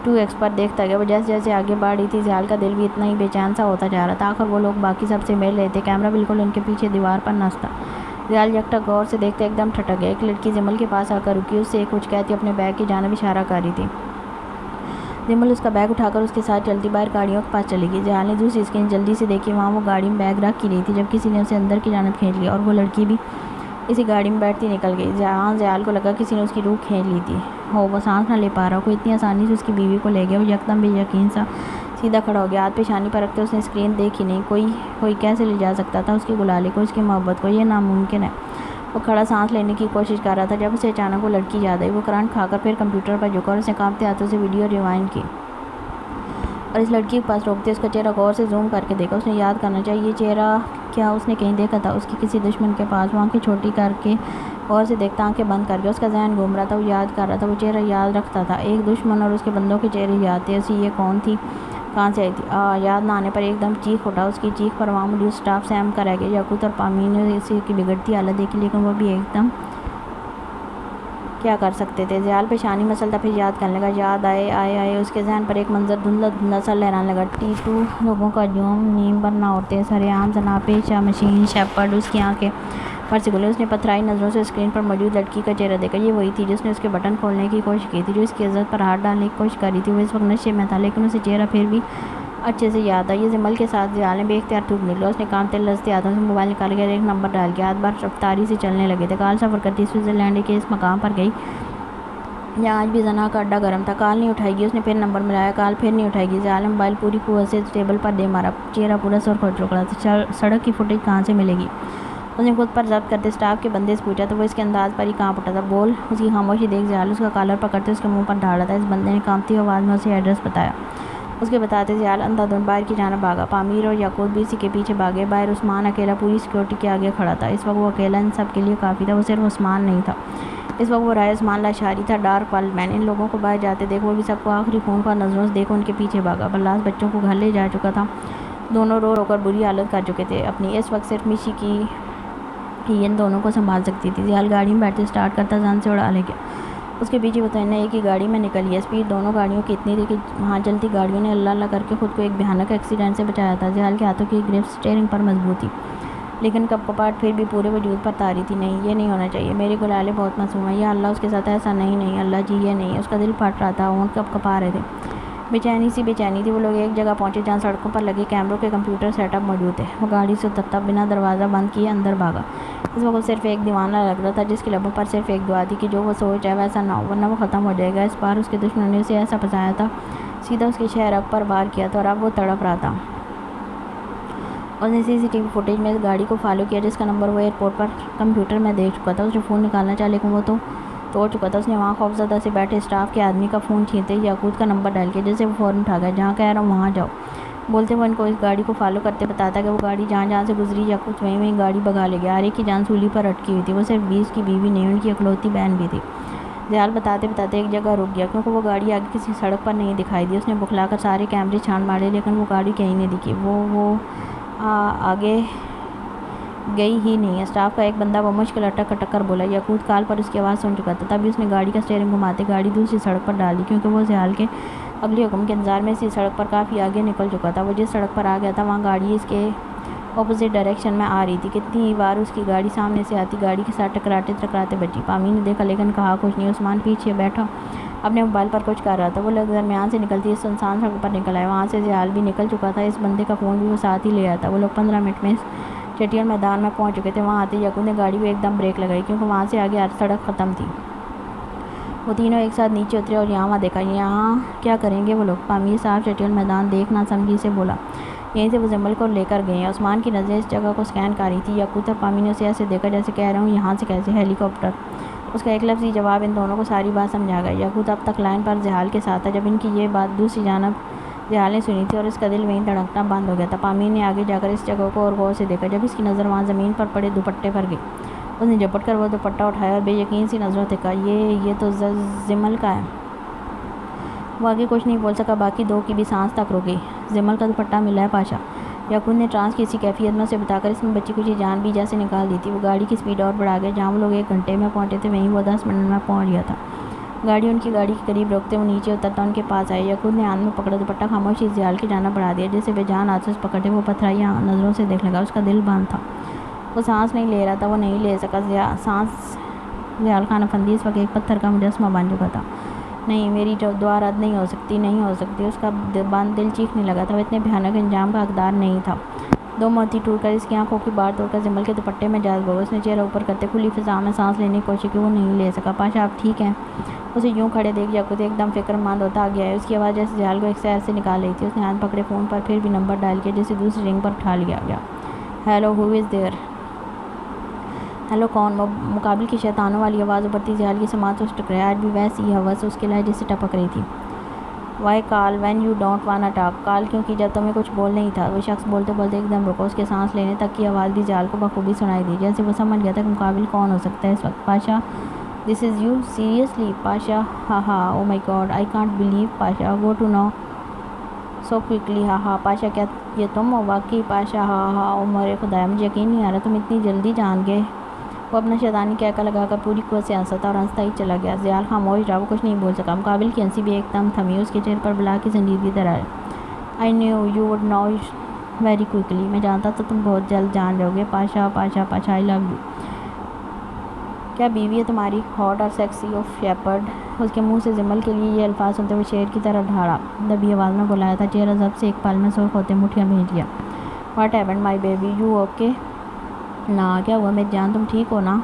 2x پر دیکھتا گیا۔ وہ جیسے جیسے آگے بڑھ رہی تھی زیال کا دل بھی اتنا ہی بے چین سا ہوتا جا رہا تھا۔ آخر وہ لوگ باقی سب سے مل رہے تھے، کیمرہ بالکل ان کے پیچھے دیوار پر نصب تھا۔ زیال یکٹا غور سے دیکھتے ایک دم ٹھٹک گیا۔ ایک لڑکی جمل کے پاس آ کر رکی، اس سے کچھ کہتی اپنے بیگ کی جانب اشارہ کر رہی تھی۔ جمل اس کا بیگ اٹھا کر اس کے ساتھ چلتی باہر گاڑیوں کے پاس چلی گئی۔ زیال نے دوسری اسکرین جلدی سے دیکھی، وہاں وہ گاڑی میں بیگ رکھ کی رہی تھی جب کسی نے اسے اندر کی جانب کھینچ لیا، اور وہ لڑکی بھی اسی گاڑی میں بیٹھتی نکل گئی جہاں زیال کو لگا کسی نے اس کی روح کھینچ لی تھی۔ وہ سانس نہ لے پا رہا، کوئی اتنی آسانی سے اس کی بیوی کو لے گیا۔ وہ یکدم بے یقین سا سیدھا کھڑا ہو گیا، ہاتھ پیشانی پر رکھتے اس نے اسکرین دیکھی نہیں۔ کوئی کیسے لے جا سکتا تھا اس کی گلالے کو، اس کی محبت کو؟ یہ ناممکن ہے۔ وہ کھڑا سانس لینے کی کوشش کر رہا تھا جب اسے اچانک وہ لڑکی یاد آئی۔ وہ کرنٹ کھا کر پھر کمپیوٹر پر جھکا اور اس نے کانپتے ہاتھوں سے ویڈیو ریوائنڈ کی اور اس لڑکی کے پاس روکتے اس کا چہرہ غور سے زوم کر کے دیکھا۔ اس نے یاد کرنا چاہیے یہ چہرہ کیا اس نے کہیں دیکھا تھا اس کی کسی دشمن کے پاس؟ وہ آنکھیں چھوٹی کر کے غور سے دیکھتا، آنکھیں بند کر کے اس کا ذہن گھوم رہا تھا۔ وہ یاد کر رہا تھا، وہ چہرہ یاد رکھتا تھا، ایک دشمن اور اس کے بندوں کے چہرے یاد تھے۔ اسی یہ کون تھی، کہاں سے آئی تھی؟ یاد نہ آنے پر ایک دم چیخ اٹھا۔ اس کی چیخ پر وہاں موجود سٹاف سہم کر رہ گیا۔ یعقوب اور پامیر نے اسی کی بگڑتی حالت دیکھی، لیکن وہ بھی ایک دم کیا کر سکتے تھے؟ زیال پیشانی مسلتا پھر یاد کرنے لگا۔ یاد آئے اس کے ذہن پر ایک منظر دھندلا دھندلا سا لہرانے لگا۔ T2 لوگوں کا ہجوم، نیم پر نہ عورتیں، سر عام جناب شاہ مشین شیپرڈ۔ اس کی آنکھیں پر سے کھلی۔ اس نے پتھرائی نظروں سے اسکرین پر موجود لڑکی کا چہرہ دیکھا۔ یہ وہی تھی جس نے اس کے بٹن کھولنے کی کوشش کی تھی، جو اس کی عزت پر ہاتھ ڈالنے کی کوشش کر رہی تھی۔ وہ اس وقت نشے میں تھا، لیکن اسے چہرہ پھر بھی اچھے سے یاد آئی۔ یہ زمل کے ساتھ زیال نے بے اختیار تھوک نکلا۔ اس نے کانپتے لرزتے ہاتھوں سے موبائل نکال کر ایک نمبر ڈال کیا، ہاتھ بار رفتاری سے چلنے لگے تھے۔ کال سفر کرتی سوئٹزرلینڈ کے اس مقام پر گئی جہاں آج بھی زنا کا اڈا گرم تھا۔ کال نہیں اٹھائے گی، اس نے پھر نمبر ملایا، کال پھر نہیں اٹھائے گی۔ زیال نے موبائل پوری قوت سے ٹیبل پر دے مارا، چہرہ پورا سرخ ہو چکا تھا۔ سڑک کی فوٹیج کہاں سے ملے گی؟ اس نے خود پر ضبط کرتے اسٹاف کے بندے سے پوچھا تو وہ اس کے انداز پر ہی کانپ اٹھا تھا۔ بول۔ اس کی خاموشی دیکھ زیال اس کا کالر پکڑتے اس کے منہ پر ڈھالا تھا۔ اس بندے نے کانپتی آواز میں اسے ایڈریس بتایا۔ اس کے بتاتے زیال اندھا دھند باہر کی جانب بھاگا۔ پامیر اور یعقوب بھی اسی کے پیچھے بھاگے۔ باہر عثمان اکیلا پوری سیکورٹی کے آگے کھڑا تھا۔ اس وقت وہ اکیلا ان سب کے لیے کافی تھا۔ وہ صرف عثمان نہیں تھا، اس وقت وہ رائے عثمان لاشاری تھا، ڈارک ورلڈ مین۔ ان لوگوں کو باہر جاتے دیکھ وہ بھی سب کو آخری خون خوار نظروں سے دیکھ ان کے پیچھے بھاگا۔ بلاس بچوں کو گھر لے جا چکا تھا، دونوں رو رو کر بری حالت کر چکے تھے اپنی۔ اس وقت صرف مشی کی ہی ان دونوں کو سنبھال سکتی تھی۔ زیال گاڑی میں بیٹھتے اسٹارٹ کرتا جان سے اڑا لے گیا۔ اس کے پیچھے وہ ایک ہی گاڑی میں نکل گیا۔ اسپیڈ دونوں گاڑیوں کی اتنی تھی کہ وہاں چلتی گاڑیوں نے اللہ اللہ کر کے خود کو ایک بھیانک ایکسیڈنٹ سے بچایا تھا۔ زیال کے ہاتھوں کی گرفت اسٹیئرنگ پر مضبوط تھی، لیکن کپاٹ پھر بھی پورے وجود پر طاری تھی۔ نہیں، یہ نہیں ہونا چاہیے، میرے گلالے بہت معصوم ہیں، یا اللہ اس کے ساتھ ایسا نہیں اللہ جی یہ نہیں۔ اس کا دل پھٹ رہا تھا، ہونٹ کپ کپا رہے تھے، بے چینی تھی۔ وہ لوگ ایک جگہ پہنچے جہاں سڑکوں پر لگے کیمروں کے کمپیوٹر سیٹ اپ موجود تھے۔ وہ گاڑی سے اترتا بنا دروازہ بند کیے اندر بھاگا۔ اس وقت وہ صرف ایک دیوانہ لگ رہا تھا جس کی لبوں پر صرف ایک دعا تھی کہ جو وہ سوچ ہے ویسا نہ ہو، ورنہ وہ ختم ہو جائے گا۔ اس بار اس کے دشمنوں نے اسے ایسا پھنسایا تھا، سیدھا اس کے شہر اب پر وار کیا تھا اور اب وہ تڑپ رہا تھا۔ اس نے سی سی ٹی وی فوٹیج میں اس گاڑی کو فالو کیا جس کا نمبر وہ ایئرپورٹ پر کمپیوٹر میں دیکھ چکا تھا۔ اس نے فون نکالنا چاہا لیکن وہ تو توڑ چکا تھا۔ اس نے وہاں خوفزدہ سے بیٹھے اسٹاف کے آدمی کا فون چھینتے ہی یعقوب کا نمبر ڈال کیا جسے وہ فوراً اٹھا گیا۔ جہاں کہہ رہا ہوں وہاں جاؤ، بولتے وہ ان کو اس گاڑی کو فالو کرتے بتاتا کہ وہ گاڑی جہاں سے گزری یعقوب وہیں گاڑی بھگا لے گیا۔ ہر ایک کی جان سولی پر اٹکی ہوئی تھی، وہ صرف 20 کی بیوی نہیں ان کی اکلوتی بہن بھی تھی۔ زیال بتاتے ایک جگہ رک گیا کیونکہ وہ گاڑی آگے کسی سڑک پر نہیں دکھائی دی۔ اس نے بکھلا کر سارے کیمرے چھان مارے لیکن وہ گاڑی کہیں نہیں دکھی، وہ آگے گئی ہی نہیں۔ اسٹاف کا ایک بندہ بمشکل اٹک کر بولا۔ یعقوب کال پر اس کی آواز سن چکا تھا، تبھی اس نے گاڑی کا اسٹیئرنگ گھماتے گاڑی دوسری سڑک پر ڈال دی کیونکہ وہ زیال کے اگلے حکم کے انتظار میں اسی سڑک پر کافی آگے نکل چکا تھا۔ وہ جس سڑک پر آ گیا تھا وہاں گاڑی اس کے اپوزٹ ڈائریکشن میں آ رہی تھی۔ کتنی ہی بار اس کی گاڑی سامنے سے آتی گاڑی کے ساتھ ٹکراتے بچی۔ پامیر نے دیکھا لیکن کہا کچھ نہیں۔ عثمان پیچھے بیٹھا اپنے موبائل پر کچھ کر رہا تھا۔ وہ لوگ درمیان سے نکلتی اس سنسان سڑک پر نکل آئے، وہاں سے زیال بھی نکل چکا تھا۔ اس بندے کا فون بھی وہ ساتھ ہی لے آیا تھا۔ وہ لوگ 15 منٹ میں چٹیل میدان میں پہنچ چکے تھے۔ وہاں آتے یعقوب نے گاڑی کو ایک دم بریک لگائی کیونکہ وہاں سے آگے ہر سڑک ختم تھی۔ وہ تینوں ایک ساتھ نیچے اترے اور یہاں دیکھا۔ یہاں کیا کریں گے وہ لوگ؟ پامیر صاحب چٹیل میدان دیکھ نہ سمجھی سے بولا۔ یہیں سے وہ زمل کو لے کر گئے ہیں۔ عثمان کی نظریں اس جگہ کو سکین کر رہی تھی۔ یعقوب اور پامیر نے اسے ایسے دیکھا جیسے کہہ رہا ہوں یہاں سے کیسے؟ ہیلی کاپٹر۔ اس کا ایک لفظی جواب ان دونوں کو ساری بات سمجھا گیا۔ یعقوب اب تک لائن پر زیال کے ساتھ تھا۔ جب ان کی یہ بات دوسری جانب زیال نے سنی تھی اور اس کا دل وہیں دھڑکنا بند ہو گیا تھا۔ پامیر نے آگے جا کر اس جگہ کو اور غور سے دیکھا۔ جب اس کی نظر وہاں زمین پر پڑے دوپٹے پر گئی، اس نے جھپٹ کر وہ دوپٹہ اٹھایا اور بے یقین سی نظروں سے کہا یہ تو زمل کا ہے۔ وہ آگے کچھ نہیں بول سکا، باقی دو کی بھی سانس تک رک گئی۔ زمل کا دوپٹہ ملا ہے پاشا، یعقوب نے ٹرانس کی اسی کیفیت میں اسے بتا کر اس میں بچی کچھ جان بھی جیسے نکال دی تھی۔ وہ گاڑی کی سپیڈ اور بڑھا گیا، جہاں وہ لوگ 1 گھنٹے میں پہنچے تھے وہیں وہ 10 منٹ میں پہنچ گیا تھا۔ گاڑی ان کی گاڑی کے قریب روکتے وہ نیچے اترتا ان کے پاس آئے۔ یعقوب نے ہاتھ میں پکڑا دوپٹہ خاموشی زیال کی جانب بڑھا دیا جسے بے جان ہاتھوں سے پکڑے وہ پتھرائیاں نظروں سے دیکھنے لگا۔ اس کا دل بند تھا، وہ سانس نہیں لے رہا تھا، وہ نہیں لے سکا سانس۔ زیال خان افندی اس وقت ایک پتھر کا مجسمہ بن چکا تھا۔ نہیں، میری دعا رد نہیں ہو سکتی۔ اس کا بند دل چیخنے لگا تھا، وہ اتنے بھیانک انجام کا حقدار نہیں تھا۔ 2 موتی ٹوٹ کر اس کی آنکھوں کی باڑ توڑ کر زمل کے دوپٹے میں جذب ہو گیا۔ اس نے چہرہ اوپر کرتے کھلی فضا میں سانس لینے کی کوشش کی، وہ نہیں لے سکا۔ پاشا آپ ٹھیک ہیں؟ اسے یوں کھڑے دیکھ یعقوب ایک دم فکر مند ہوتا آ گیا ہے۔ اس کی آواز جیسے زیال کو ایک سیر سے نکال رہی تھی۔ اس نے ہاتھ پکڑے فون پر پھر بھی نمبر ڈائل کیا جسے دوسری رنگ پر اٹھا لیا گیا۔ Hello, who is there? Hello, کون؟ مقابل کی شیطانوں والی آواز ابھرتی زیال کی سماعت سے اس ٹکرایا۔ آج بھی ویسی ہی ہوس اس کے لہجے سے ٹپک رہی تھی۔ Why call when you don't wanna talk? Call کیوں کی جب تمہیں کچھ بول نہیں تھا؟ وہ شخص بولتے ایک دم رکا۔ اس کے سانس لینے تک کی آواز بھی زیال کو بخوبی سنائی دی، جیسے وہ سمجھ گیا تھا کہ مقابل کون ہو سکتا ہے اس وقت۔ Pasha, this is you? Seriously? Pasha, ہاں، oh my god, I can't believe Pasha, go to know so quickly, ہاں، پاشا کیا یہ تم ہو؟ واقعی پاشا، ہاں، او میرے خدایا، مجھے یقین نہیں آ رہا تم اتنی جلدی جان گئے۔ وہ اپنا شیطانی کہکا لگا کر پوری قوت سے ہنسا تھا اور ہنستا ہی چلا گیا۔ زیال خاموش رہا، وہ کچھ نہیں بول سکا۔ مقابل کی ہنسی بھی ایک دم تھمی، اس کے چہرے پر بلا کی سنجیدگی درار۔ I knew you would know very quickly, میں جانتا تھا تم بہت جلد جان جاؤ گے۔ Pasha, I love you. کیا بیوی ہے تمہاری، ہاٹ اور سیکسی آف شیپرڈ۔ اس کے منہ سے جمل کے لیے یہ الفاظ سنتے ہوئے شیر کی طرح ڈھاڑا دبی آواز میں بلایا تھا۔ چہرہ ضبط سے ایک پل میں سرخ ہوتے مٹھیاں بھیج لیا۔ What happened my baby, you okay نا، کیا ہوا میری جان، تم ٹھیک ہو نا؟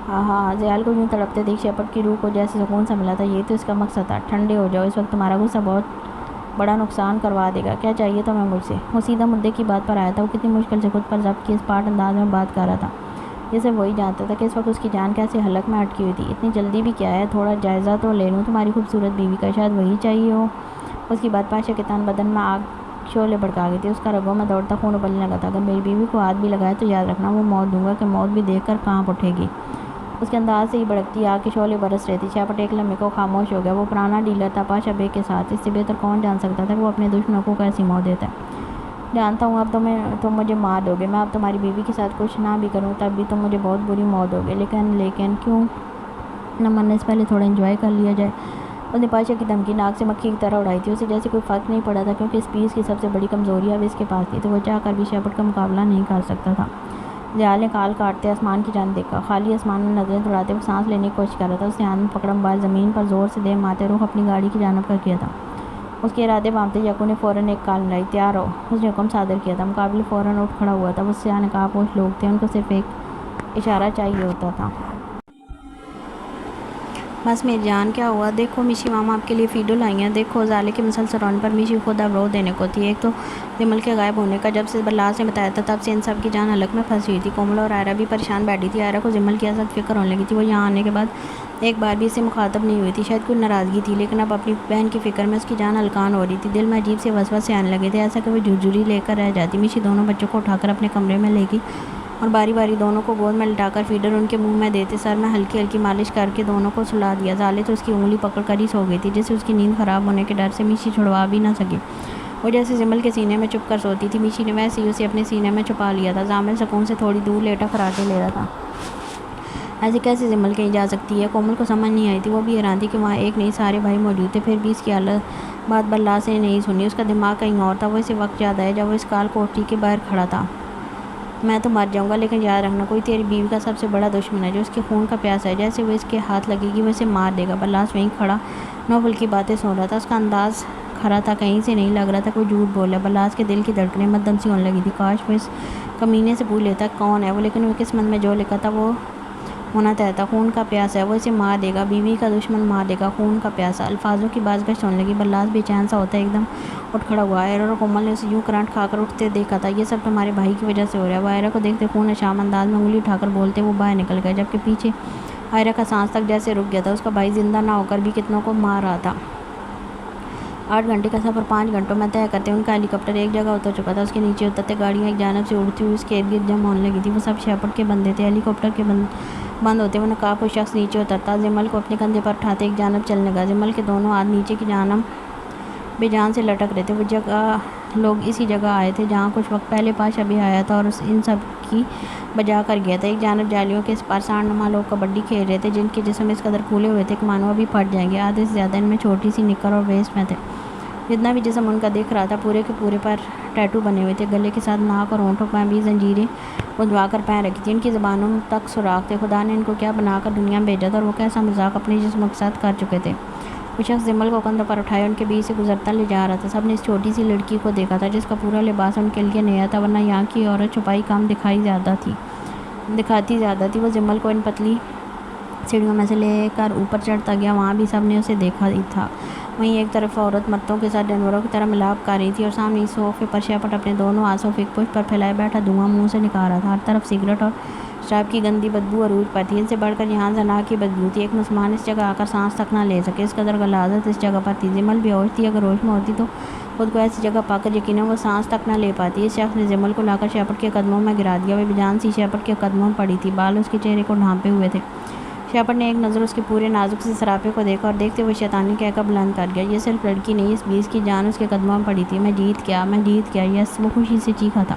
ہاں۔ زیال کو یوں تڑپتے دیکھ شیپرڈ کی روح کو جیسے سکون سا ملا تھا۔ یہ تو اس کا مقصد تھا، ٹھنڈے ہو جاؤ، اس وقت تمہارا غصہ بہت بڑا نقصان کروا دے گا۔ کیا چاہیے تمہیں مجھ سے؟ وہ سیدھا مدعے کی بات پر آیا تھا۔ وہ کتنی مشکل سے خود پر ضبط کیے اسپاٹ انداز میں بات کر رہا تھا، جیسے وہی جانتا تھا کہ اس وقت اس کی جان کیسے حلق میں اٹکی ہوئی تھی۔ اتنی جلدی بھی کیا ہے، تھوڑا جائزہ تو لے لوں تمہاری خوبصورت بیوی کا، شاید وہی چاہیے ہو۔ اس کی بات پاشا کے تن بدن میں آگ شعلے بھڑکا گئی تھی۔ اس کا رگوں میں دوڑتا خون ابلنے لگا تھا۔ اگر میری بیوی کو ہاتھ بھی لگائے تو یاد رکھنا وہ موت دوں گا کہ موت بھی دیکھ کر کانپ اٹھے گی۔ اس کے انداز سے ہی بھڑکتی آگ کے شعلے برس رہے تھے۔ شیپرڈ ایک لمحے کو خاموش ہو گیا۔ وہ پرانا ڈیلر تھا پاشا بے کے ساتھ، اس سے بہتر کون جان سکتا تھا کہ وہ اپنے دشمنوں کو کیسی موت دیتا ہے۔ جانتا ہوں اب تم مجھے مار دو گے، میں اب تمہاری بیوی کے ساتھ کچھ نہ بھی کروں تب بھی تم مجھے بہت بری موت دو گے، لیکن کیوں نہ مرنے سے پہلے تھوڑا انجوائے کر لیا جائے۔ اس نے پاشا کی دھمکی ناک سے مکھی کی طرح اڑائی تھی۔ اسے جیسے کوئی فرق نہیں پڑا تھا، کیونکہ اس پیس کی سب سے بڑی کمزوری اب اس کے پاس تھی، تو وہ چاہ کر بھی شیپرڈ کا مقابلہ نہیں کر سکتا تھا۔ زیال نے کال کاٹتے آسمان کی جانب دیکھا۔ خالی آسمان میں نظریں دوڑاتے وہ سانس لینے کی کوشش کر رہا تھا۔ اس نے ہاتھ میں پکڑا موبائل زمین پر زور سے دے مارتے رخ اپنی گاڑی کی جانب کر کیا تھا۔ اس کے ارادے بامتے یکو نے فوراً ایک کال ملائی۔ تیار ہو، اس نے حکم صادر کیا تھا۔ مقابل فوراً اٹھ کھڑا ہوا تھا۔ وہ سیاہ نقاب پوش لوگ تھے، ان کو صرف ایک اشارہ چاہیے ہوتا تھا۔ بس میری جان، کیا ہوا؟ دیکھو میشی ماما آپ کے لیے فیڈو لائی ہیں۔ دیکھو زالے کے مسلسل رونے پر میشی خود اب رو دینے کو تھی۔ ایک تو جمل کے غائب ہونے کا جب سے بلاس نے بتایا تھا تب سے ان سب کی جان حلق میں پھنسی ہوئی تھی۔ کومل اور آئرہ بھی پریشان بیٹھی تھی۔ آئرہ کو جمل کی سخت فکر ہونے لگی تھی۔ وہ یہاں آنے کے بعد ایک بار بھی اس سے مخاطب نہیں ہوئی تھی۔ شاید کچھ ناراضگی تھی، لیکن اب اپنی بہن کی فکر میں اس کی جان ہلکان ہو رہی تھی۔ دل میں عجیب سے وسوسے آنے لگے تھے، ایسا کہ وہ جھرجھری لے کر رہ جاتی۔ میشی دونوں بچوں کو اٹھا کر اپنے کمرے میں لے گئی اور باری باری دونوں کو گود میں لٹا کر فیڈر ان کے منہ میں دیتے سر میں ہلکی ہلکی مالش کر کے دونوں کو سلا دیا۔ زالے تو اس کی انگلی پکڑ کر ہی سو گئی تھی، جسے اس کی نیند خراب ہونے کے ڈر سے میشی چھڑوا بھی نہ سکی۔ وہ جیسے جمل کے سینے میں چھپ کر سوتی تھی، میشی نے ویسے ہی اسے اپنے سینے میں چھپا لیا تھا۔ زامل سکون سے تھوڑی دور لیٹا خراٹے لے رہا تھا۔ ایسے کیسے جمل کہیں جا سکتی ہے؟ کومل کو سمجھ نہیں آئی تھی۔ وہ بھی حیران تھی کہ وہاں ایک نہیں سارے بھائی موجود تھے، پھر بھی اس کی بات بلا سے نہیں سنی۔ اس کا دماغ کہیں اور تھا۔ وہ اسے وقت یاد آیا جب وہ اس کال کوٹھی کے باہر کھڑا تھا۔ میں تو مر جاؤں گا، لیکن یاد رکھنا کوئی تیری بیوی کا سب سے بڑا دشمن ہے جو اس کے خون کا پیاسا ہے۔ جیسے وہ اس کے ہاتھ لگے گی وہ اسے مار دے گا۔ بلاس وہیں کھڑا نو پھل کی باتیں سن رہا تھا۔ اس کا انداز کھرا تھا، کہیں سے نہیں لگ رہا تھا کوئی جھوٹ بول رہا ہے۔ بلاس کے دل کی دھڑکنیں مدھم سی ہونے لگی تھی۔ کاش وہ اس کمینے سے پوچھ لیتا کون ہے وہ، لیکن وہ قسمت میں جو لکھا تھا وہ ہونا طے تھا۔ خون کا پیاسا ہے، وہ اسے مار دے گا، بیوی کا دشمن مار دے گا، خون کا پیاسا۔ الفاظوں کی بازگشت ہونے لگی۔ بلاس بے چین سا ہوتا ایک دم اٹھ کھڑا ہوا۔ آئرہ اور کومل نے اسے یوں کرنٹ کھا کر اٹھتے دیکھا تھا۔ یہ سب تمہارے بھائی کی وجہ سے ہو رہا ہے۔ وہ آئرہ کو دیکھتے خون اشام انداز میں انگلی اٹھا کر بولتے وہ باہر نکل گئے، جبکہ پیچھے آئرہ کا سانس تک جیسے رک گیا تھا۔ اس کا بھائی زندہ نہ ہو کر بھی کتنوں کو مار رہا تھا۔ 8 گھنٹے کا سفر 5 گھنٹوں میں طے کرتے ان کا ہیلی کاپٹر ایک جگہ اتر چکا تھا۔ اس کے نیچے اترتے گاڑیاں ایک جانب سے اڑتی ہوئی اس کے ارد گرد جمع ہونے لگی تھی۔ وہ سب شیپرڈ کے بندے تھے۔ ہیلی کاپٹر کے بند ہوتے وہ نقاب پوش شخص نیچے اترتا، جمل کو اپنے کندھے پر اٹھاتے ایک جانب چلنے لگا۔ جمل کے دونوں ہاتھ نیچے کی جانب بے جان سے لٹک رہے تھے۔ وہ لوگ اسی جگہ آئے تھے جہاں کچھ وقت پہلے پاشا بھی آیا تھا اور ان سب کی بجا کر گیا تھا۔ ایک جانب جالیوں کے اس پار سانڈ نما لوگ کبڈی کھیل رہے تھے، جن کے جسم اس قدر پھولے ہوئے تھے کہ مانو ابھی پھٹ جائیں گے۔ آدھے سے زیادہ ان میں چھوٹی سی نکر اور ویسٹ میں تھے۔ جتنا بھی جسم ان کا دکھ رہا تھا پورے کے پورے پر ٹیٹو بنے ہوئے تھے۔ گلے کے ساتھ ناک اور ہونٹوں پر بھی زنجیریں اندھوا کر پہن رکھی تھی۔ ان کی زبانوں تک سوراخ تھے۔ خدا نے ان کو کیا بنا کر دنیا میں بھیجا تھا اور وہ کیسا مذاق اپنے جسموں کے ساتھ کر چکے تھے۔ وہ شخص جمل کو کندھوں پر اٹھائے ان کے بیچ سے گزرتا لے جا رہا تھا۔ سب نے اس چھوٹی سی لڑکی کو دیکھا تھا جس کا پورا لباس ان کے لیے نیا تھا، ورنہ یہاں کی عورت چھپائی کام دکھاتی زیادہ تھی۔ وہ جمل کو ان پتلی سیڑھیوں میں سے لے کر اوپر چڑھتا گیا۔ وہاں بھی سب نے اسے دیکھا ہی تھا۔ وہیں ایک طرف عورت مردوں کے ساتھ جانوروں کی طرح ملاپ کر رہی تھی اور سامنے صوفے پر شیپرڈ اپنے دونوں ہاتھ صوفے کی پشت پر پھیلائے بیٹھا دھواں منہ سے نکال رہا تھا۔ ہر طرف سگریٹ اور شراب کی گندی بدبو عروج پر تھی۔ ان سے بڑھ کر یہاں زنا کی بدبو تھی۔ ایک مسلمان اس جگہ آ کر سانس تک نہ لے سکے، اس قدر غلاظت اس جگہ پر تھی۔ جمل بے ہوش تھی، اگر ہوش میں ہوتی تو خود کو ایسی جگہ پا کر یقیناً وہ سانس تک نہ لے پاتی۔ اس شخص نے جمل کو لا کر شیپرڈ کے قدموں میں گرا دیا۔ وہ بے جان سی شیپرڈ کے قدموں میں پڑی تھی، بال اس کے چہرے کو ڈھانپے ہوئے تھے۔ شیپرڈ نے ایک نظر اس کے پورے نازک سے سراپے کو دیکھا اور دیکھتے ہوئے شیطانی کہہ کر بلند کر گیا، یہ صرف لڑکی نہیں، اس بیس کی جان اس کے قدموں میں پڑی تھی۔ میں جیت گیا، یس! وہ خوشی سے چیخا تھا۔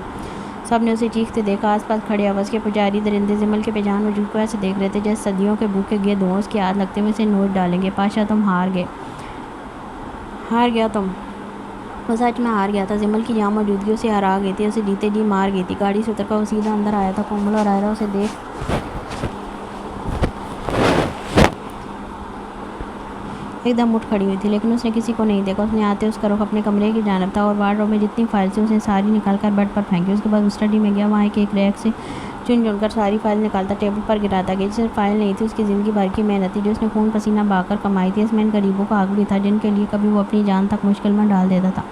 سب نے اسے چیختے دیکھا۔ آس پاس کھڑے آواز کے پجاری درندے جمل کے بے جان وجود کو ایسے دیکھ رہے تھے جیسے صدیوں کے بھوکے گدھ ہوں، اس کے ہاتھ لگتے ہوئے اسے نوچ ڈالیں گے۔ پاشا تم ہار گیا تم۔ وہ سچ میں ہار گیا تھا۔ جمل کی یہاں موجودگی اسے ہرا گئی تھی، اسے جیتے جی مار گئی تھی۔ گاڑی سے اتر کر وہ سیدھا اندر آیا تھا۔ کومل اور آئرہ اسے دیکھ ایک دم اٹھ کھڑی ہوئی تھی، لیکن اس نے کسی کو نہیں دیکھا۔ اس نے آتے اس کا رخ اپنے کمرے کی جانب تھا اور وارڈروب میں جتنی فائل تھی اس نے ساری نکال کر بیڈ پر پھینکی۔ اس کے بعد اسٹڈی میں گیا، وہاں ایک ریک سے چن کر ساری فائل نکالتا ٹیبل پر گراتا گیا۔ صرف فائل نہیں تھی، اس کی زندگی بھر کی محنت تھی جو اس نے خون پسینہ بہا کر کمائی تھی۔ اس میں ان غریبوں کا حق بھی تھا جن کے لیے کبھی وہ اپنی جان تک مشکل میں ڈال دیتا تھا۔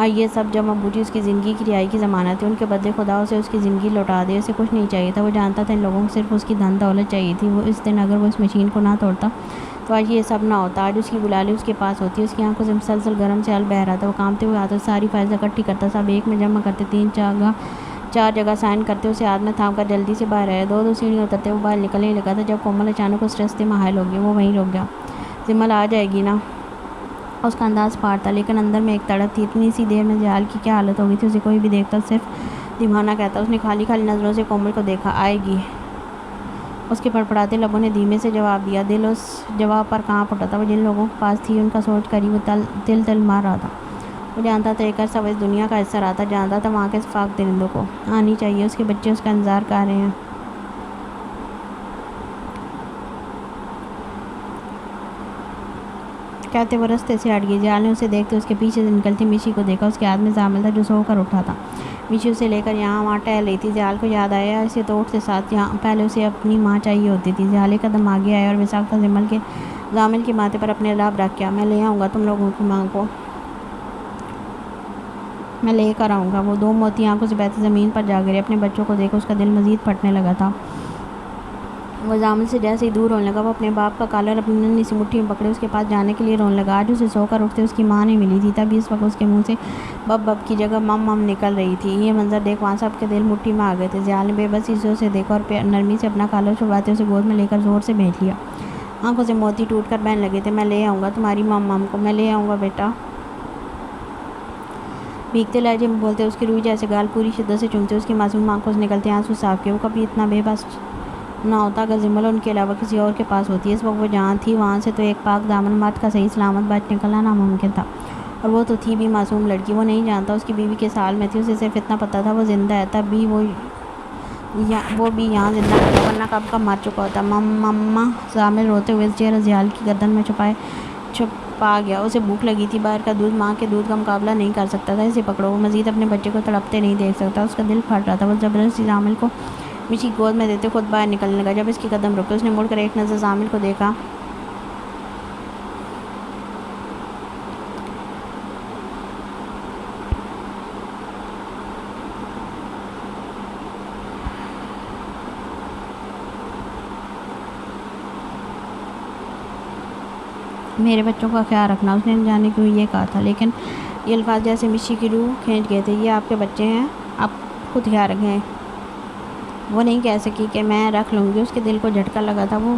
آج یہ سب جمع بوجھی اس کی زندگی کی رہائی کی ضمانت تھی۔ ان کے بدلے خدا اسے اس کی زندگی لوٹا دے۔ اسے کچھ نہیں چاہیے تھا، وہ جانتا تھا ان لوگوں کو صرف اس کی دھن دولت چاہیے تھی۔ وہ اس دن اگر وہ اس مشین کو نہ توڑتا تو آج یہ سب نہ ہوتا۔ آج اس کی گلالی اس کے پاس ہوتی۔ اس کی آنکھوں سے مسلسل گرم سیال بہہ رہا تھا۔ وہ کانپتے ہوئے ہاتھوں سے ساری فائلز اکٹھی کرتا، سب ایک میں جمع کرتے، چار جگہ سائن کرتے، اسے ہاتھ میں تھام کر جلدی سے باہر آیا۔ دو سیڑھیاں اترتے وہ باہر نکلنے لگا تھا جب کومل اچانک اس راستے میں حائل ہو گئی۔ وہ وہیں رک گیا۔ زمل آ جائے گی نا؟ اس کا انداز پار تھا، لیکن اندر میں ایک تڑپ تھی۔ اتنی سی دیر میں جال کی کیا حالت ہو گئی تھی، اسے کوئی بھی دیکھتا صرف دیوانہ کہتا۔ اس نے خالی نظروں سے کومل کو دیکھا۔ آئے گی؟ اس کے پڑپڑاتے لبوں نے دھیمے سے جواب دیا۔ دل اس جواب پر کانپ اٹھا تھا۔ وہ جن لوگوں کے پاس تھی ان کا سوچ کر ہی وہ تل مار رہا تھا۔ وہ جانتا تھا ایک عرصہ وہ اس دنیا کا حصہ رہا تھا، جانتا تھا وہاں کے پاک درندوں کو آنی چاہیے، اس کے بچے اس کا انتظار کر رہے ہیں۔ کہتے وہ رستے سے ہٹ گئی۔ جال نے اسے دیکھتے اس کے پیچھے سے نکلتی مشی کو دیکھا۔ اس کے ہاتھ میں زامل تھا جو سو کر اٹھا تھا۔ مشی اسے لے کر یہاں وہاں ٹہل رہی تھی۔ جال کو یاد آیا اسے تو اٹھتے ساتھ پہلے اسے اپنی ماں چاہیے ہوتی تھی۔ جال ایک قدم آگے آیا اور وساختہ زامل کے ماتھے پر اپنے لب رکھ گیا۔ میں لے آؤں گا تم لوگوں کی ماں کو، میں لے کر آؤں گا۔ وہ دو موتی آنکھوں سے بہتی زمین پر جا گرے۔ اپنے بچوں کو دیکھ اس کا دل مزید پھٹنے لگا تھا۔ وہ زامل سے جیسے ہی دور ہونے لگا، وہ اپنے باپ کا کالر اپنی ننھی سی مٹھی میں پکڑے اس کے پاس جانے کے لیے رونے لگا۔ آج اسے سو کر اٹھتے اس کی ماں نہیں ملی تھی، تبھی اس وقت اس کے منہ سے بب بب کی جگہ مم مم نکل رہی تھی۔ یہ منظر دیکھ وہاں سب کے دل مٹھی میں آ گئے تھے۔ زیال نے بے بسی سے اسے دیکھا اور نرمی سے اپنا کالر چھڑواتے اسے گود میں لے کر زور سے بھینچ لیا۔ آنکھوں سے موتی ٹوٹ کر بہنے لگے تھے۔ میں لے آؤں گا تمہاری مم مم کو، میں لے آؤں گا بیٹا۔ بھیگتے لہجے میں بولتے اس کی روئی جیسے گال پوری شدت سے چومتے اس کی معصوم آنکھوں سے نکلتے آنسو صاف کیے۔ وہ کبھی اتنا بے بس نہ ہوتا اگر زمل ان کے علاوہ کسی اور کے پاس ہوتی۔ اس وقت وہ جہاں تھی وہاں سے تو ایک پاک دامن مرد کا صحیح سلامت بچ نکلنا ناممکن تھا، اور وہ تو تھی بھی معصوم لڑکی۔ وہ نہیں جانتا اس کی بیوی کس حال میں تھی، اسے صرف اتنا پتہ تھا وہ زندہ ہے، تب بھی وہ بھی یہاں زندہ نہیں تھا، ورنہ کب کا مر چکا ہوتا۔ مما زامل روتے ہوئے چہرہ زیال کی گردن میں چھپا گیا۔ اسے بھوک لگی تھی، باہر کا دودھ ماں کے دودھ کا مقابلہ نہیں کر سکتا تھا۔ اسے پکڑو، وہ مزید اپنے بچے کو تڑپتے نہیں دیکھ سکتا۔ اس کا دل پھٹ رہا تھا۔ وہ زبردستی زامل کو مشی گود میں دیتے خود باہر نکلنے لگا۔ جب اس کے قدم رکے اس نے مڑ کر ایک نظر زامل کو دیکھا۔ میرے بچوں کا خیال رکھنا، اس نے نہ جانے کیوں یہ کہا تھا، لیکن یہ الفاظ جیسے مشی کی روح کھینچ گئے تھے۔ یہ آپ کے بچے ہیں، آپ خود خیال رکھیں۔ وہ نہیں کہہ سکی کہ میں رکھ لوں گی۔ اس کے دل کو جھٹکا لگا تھا، وہ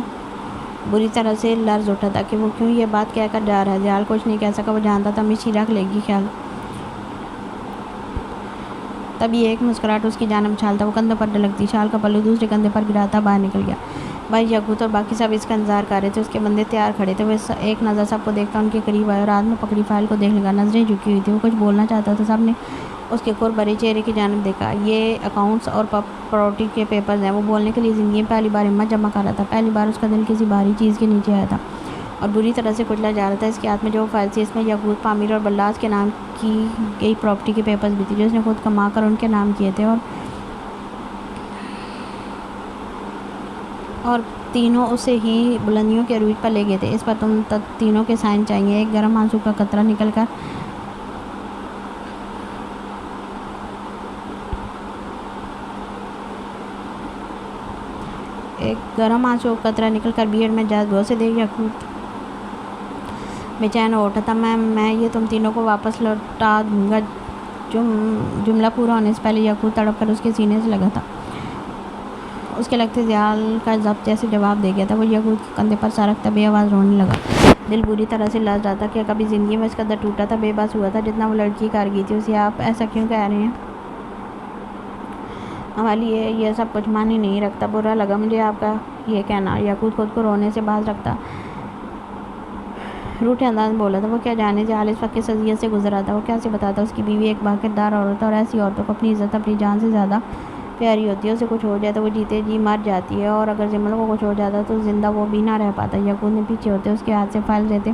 بری طرح سے لرز اٹھا تھا کہ وہ کیوں یہ بات کہہ کر جا رہا ہے۔ زیال کچھ نہیں کہہ سکا، وہ جانتا تھا مشی رکھ لے گی خیال۔ تبھی ایک مسکراہٹ اس کی جانب اچھالتا، وہ کندھوں پر ڈلکتی شال کا پلو دوسرے کندھے پر گراتا باہر نکل گیا۔ بھائی یاقوت اور باقی سب اس کا انتظار کر رہے تھے، اس کے بندے تیار کھڑے تھے۔ وہ ایک نظر سب کو دیکھتا ان کے قریب آیا اور ہاتھ میں پکڑی فائل کو دیکھنے لگا۔ نظریں جھکی ہوئی تھی، وہ کچھ بولنا چاہتا تھا، سب نے اس کے کھر بھرے چہرے کی جانب دیکھا۔ یہ اکاؤنٹس اور پراپرٹی کے پیپرز ہیں۔ وہ بولنے کے لیے زندگی میں پہلی بار ہمت جمع کر رہا تھا، پہلی بار اس کا دل کسی بھاری چیز کے نیچے آیا تھا اور بری طرح سے کچلا جا رہا تھا۔ اس کے ہاتھ میں جو فائل تھی اس میں یاقوت، پامیر اور بلاس کے نام کی گئی پراپرٹی کے پیپرز بھی تھے جو اس نے خود کما کر ان کے نام کیے تھے، اور تینوں اسے ہی بلندیوں کے عروج پر لے گئے تھے۔ اس پر تم تینوں کے سائن چاہیے۔ ایک گرم آنسو کا قطرہ نکل کر بی ایڈ میں جذب ہوا۔ سے دیکھ یاقوت بے چین ہو اٹھا تھا۔ میں یہ تم تینوں کو واپس لوٹا دوں گا۔ جملہ پورا ہونے سے پہلے یاقوت تڑپ کر اس کے سینے سے لگا تھا۔ اس کے لگتے زیال کا ضبط جیسے جواب دے گیا تھا۔ وہ یاقوت کے کندھے پر سر رکھتا بے آواز رونے لگا۔ دل بری طرح سے لرز رہا تھا کہ کبھی زندگی میں اس قدر ٹوٹا تھا، بے بس ہوا تھا جتنا وہ لڑکی کر گئی تھی اسے۔ آپ ایسا کیوں کہہ رہے ہیں؟ ہمارے لیے یہ سب کچھ معنی نہیں رکھتا۔ برا لگا مجھے آپ کا یہ کہنا۔ یاقوت خود کو رونے سے باز رکھتا روٹھے انداز میں بولا تھا۔ وہ کیا جانے زیال اس وقت کس اذیت سے گزر رہا تھا۔ وہ کیسے بتاتا اس کی بیوی ایک باکردار عورت ہے اور ایسی عورتوں کو اپنی عزت اپنی جان سے زیادہ پیاری ہوتی ہے، اسے کچھ ہو جائے تو وہ جیتے جی مر جاتی ہے، اور اگر زمل کو کچھ ہو جاتا ہے تو زندہ وہ بھی نہ رہ پاتا۔ یعقوب نے پیچھے ہوتے اس کے ہاتھ سے فائل دیتے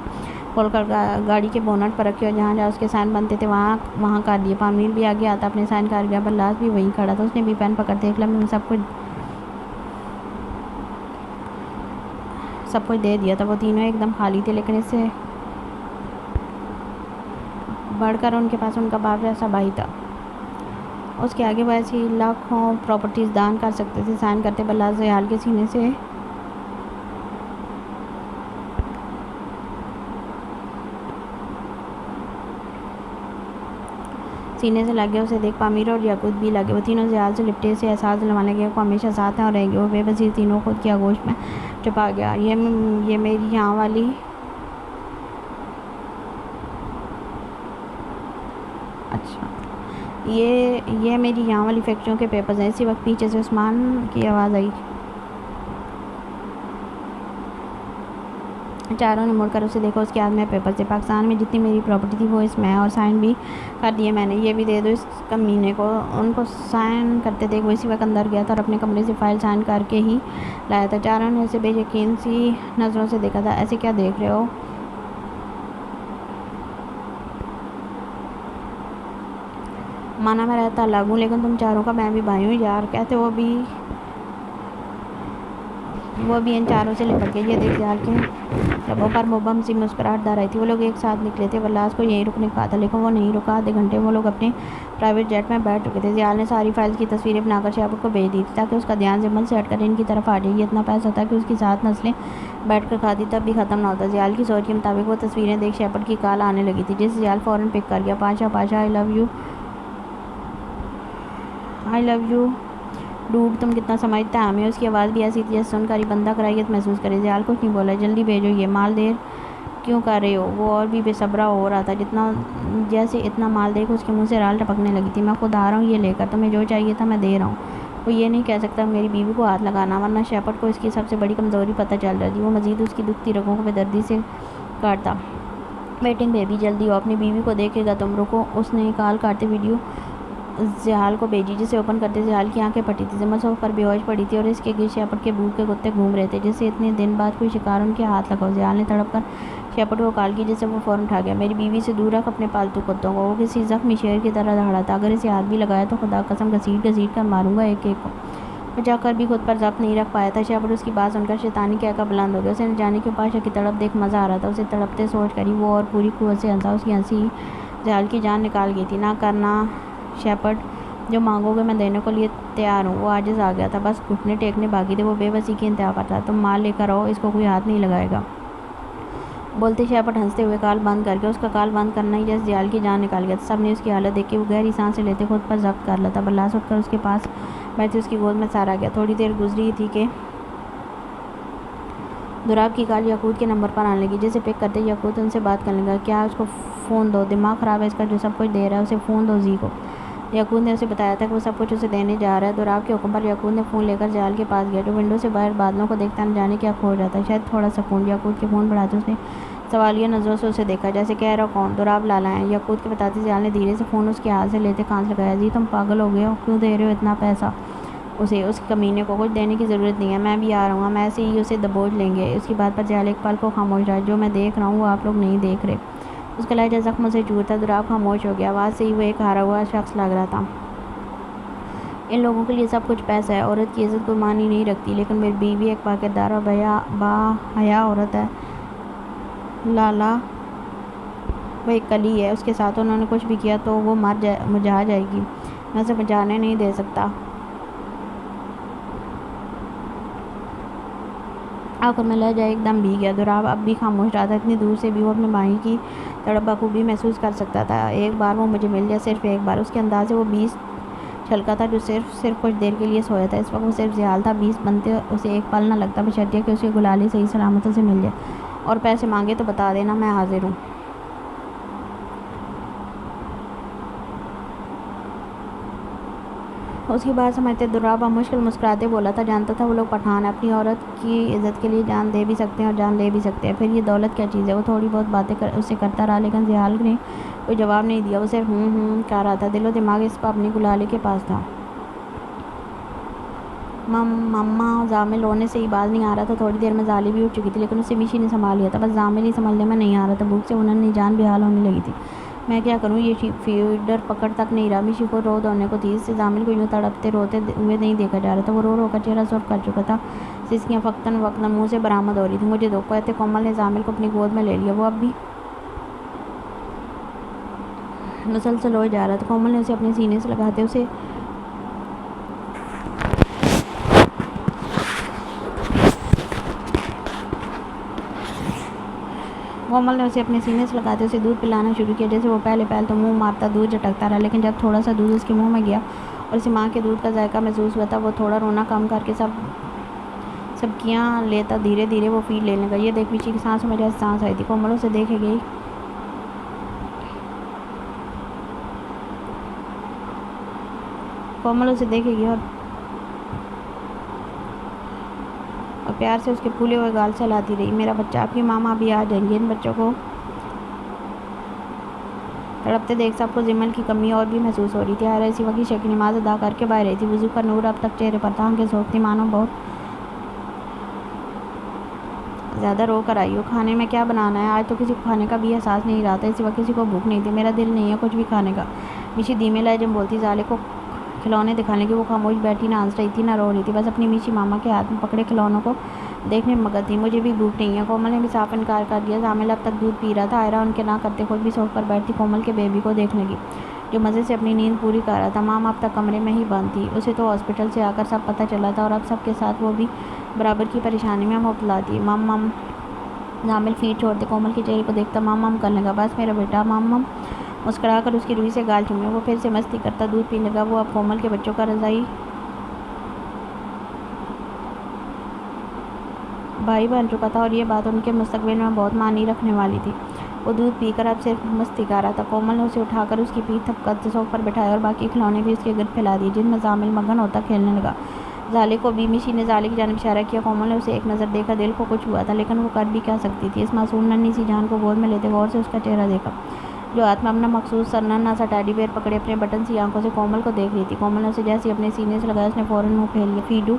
کھول کر گاڑی کے بونٹ پر رکھے، اور جہاں جہاں اس کے سائن بنتے تھے وہاں کر دیے۔ پامیر بھی آگے آتا اپنے سائن کر گیا، بلاس بھی وہیں کھڑا تھا، اس نے بھی پین پکڑتے ایک لمحے میں سب کچھ دے دیا تھا۔ وہ تینوں ایک دم خالی تھے، لیکن اس سے بڑھ کر ان کے پاس ان کا باپ جیسا بھائی تھا۔ اس کے آگے وہ ایسی لاکھوں پراپرٹیز دان کر سکتے تھے۔ سائن کرتے بلاس زیال کے سینے سے لگ گیا، اسے دیکھ پامیر اور یعقوب بھی لگے، وہ تینوں زیال سے لپٹے، اسے احساس دلوانے لگے وہ ہمیشہ ساتھ ہیں اور رہیں گے۔ وہ بے بسی تینوں خود کی آغوش میں چھپا گیا۔ یہ میری یہاں والی یہ میری یہاں والی فیکٹریوں کے پیپرز ہیں۔ اسی وقت پیچھے سے عثمان کی آواز آئی۔ چاروں نے مڑ کر اسے دیکھا، اس کے ہاتھ میں پیپر تھے۔ پاکستان میں جتنی میری پراپرٹی تھی وہ اس میں ہے، اور سائن بھی کر دیے میں نے، یہ بھی دے دو اس کمینے کو۔ ان کو سائن کرتے دیکھ وہ اسی وقت اندر گیا تھا اور اپنے کمرے سے فائل سائن کر کے ہی لایا تھا۔ چاروں نے اسے بے یقین سی نظروں سے دیکھا تھا۔ ایسے کیا دیکھ رہے ہو؟ مانا میں رہتا الگ ہوں، لیکن تم چاروں کا میں بھی بھائی ہوں یار، کہتے وہ بھی ان چاروں سے لپٹ گئے۔ یہ دیکھ زیال کے لبوں پر مبہم سی مسکراہٹ دار آئی تھی۔ وہ لوگ ایک ساتھ نکلے تھے، بلاس کو یہیں رکنے کہا تھا لیکن وہ نہیں رکا۔ آدھے گھنٹے وہ لوگ اپنے پرائیویٹ جیٹ میں بیٹھ چکے تھے۔ زیال نے ساری فائلز کی تصویریں بنا کر شیپرڈ کو بھیج دی تھی تاکہ اس کا دھیان زمل سے ہٹ کر ان کی طرف آ جائے۔ یہ اتنا پیسہ تھا کہ اس کی 7 نسلیں بیٹھ کر کھاتی تب بھی ختم نہ ہوتا۔ زیال کی سوچ کے مطابق وہ تصویریں دیکھ شیپرڈ کی کال آنے لگی تھی، جسے زیال فوراً پک کر گیا۔ پاشا آئی لو یو ڈوڈ، تم کتنا سمجھتا ہے ہمیں۔ اس کی آواز بھی ایسی تھی جیسے سن کر ہی بندہ کراہیت محسوس کرے۔ زیال کچھ نہیں بولا۔ جلدی بھیجو یہ مال، دیر کیوں کر رہے ہو؟ وہ اور بھی بے صبرا ہو رہا تھا، جیسے اتنا مال دیکھ اس کے منہ سے رال ٹپکنے لگی تھی۔ میں خود آ رہا ہوں یہ لے کر، تمہیں جو چاہیے تھا میں دے رہا ہوں۔ وہ یہ نہیں کہہ سکتا میری بیوی کو ہاتھ لگانا، ورنہ شیپرڈ کو اس کی سب سے بڑی کمزوری پتہ چل رہی تھی۔ وہ مزید اس کی دکھتی رگوں کو بے دردی سے کاٹتا۔ ویٹنگ بیبی، جلدی ہو، اپنی بیوی کو دیکھے گا تم، رکو۔ اس نے کال کاٹتے ویڈیو زیال کو بھیجی، جسے اوپن کرتے زیال کی آنکھیں پھٹی تھی۔ زمل صوفے پر بے ہوش پڑی تھی اور اس کے گرد شیپرڈ کے بھوکے کتے گھوم رہے تھے، جیسے اتنے دن بعد کوئی شکار ان کے ہاتھ لگا ہو۔ زیال نے تڑپ کر شیپرڈ کو کال کی، جسے وہ فوراً اٹھا گیا۔ میری بیوی سے دور رکھ اپنے پالتو کتوں کو، وہ کسی زخمی شیر کی طرح دہاڑا تھا۔ اگر اسے ہاتھ بھی لگایا تو خدا قسم گھسیٹ کر ماروں گا ایک ایک کو۔ وہ چاہ کر بھی خود پر ضبط نہیں رکھ پایا تھا۔ شیپرڈ اس کی بات سن کر شیطانی کہہ کر بلند ہو گیا۔ اسے نہ جانے کیوں پاشا کی تڑپ دیکھ مزہ آ رہا تھا۔ اسے تڑپتے سوچ کر ہی وہ اور پوری قوت سے ہنسا۔ اس کی ہنسی زیال کی جان نکال گئی تھی۔ نہ کرنا شیپرڈ، جو مانگو گے میں دینے کو لیے تیار ہوں۔ وہ عاجز آ گیا تھا، بس گھٹنے ٹیکنے باقی تھے۔ وہ بے بسی کی انتہا پر تھا۔ تم مال لے کر آؤ، اس کو کوئی ہاتھ نہیں لگائے گا، بولتے شیپرڈ ہنستے ہوئے کال بند کر کے۔ اس کا کال بند کرنا ہی جیسے زیال کی جان نکال گیا تھا۔ سب نے اس کی حالت دیکھ کے وہ گہری سانسیں لیتے خود پر ضبط کر لیتا۔ بلاس اٹھ کر اس کے پاس بیٹھے اس کی گود میں سارا گیا۔ تھوڑی دیر گزری تھی کہ دراب کی کال یعقوب کے نمبر پر آنے لگی، جسے پک کرتے یعقوب ان سے بات کرنے لگا۔ کیا اس کو فون دو، دماغ خراب ہے اس کا جو سب کچھ دے رہا ہے، اسے فون دو زی کو۔ یعقوب نے اسے بتایا تھا کہ وہ سب کچھ اسے دینے جا رہا ہے۔ دراب کے حکم پر یعقوب نے فون لے کر زیال کے پاس گیا، جو ونڈو سے باہر بادلوں کو دیکھتا نہ جانے کیا کھو رہا تھا، شاید تھوڑا سکون۔ یعقوب کے فون بڑھاتے اس نے سوالیہ نظروں سے اسے دیکھا، جیسے کہہ رہا کون؟ دراب لالا ہیں۔ یعقوب کے بتاتے زیال نے دھیرے سے فون اس کے ہاتھ سے لیتے کان سے لگایا۔ جی تم پاگل ہو گئے ہو، کیوں دے رہے ہو اتنا پیسہ اسے؟ اس کمینے کو کچھ دینے کی ضرورت نہیں ہے، میں بھی آ رہا ہوں، ہم ایسے ہی اسے دبوچ لیں گے۔ اس کی بات پر زیال ایک پل کو خاموش رہا۔ جو میں دیکھ رہا ہوں وہ آپ لوگ نہیں دیکھ رہے۔ اس کا لہجہ زخموں سے چور تھا۔ دراب خاموش ہو گیا، آواز سے ہی وہ ایک ہارا ہوا شخص لگ رہا تھا۔ ان لوگوں کے لیے سب کچھ پیسہ ہے، عورت کی عزت کوئی معنی نہیں رکھتی، لیکن میری بیوی ایک باکردار اور باحیا عورت ہے لالا، وہ ایک کلی ہے، اس کے ساتھ انہوں نے کچھ بھی کیا تو وہ مجھا جائے گی، میں اسے جانے نہیں دے سکتا۔ آخر میں لہجہ ایک دم بھی گیا۔ دراب اب بھی خاموش رہا تھا، اتنی دور سے بھی وہ اپنے بھائی کی تڑپ بخوبی محسوس کر سکتا تھا۔ ایک بار وہ مجھے مل جائے، صرف ایک بار۔ اس کے انداز سے وہ 20 چھلکا تھا جو صرف کچھ دیر کے لیے سویا تھا۔ اس وقت وہ صرف زیال تھا۔ 20 بنتے اسے ایک پل نہ لگتا، بشرطیہ کہ اسے گلالی صحیح سلامت سے مل جائے، اور پیسے مانگے تو بتا دینا، میں حاضر ہوں۔ اس کی بات سمجھتے دراب مشکل مسکراتے بولا تھا، جانتا تھا وہ لوگ پٹھان ہیں، اپنی عورت کی عزت کے لیے جان دے بھی سکتے ہیں اور جان لے بھی سکتے ہیں، پھر یہ دولت کیا چیز ہے؟ وہ تھوڑی بہت باتیں اسے کرتا رہا، لیکن زیال نے کوئی جواب نہیں دیا۔ وہ صرف کر رہا تھا، دل و دماغ اس کا اپنی گلالے کے پاس تھا۔ مما زامل رونے سے ہی باز نہیں آ رہا تھا۔ تھوڑی دیر میں زالی بھی اٹھ چکی تھی لیکن اسے میشی نے سنبھال لیا تھا۔ بس زامل ہی سنبھلنے میں نہیں آ رہا تھا، بھوک سے انہیں جان بحال ہونے لگی تھی۔ میں کیا کروں، یہ فیڈر پکڑ تک نہیں رہا۔ میشی کو رو دھونے کو تھی، اس سے زامل کو یوں تڑپتے روتے ہوئے نہیں دیکھا جا رہا تھا۔ وہ رو رو کر چہرہ سرخ کر چکا تھا، سسکیاں وقتاً فوقتاً منہ سے برآمد ہو رہی تھی۔ مجھے دو کہتے کومل نے زامل کو اپنی گود میں لے لیا۔ وہ اب بھی مسلسل روئے جا رہا تھا۔ کومل نے اسے اپنے سینے سے لگاتے اسے دودھ پلانا شروع کیا۔ جیسے وہ پہلے تو منہ مارتا دودھ جھٹکتا رہا، لیکن جب تھوڑا سا دودھ اس کے منہ میں گیا اور اسے ماں کے دودھ کا ذائقہ محسوس ہوا تھا، وہ تھوڑا رونا کم کر کے سبکیاں لیتا دھیرے دھیرے وہ فیڈ لینے لگا۔ یہ دیکھ میشی کی سانسوں میں جیسے سانس آئی تھی۔ کومل اسے دیکھے گئی اور پیار سے اس کے پھولے ہوئے گال چلاتی رہی۔ میرا بچہ، آپ کی ماما بھی آ جائیں گی۔ ان بچوں کو تڑپتے دیکھ سب کو زمل کی کمی اور بھی محسوس ہو رہی تھی۔ آئرہ اسی وقت عشاء کی نماز ادا کر کے باہر رہی تھی۔ وضو کا نور اب تک چہرے پر تھا، آنکھیں سوکھ تھیں، مانو بہت زیادہ رو کر آئی ہو۔ کھانے میں کیا بنانا ہے؟ آج تو کسی کو کھانے کا بھی احساس نہیں رہا تھا۔ اسی وقت کسی کو بھوک نہیں تھی۔ میرا دل نہیں ہے کچھ بھی کھانے کا، میشی دھیمے لہجے میں بولتی۔ زالے کو کھلونے دکھانے کی وہ خاموش بیٹھی، نہ ہنس رہی تھی نہ رو رہی تھی، بس اپنی میشی ماما کے ہاتھ میں پکڑے کھلونوں کو دیکھنے میں مگن تھی۔ مجھے بھی بھوک نہیں ہے، کومل نے بھی صاف انکار کر دیا۔ زامل اب تک دودھ پی رہا تھا۔ آئرہ ان کے نہ کرتے خود بھی سوٹ پر بیٹھی کومل کے بیبی کو دیکھنے لگی، جو مزے سے اپنی نیند پوری کر رہا تھا۔ مام اب تک کمرے میں ہی بند تھی، اسے تو ہاسپٹل سے آ کر سب پتہ چلا تھا اور اب سب کے ساتھ وہ بھی برابر کی پریشانی میں مبتلا تھی۔ مم زامل فیڈ چھوڑتے کومل کے چہرے کو دیکھتا مم کرنے لگا۔ بس میرا بیٹا، مم مسکرا کر اس کی روئی سے گال چومے۔ وہ پھر سے مستی کرتا دودھ پینے لگا۔ وہ اب کومل کے بچوں کا رضاعی بھائی بن چکا تھا اور یہ بات ان کے مستقبل میں بہت معنی رکھنے والی تھی۔ وہ دودھ پی کر اب صرف مستی کر رہا تھا۔ کومل نے اسے اٹھا کر اس کی پیٹھ تھپکتے صوف پر بٹھایا اور باقی کھلونے بھی اس کے گرد پھیلا دیے، جن میں زامل مگن ہوتا کھیلنے لگا۔ زالے کو بھی میشی نے زالے کی جانب اشارہ کیا۔ کومل نے اسے ایک نظر دیکھا، دل کو کچھ ہوا تھا لیکن وہ کر بھی کیا سکتی تھی۔ اس معصوم ننھی سی جان کو گود میں لیتے غور سے اس کا چہرہ دیکھا، جو ہاتھ میں اپنا مخصوص ننھا سا ٹیڈی بیئر پکڑے اپنے بٹن سی آنکھوں سے کومل کو دیکھ رہی تھی۔ کومل نے اسے جیسے ہی اپنے سینے سے لگایا، اس نے فوراً منہ پھیر لیا۔ فیڈو،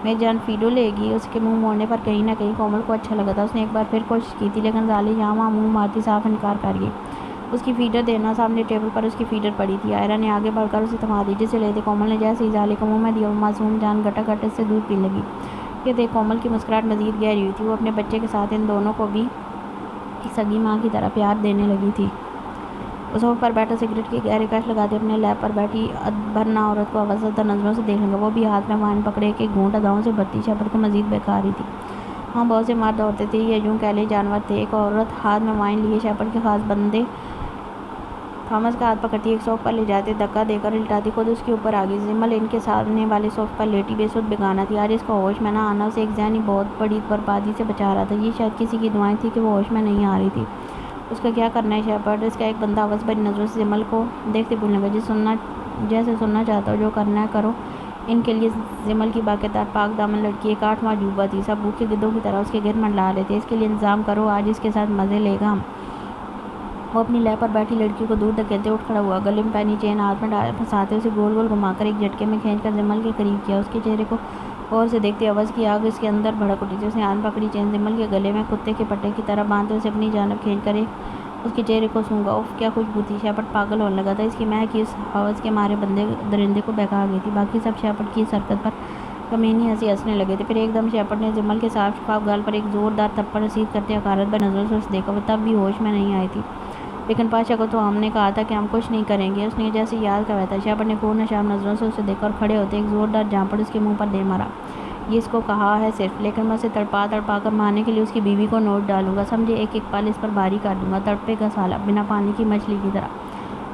میری جان فیڈو لے گی؟ اس کے منہ موڑنے پر کہیں نہ کہیں کومل کو اچھا لگا تھا۔ اس نے ایک بار پھر کوشش کی تھی لیکن زالے یہاں وہاں منہ مارتی صاف انکار کر گئی۔ اس کی فیڈر دینا، سامنے ٹیبل پر اس کی فیڈر پڑی تھی۔ آئرہ نے آگے بڑھ کر اسے تھما دی، جسے لیتے کومل نے جیسے ہی زالے کو منہ میں دیا، وہ معصوم جان گٹا گٹ اس سے دودھ پینے لگی۔ یہ دیکھ کومل کی مسکراہٹ مزید گہری ہوئی تھی۔ وہ اپنے بچے کے ساتھ ان دونوں کو بھی ایک سگی ماں کی طرح پیار دینے لگی تھی۔ وہ صوف پر بیٹھا سگریٹ کی گہری کش لگاتے اپنے لیب پر بیٹھی ادبھرنا عورت کو اوسط نظروں سے دیکھنے لگا۔ وہ بھی ہاتھ میں وائن پکڑے ایک ایک گھونٹ اداؤں سے بھرتی شیپرڈ کو مزید بہکا رہی تھی۔ وہاں بہت سے مرد عورتیں تھے یا یوں کہہ لیں جانور تھے۔ ایک عورت ہاتھ میں وائن لیے شیپرڈ کے خاص بندے تھامس کا ہاتھ پکڑتی، ایک صوف پر لے جاتے، دھکا دے کر الٹاتی، خود اس کے اوپر آ گئی۔ زمل ان کے سامنے والے صوف پر لیٹی بے سدھ بیگانہ تھی۔ آج اس کا ہوش میں نہ آنا اسے ایک ذہنی بہت بڑی بربادی سے بچا رہا تھا۔ یہ شاید کسی کی دعائیں تھیں کہ وہ ہوش میں نہیں آ رہی تھی۔ اس کا کیا کرنا ہے شیپرڈ؟ اس کا ایک بندہ ہوس بھری نظروں سے زمل کو دیکھتے بولنے لگا، جیسے سننا چاہتا ہو، جو کرنا ہے کرو۔ ان کے لیے زمل کی باقیدار پاک دامن لڑکی ایک 8واں عجوبہ تھی۔ سب بھوکے گدھوں کی طرح اس کے گرد منڈلا رہے تھے۔ اس کے لیے انتظام کرو، آج اس کے ساتھ مزے لے گا۔ وہ اپنی لیب پر بیٹھی لڑکی کو دور دھکیلتے اٹھ کھڑا ہوا، گلے میں پہنی چین ہاتھ میں پھنساتے اسے گول گول گھما کر ایک جھٹکے میں کھینچ کر زمل کے قریب کیا۔ اس کے چہرے کو غور سے دیکھتے عوض کی آگ اس کے اندر بھڑک اٹھی تھی۔ اس نے ہاتھ میں پکڑی چین زمل کے گلے میں کتے کے پٹے کی طرح باندھتے اسے اپنی جانب کھینچ کر اس کے چہرے کو سونگھا۔ اف، کیا خوشبو تھی! شیپرڈ پاگل ہونے لگا تھا۔ اس کی مہک اس ہوس کے مارے درندے کو بہکا گئی تھی۔ باقی سب شیپرڈ کی اس حرکت پر کمینی ہنسنے لگے تھے۔ پھر ایک دم شیپرڈ نے زمل کے صاف شفاف گال پر ایک زوردار تھپڑ رسید کرتے حقارت بھری نظروں سے اسے دیکھا۔ وہ تب بھی ہوش میں نہیں آئی تھی۔ لیکن پاشا کو تو ہم نے کہا تھا کہ ہم کچھ نہیں کریں گے، اس نے جیسے یاد کروایا تھا۔ شیپرڈ نے کور نشان نظروں سے اسے دیکھا اور کھڑے ہوتے ایک زوردار جھانپڑ اس کے منہ پر دے مارا۔ یہ اس کو کہا ہے صرف، لیکن میں اسے تڑپا تڑپا کر مارنے کے لیے اس کی بیوی کو نوچ ڈالوں گا، سمجھے؟ ایک ایک پل اس پر بھاری کر دوں گا، تڑپے گا سالا، بنا پانی کی مچھلی کی طرح۔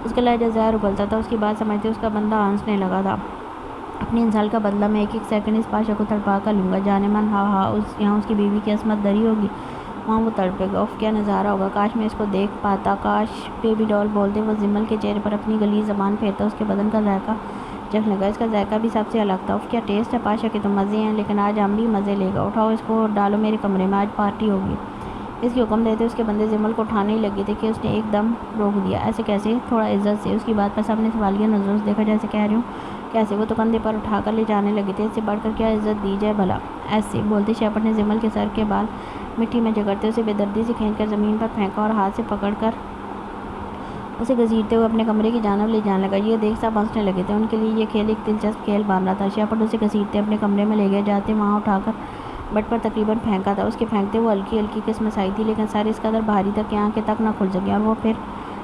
اس کا لہجہ زہر اگلتا تھا۔ اس کی بات سمجھتے اس کا بندہ ہنسنے لگا تھا۔ اپنی انسال کا بدلہ میں ایک ایک سیکنڈ اس پاشا کو تڑپا کر لوں گا، جانے من، ہاں ہاں، یہاں اس کی بیوی کی عصمت دری ہوگی، وہاں وہ تڑپے گا۔ اف، کیا نظارہ ہوگا! کاش میں اس کو دیکھ پاتا، کاش۔ بیبی ڈال بولتے وہ زمل کے چہرے پر اپنی غلیظ زبان پھیرتا اس کے بدن کا ذائقہ چکھنے لگا۔ اس کا ذائقہ بھی سب سے الگ تھا۔ اف، کیا ٹیسٹ ہے! پاشا کے تو مزے ہیں، لیکن آج ہم بھی مزے لے گا۔ اٹھاؤ اس کو اور ڈالو میرے کمرے میں، آج پارٹی ہوگی۔ اس کے حکم دیتے اس کے بندے زمل کو اٹھانے ہی لگے تھے کہ اس نے ایک دم روک دیا۔ ایسے کیسے؟ تھوڑا عزت سے۔ اس کی بات پر سب نے سوالیہ نظروں سے دیکھا، جیسے کہہ رہے ہوں کیسے؟ وہ تو کندھے پر اٹھا کر لے جانے لگے تھے۔ اس سے بڑھ کر کیا عزت دی جائے بھلا؟ ایسے بولتے شیپرڈ نے جمل کے سر کے بال مٹی میں جگڑتے اسے بے دردی سے کھینچ کر زمین پر پھینکا اور ہاتھ سے پکڑ کر اسے گھسیٹتے ہوئے اپنے کمرے کی جانب لے جانے لگا۔ یہ دیکھ سب ہنسنے لگے تھے۔ ان کے لیے یہ کھیل ایک دلچسپ کھیل بن رہا تھا۔ شیپرڈ اسے گھسیٹتے اپنے کمرے میں لے گئے، جاتے وہاں اٹھا کر بٹ پر تقریباً پھینکا تھا۔ اس کے پھینکتے وہ ہلکی ہلکی قسمت آئی تھی، لیکن سر اس قدر بھاری تھا کہ آنکھیں تک نہ کھل سکیں اور وہ پھر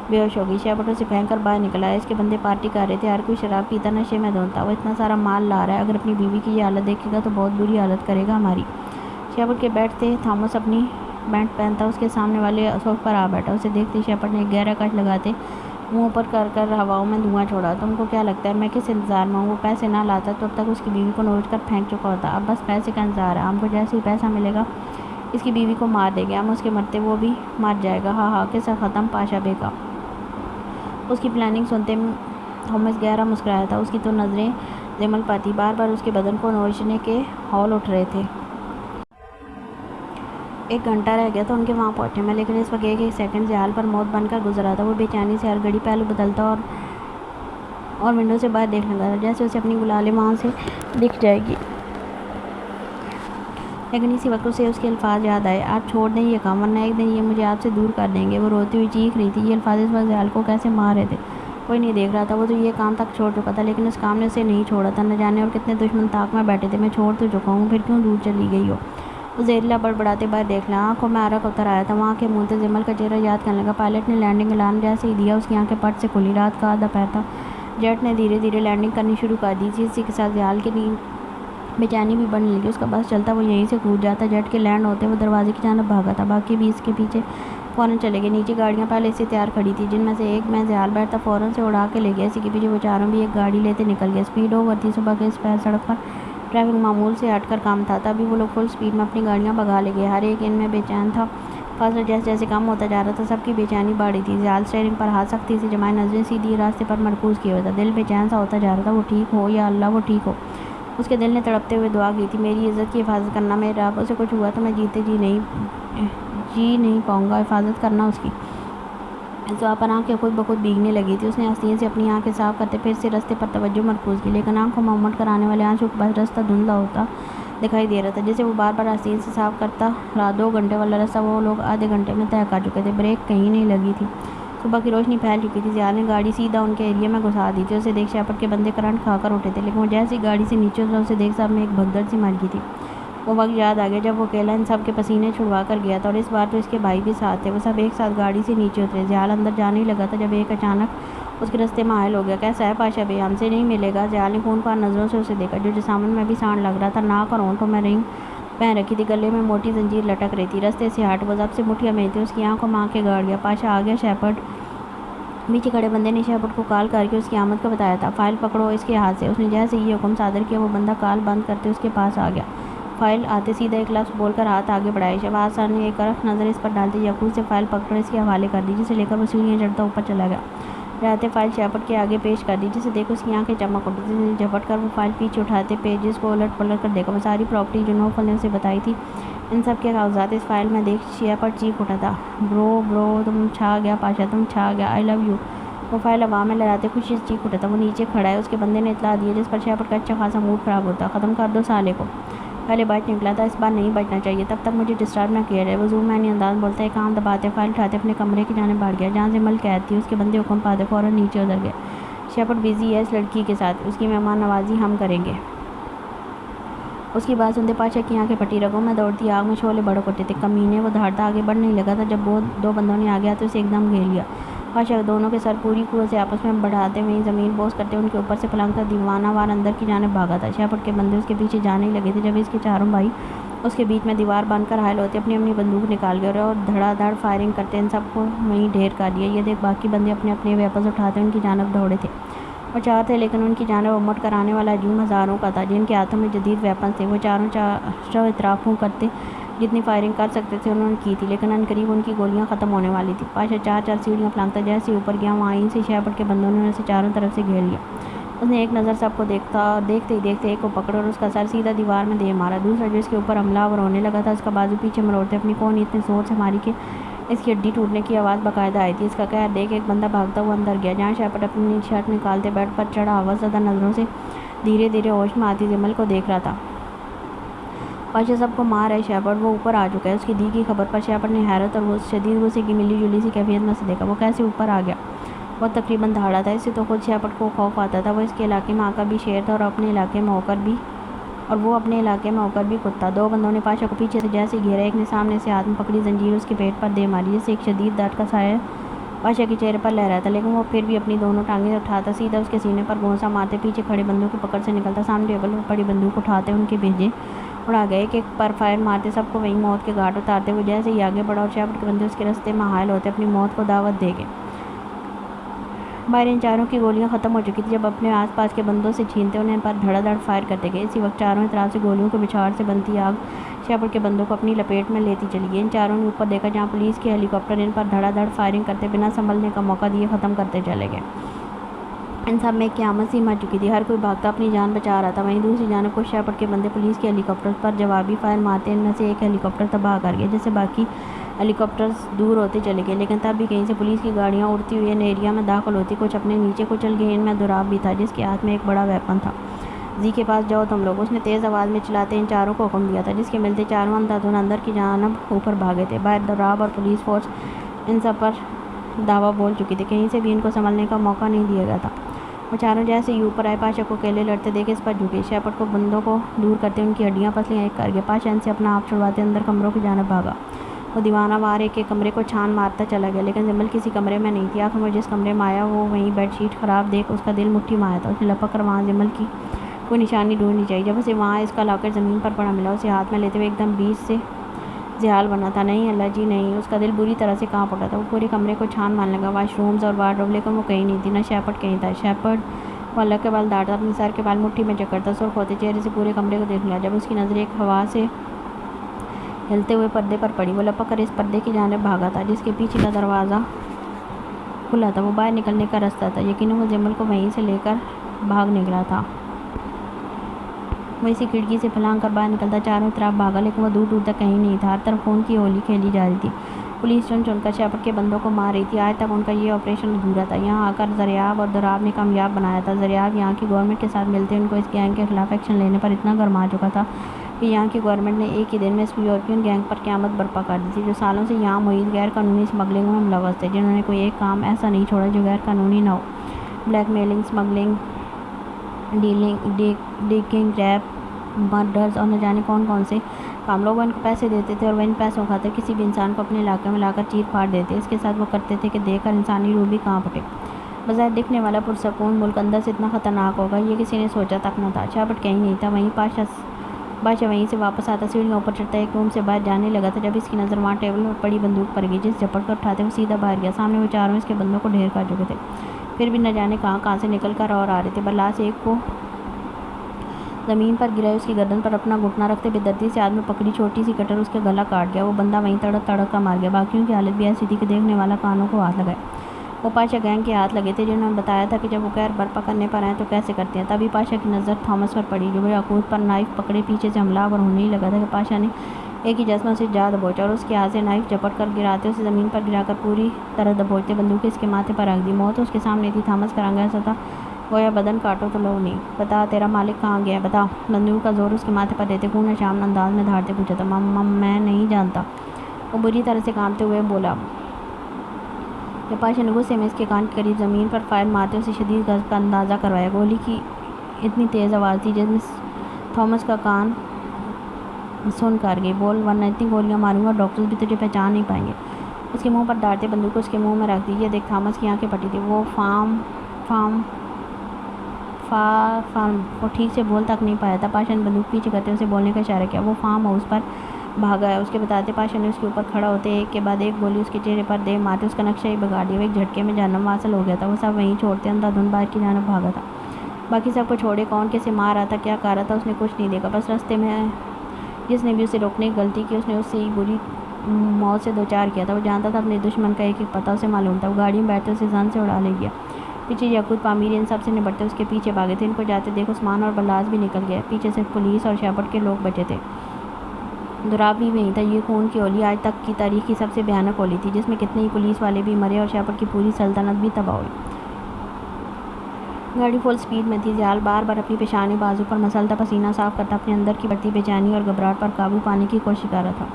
بے ہوش ہو گئی۔ شیپرڈ اسے پھینک کر باہر نکل آیا۔ اس کے بندے پارٹی کر رہے تھے، ہر کوئی شراب پیتا نشے میں دھن تھا۔ وہ اتنا سارا مال لا رہا ہے، اگر اپنی بیوی کی یہ حالت دیکھے گا تو بہت بری حالت کرے گا ہماری۔ شیپرڈ کے بیٹھ تھے، تھامس اپنی بینٹ پہنتا اس کے سامنے والے صوفے پر آ بیٹھا۔ اسے دیکھتے شیپرڈ نے ایک گہرا کش لگاتے منہ اوپر کر کر ہواؤں میں دھواں چھوڑا۔ تم کو کیا لگتا ہے میں کس انتظار میں ہوں؟ وہ پیسے نہ لاتا تو اب تک اس کی بیوی کو نوچ کر پھینک چکا ہوتا۔ اب بس پیسے کا انتظار ہے۔ ہم کو جیسے ہی پیسہ ملے گا اس کی بیوی کو مار دے گا، ہم اس کے مرتے وہ بھی مر جائے گا۔ ہاں ہاں قصہ ختم پاشا بے کا۔ اس کی پلاننگ سنتے تھامس گہرا مسکرایا تھا۔ اس کی تو نظریں جمل پر تھیں، بار بار اس کے بدن کو نوچنے کے ہول اٹھ رہے تھے۔ 1 گھنٹہ رہ گیا تھا ان کے وہاں پہنچنے میں، لیکن اس وقت ایک ایک سیکنڈ زحال پر موت بن کر گزر رہا تھا۔ وہ بے چینی سے ہر گھڑی پہلو بدلتا اور ونڈو سے باہر دیکھنے لگا تھا، جیسے اسے اپنی گلالے وہاں سے دکھ جائے گی۔ لیکن اسی وقت اسے اس کے الفاظ یاد آئے، آپ چھوڑ دیں یہ کام ورنہ ایک دن یہ مجھے آپ سے دور کر دیں گے۔ وہ روتی ہوئی چیخ رہی تھی۔ یہ الفاظ اس وقت زحال کو کیسے مار رہے تھے، کوئی نہیں دیکھ رہا تھا۔ وہ تو یہ کام تک چھوڑ چکا تھا، لیکن اس کام نے اسے نہیں چھوڑا تھا۔ نہ جانے اور کتنے دشمن طاق میں بیٹھے تھے۔ میں چھوڑ تو چکا ہوں، پھر کیوں دور چلی گئی ہو؟ وہ زہریلا بڑبڑاتے باہر دیکھ لیا۔ آنکھوں میں عرق اتر آیا تھا۔ وہاں کے مونتے جمل کا چہرہ یاد کرنے لگا۔ پائلٹ نے لینڈنگ اعلان جیسے ہی دیا، اس کی آنکھیں پٹ سے کھلی۔ رات کا آدھا پہر تھا۔ جیٹ نے دھیرے دھیرے لینڈنگ کرنی شروع کر دی تھی۔ اسی کے ساتھ زحال کی بے چینی بھی بڑھنے لگی۔ اس کا بس چلتا وہ یہیں سے کود جاتا۔ جیٹ کے لینڈ ہوتے وہ دروازے کی جانب بھاگا تھا، باقی بھی اس کے پیچھے فوراً چلے گئے۔ نیچے گاڑیاں پہلے سے تیار کھڑی تھیں، جن میں سے ایک میں زحال بیٹھتا فوراً سے اڑا کے لے گیا۔ اسی کے پیچھے وہ چاروں بھی ایک گاڑی لیتے نکل گئے۔ سپیڈ اوور تھی۔ صبح کے اس پیر سڑک پر ٹریفک معمول سے ہٹ کر کام تھا، تبھی وہ لوگ فل سپیڈ میں اپنی گاڑیاں بھگا لے گئے۔ ہر ایک ان میں بے چین تھا۔ فاصلہ جیسے جیسے کم ہوتا جا رہا تھا، سب کی بے چینی بڑھ رہی تھی۔ زحال اسٹیئرنگ پر ہاتھ سختی سے جمائے نظریں سیدھی راستے پر مرکوز کیے ہوئے تھا۔ دل بے چین سا ہوتا جا رہا تھا۔ وہ ٹھیک ہو یا اللہ، وہ ٹھیک ہو۔ اس کے دل نے تڑپتے ہوئے دعا کی تھی، میری عزت کی حفاظت کرنا میرے رب، اسے کچھ ہوا تو میں جی نہیں پاؤں گا، حفاظت کرنا اس کی۔ دعا پر آنکھیں خود بخود بھیگنے لگی تھی۔ اس نے آستین سے اپنی آنکھیں صاف کرتے پھر سے راستے پر توجہ مرکوز کی، لیکن آنکھوں میں امٹ کر آنے والے آنسو کے بعد راستہ دھندلا ہوتا دکھائی دے رہا تھا، جسے وہ بار بار آستین سے صاف کرتا رہا۔ 2 گھنٹے والا راستہ وہ لوگ آدھے گھنٹے میں طے کر چکے تھے۔ بریک کہیں نہیں لگی تھی۔ صبح کی روشنی پھیل چکی تھی۔ زحال نے گاڑی سیدھا ان کے ایریا میں گھسا دی تھی۔ اسے دیکھ شیپرڈ کے بندے کرنٹ کھا کر اٹھے تھے، لیکن وہ جیسے ہی گاڑی سے نیچے اترا، اسے دیکھ سب میں ایک بھگدڑ سی مچ گئی تھی۔ وہ وقت یاد آ گیا جب وہ اکیلا ان سب کے پسینے چھڑوا کر گیا تھا، اور اس بار تو اس کے بھائی بھی ساتھ تھے۔ وہ سب ایک ساتھ گاڑی سے نیچے اترے۔ زحال اندر جانے ہی لگا تھا جب ایک اچانک اس کے راستے میں حائل ہو گیا۔ کیسا ہے پاشا بے، ہم سے نہیں ملے گا؟ زحال نے خون خوار نظروں سے اسے دیکھا، جو جسامت میں بھی سانڈ لگ رہا تھا۔ ناک اور ہونٹوں میں رنگ پہن رکھی تھی، گلے میں موٹی زنجیر لٹک رہی تھی۔ راستے سے ہٹ وہ ضبط سے مٹھیاں میں تھی۔ اس کی آنکھوں میں آنکھیں گاڑ گیا۔ پاشا آ گیا شیپرڈ۔ پیچھے کھڑے بندے نے شیپرڈ کو کال کر کے اس کی آمد کا بتایا تھا۔ فائل پکڑو اس کے ہاتھ سے۔ اس نے جیسے ہی یہ حکم صادر کیا، وہ بندہ کال بند کرتے اس کے پاس آ گیا۔ فائل آتے سیدھا ایک لفظ بول کر ہاتھ آگے بڑھائے۔ شہباز خان نے ایک رخ نظر اس پر ڈالتے یقین سے فائل پکڑ اس کے حوالے کر دی، جسے لے کر وہ سیڑھیاں چڑھتا اوپر چلا گیا۔ رہتے فائل شیپرڈ کے آگے پیش کر دی، جسے دیکھ اس کی آنکھیں چمک اٹھی۔ جس نے جھپٹ کر وہ فائل پیچھے اٹھاتے پیجز کو الٹ پلٹ کر دیکھا۔ وہ ساری پراپرٹی جو نوفل نے اسے بتائی تھی، ان سب کے کاغذات اس فائل میں دیکھ شیپرڈ چیخ اٹھا تھا، برو تم چھا گیا پاشا، تم چھا گیا، آئی لو یو۔ وہ فائل ہوا میں لہراتے خوشی سے چیخ اٹھا تھا۔ وہ نیچے کھڑا ہے، اس کے بندے نے اطلاع دی، جس پر شیپرڈ کا اچھا خاصا موڈ خراب ہوتا۔ ختم کر دو سالے کو، پہلے بچ نکلا تھا، اس بار نہیں بچنا چاہیے، تب تک مجھے ڈسٹرب نہ کیا جائے۔ وہ زور میں انداز بولتا ہے، کان دباتے فائل اٹھاتے اپنے کمرے کی جانب بڑھ گیا، جہاں جمل قید تھی۔ اس کے بندے حکم پاتے فوراً نیچے اتر گئے۔ شیپرڈ بزی ہے اس لڑکی کے ساتھ، اس کی مہمان نوازی ہم کریں گے۔ اس کی بات سنتے پاشا کی آنکھیں پھٹی، رگوں میں دوڑتی آگ میں شعلے بڑک اٹھے تھے۔ کمینے، وہ دھاڑتا آگے بڑھ نہیں لگا تھا جب وہ 2 بندوں نے آگے آتے اسے ایک دم گھیر لیا۔ پاشا دونوں کے سر پوری قوت سے آپس میں بڑھاتے ہوئے زمین بوس کرتے ان کے اوپر سے پلنگ تک دیوانہ وار اندر کی جانب بھاگا تھا۔ شیپرڈ کے بندے اس کے پیچھے جانے ہی لگے تھے جب اس کے چاروں بھائی اس کے بیچ میں دیوار بن کر حائل ہوتے اپنی اپنی بندوق نکال گئے اور دھڑا دھڑ فائرنگ کرتے ان سب کو وہیں ڈھیر کر دیا۔ یہ دیکھ باقی بندے اپنے اپنے ویپنز اٹھاتے ان کی جانب دوڑے تھے۔ وہ چار تھے، لیکن ان کی جانب امٹ کر آنے والا ہجوم ہزاروں کا تھا، جن کے ہاتھوں میں جدید ویپنز تھے۔ وہ چاروں اطرافوں کرتے جتنی فائرنگ کر سکتے تھے انہوں نے کی تھی، لیکن عنقریب ان کی گولیاں ختم ہونے والی تھی۔ پاشا 4 سیڑھیاں پھلانگتا جیسے اوپر گیا، وہاں ہی سے شیپرڈ کے بندوں نے اسے چاروں طرف سے گھیر لیا۔ اس نے ایک نظر سب کو دیکھتا اور دیکھتے ہی دیکھتے ایک کو پکڑا اور اس کا سر سیدھا دیوار میں دے مارا۔ دوسرا جو اس کے اوپر حملہ آور ہونے لگا تھا، اس کا بازو پیچھے مروڑتے اپنی کونی اتنے زور سے ماری کہ اس کی ہڈی ٹوٹنے کی آواز باقاعدہ آئی تھی۔ اس کا قہر دیکھ ایک بندہ بھاگتا ہوا اندر گیا، جہاں شیپرڈ اپنی شرٹ نکالتے بیڈ پر چڑھا آواز زدہ نظروں سے دھیرے دھیرے ہوش میں آتی جمل کو دیکھ رہا تھا۔ پاشا سب کو مار ہے شیپرڈ، وہ اوپر آ چکا ہے۔ اس کی دی کی خبر پر شیپرڈ نے حیرت اور شدید غصے کی ملی جلی سی کیفیت میں سے دیکھا۔ وہ کیسے اوپر آ گیا؟ وہ تقریباً دہاڑا تھا۔ اس سے تو خود شیپرڈ کو خوف آتا تھا۔ وہ اس کے علاقے میں آ کر بھی شیر تھا اور وہ اپنے علاقے میں ہو کر بھی کتا۔ دو بندوں نے پاشا کو پیچھے سے جیسے گھیرا، ایک نے سامنے سے ہاتھ میں پکڑی زنجیر اس کے پیٹ پر دے ماری، جس سے ایک شدید درد کا سایہ پاشا کے چہرے پر لہراتا، لیکن وہ پھر بھی اپنی دونوں ٹانگیں اٹھاتا، سیدھا اس کے سینے پر گھونسا مارتے پیچھے کھڑے بندوں کی پکڑ سے نکلتا، سامنے ٹیبل پر پڑی بندوق اٹھاتے ان کے بھیجے اڑا گئے، ایک ایک پر فائر مارتے سب کو وہیں موت کے گھاٹ اتارتے ہوئے جیسے ہی آگے بڑھا اور شیپرڈ کے بندے اس کے راستے میں حائل ہوتے اپنی موت کو دعوت دے گئے۔ باہر ان چاروں کی گولیاں ختم ہو چکی تھیں، جب اپنے آس پاس کے بندوں سے چھینتے انہیں پر دھڑا دھڑ فائر کرتے گئے۔ اسی وقت چاروں طرف سے گولیوں کے بچھاڑ سے بنتی آگ شیپرڈ کے بندوں کو اپنی لپیٹ میں لیتی چلی گئی۔ ان چاروں نے اوپر دیکھا جہاں پولیس کے ہیلی کاپٹر ان پر دھڑا دھڑ فائرنگ کرتے بنا سنبھلنے کا موقع دیے ختم کرتے چلے گئے۔ ان سب میں ایک قیامت سی مچ چکی تھی، ہر کوئی بھاگتا اپنی جان بچا رہا تھا۔ وہیں دوسری جانب کچھ شیپرڈ کے بندے پولیس کے ہیلی کاپٹر پر جوابی فائر مارتے، ان میں سے ایک ہیلی کاپٹر تباہ کر گیا، جس سے باقی ہیلی کاپٹرز دور ہوتے چلے گئے، لیکن تب بھی کہیں سے پولیس کی گاڑیاں اڑتی ہوئی ان ایریا میں داخل ہوتی، کچھ اپنے نیچے کچل گئی۔ ان میں دوراب بھی تھا، جس کے ہاتھ میں ایک بڑا ویپن تھا۔ زی کے پاس جاؤ تم لوگ، اس نے تیز آواز میں چلاتے ان چاروں کو حکم دیا تھا، جس کے ملتے چاروں اندھا دھند اندر کی جانب اوپر بھاگے تھے۔ باہر دوراب اور پولیس فورس ان سب پر دعویٰ بول چکی تھی، کہیں سے بھی ان کو سنبھلنے کا موقع نہیں دیا گیا تھا۔ وہ چاروں جیسے ہی اوپر آئے پاشا کو اکیلے لڑتے دیکھے اس پر جھکے، شیپرڈ کو بندوں کو دور کرتے ان کی ہڈیاں پسلیاں ایک کر گئے۔ پاشا ان سے اپنا آپ چھڑواتے اندر کمروں کی جانب بھاگا۔ وہ دیوانہ وار ایک ایک کمرے کو چھان مارتا چلا گیا، لیکن جمل کسی کمرے میں نہیں تھی۔ آخر میں جس کمرے میں آیا وہ وہیں بیڈ شیٹ خراب دیکھ اس کا دل مٹھی میں آیا تھا۔ اس نے لپک کر وہاں جمل کی کوئی نشانی ڈھونڈنی چاہیے۔ جب اسے وہاں اس کا لاکر زمین پر پڑا ملا، اسے ہاتھ میں لیتے ہوئے ایک دم بیچ سے زحال بنا تھا۔ نہیں اللہ جی نہیں! اس کا دل بری طرح سے کانپ اٹھا تھا۔ وہ پورے کمرے کو چھان مارنے لگا، واش رومز اور وارڈروب، لیکن وہ کہیں نہیں تھی، نہ شیپرڈ کہیں تھا۔ شیپرڈ وہ اللہ کے بال ڈانٹتا، اپنے سر کے بال مٹھی میں جکڑتا، سرخ ہوتے چہرے سے پورے کمرے کو دیکھ لیا۔ جب اس کی نظر ایک ہوا سے ہلتے ہوئے پردے پر پڑی، وہ لپک کر اس پردے کی جانب بھاگا تھا، جس کے پیچھے کا دروازہ کھلا تھا۔ وہ باہر نکلنے کا راستہ تھا، یقیناً وہ جمل کو وہیں سے لے کر بھاگ نکلا تھا۔ وہ اسی کھڑکی سے پھلانگ کر باہر نکلتا چاروں طرف بھاگا، لیکن وہ دور دور تک کہیں نہیں تھا۔ ہر طرف خون کی ہولی کھیلی جا رہی تھی۔ پولیس چن چن کر شیپرڈ کے بندوں کو مار رہی تھی۔ آج تک ان کا یہ آپریشن ادھورا تھا، یہاں آ کر زریاب اور دوراب نے کامیاب بنایا تھا۔ زریاب یہاں کی گورنمنٹ کے ساتھ ملتے ان کو اس گینگ کے خلاف ایکشن لینے پر اتنا گرما چکا تھا کہ یہاں کی گورنمنٹ نے ایک ہی دن میں اس یورپین گینگ پر قیامت برپا کر دی تھی، جو سالوں سے یہاں محیط غیر قانونی اسمگلنگ میں ملوث تھے، جنہوں نے کوئی ایک کام ایسا نہیں چھوڑا جو غیر قانونی نہ ہو۔ بلیک میلنگ، اسمگلنگ، ڈیکنگ، ریپ، مرڈرز اور نہ جانے کون کون سے کام۔ لوگ ان کو پیسے دیتے تھے اور وہ ان پیسوں خاطر کسی بھی انسان کو اپنے علاقے میں لا کر چیر پھاڑ دیتے۔ اس کے ساتھ وہ کرتے تھے کہ دیکھ کر انسانی روح بھی کانپ اٹھے۔ بظاہر دکھنے والا پرسکون ملک اندر سے اتنا خطرناک ہوگا یہ کسی نے سوچا تک نہ تھا۔ شیپرڈ کہیں نہیں تھا، وہیں بادشاہ وہیں سے واپس آتا سیڑھیوں اوپر چڑھتا ایک روم سے باہر جانے لگا تھا، جب اس کی نظر وہاں ٹیبل پر پڑی بندوق پر گئی، جس جھپٹ کر اٹھاتے وہ سیدھا باہر گیا۔ سامنے وہ چاروں اس کے بندوں کو ڈھیر کر چکے تھے، پھر بھی نہ جانے کہاں سے نکل کر اور آ رہے تھے۔ بلا سے ایک کو زمین پر گرائے، اس کی گردن پر اپنا گھٹنا رکھتے بے دردی سے ہاتھ میں پکڑی چھوٹی سی کٹر اس کے گلا کاٹ گیا۔ وہ بندہ وہیں تڑپ تڑپ کر مار گیا۔ باقیوں کی حالت بھی ایسی تھی کہ دیکھنے والا کانوں کو ہاتھ لگائے۔ وہ پاشا گینگ کے ہاتھ لگے تھے، جنہوں نے بتایا تھا کہ جب وہ قہر برپا کرنے پر آئیں تو کیسے کرتے ہیں۔ تبھی پاشا کی نظر تھامس پر پڑی، جو یاقوت پر نائف پکڑے پیچھے سے حملہ آور ہونے ہی لگا تھا کہ پاشا نے ایک ہی جذبہ سے جا دبوچا اور اس کے ہاتھ سے نائف جھپٹ کر گراتے اسے زمین پر گرا کر پوری طرح دبوچتے بندوق اس کے ماتھے پر رکھ دی۔ موت اس کے سامنے تھی، تھامس کا رنگ ایسا تھا گویا بدن کاٹو تو لو نہیں۔ بتا تیرا مالک کہاں گیا ہے، بتا، بندوق کا زور اس کے ماتھے پر دیتے خون نشان انداز میں دھاڑتے پوچھا تھا۔ میں نہیں جانتا، وہ بری طرح سے کانپتے ہوئے بولا۔ جب پاشا نے غصے میں اس کے کان کے قریب زمین پر فائر مارتے اسے شدید غضب کا اندازہ کروایا۔ گولی کی اتنی تیز آواز تھی جس میں تھامس کا کان سن کر گئی۔ بول ورنہ اتنی گولیاں ماروں گا ڈاکٹرز بھی تجھے پہچان نہیں پائیں گے۔ اس کے منہ پر ڈالتے بندوق اس کے منہ میں رکھ دی۔ یہ دیکھ، تھامس کی آنکھیں پھٹی تھی۔ وہ وہ ٹھیک سے بول تک نہیں پایا تھا۔ پاشا نے بندوق پیچھے کرتے اسے بولنے کا اشارہ کیا۔ وہ فارم ہاؤس پر بھاگا ہے، اس کے بتاتے پاشا نے اس کے اوپر کھڑا ہوتے ایک کے بعد ایک گولی اس کے چہرے پر دے مارتے اس کا نقشہ ہی بگاڑ دیا۔ وہ ایک جھٹکے میں جہنم واصل ہو گیا تھا۔ وہ سب وہیں چھوڑتے اندھا دھند باہر کی جانب بھاگا تھا۔ باقی سب کو چھوڑے، کون کیسے مار رہا تھا، کیا کر رہا تھا، اس نے کچھ نہیں دیکھا۔ بس راستے میں جس نے بھی اسے روکنے کی غلطی کی اس نے اس سے ہی بری موت سے دوچار کیا تھا۔ وہ جانتا تھا اپنے دشمن کا ایک ایک پتہ اسے معلوم تھا۔ وہ گاڑی میں بیٹھتے اسے زن سے اڑا لے گیا۔ پیچھے یاقوت پامیر ان سب سے نبٹتے اس کے پیچھے بھاگے تھے۔ ان کو جاتے دیکھ عثمان اور بلاس بھی نکل گئے، پیچھے سے پولیس اور شیپرڈ کے لوگ بچے تھے۔ دوراب بھی وہیں تھا۔ یہ خون کی ہولی آج تک کی تاریخ کی سب سے بھیانک ہولی تھی، جس میں کتنے ہی پولیس والے بھی مرے اور شیپرڈ کی پوری سلطنت بھی تباہ ہوئی۔ گاڑی فل سپیڈ میں تھی۔ زیال بار بار اپنی پیشانی بازو پر مسلتا پسینہ صاف کرتا اپنے اندر کی بڑھتی بے چینی اور گھبراہٹ پر قابو پانے کی کوشش کر رہا تھا۔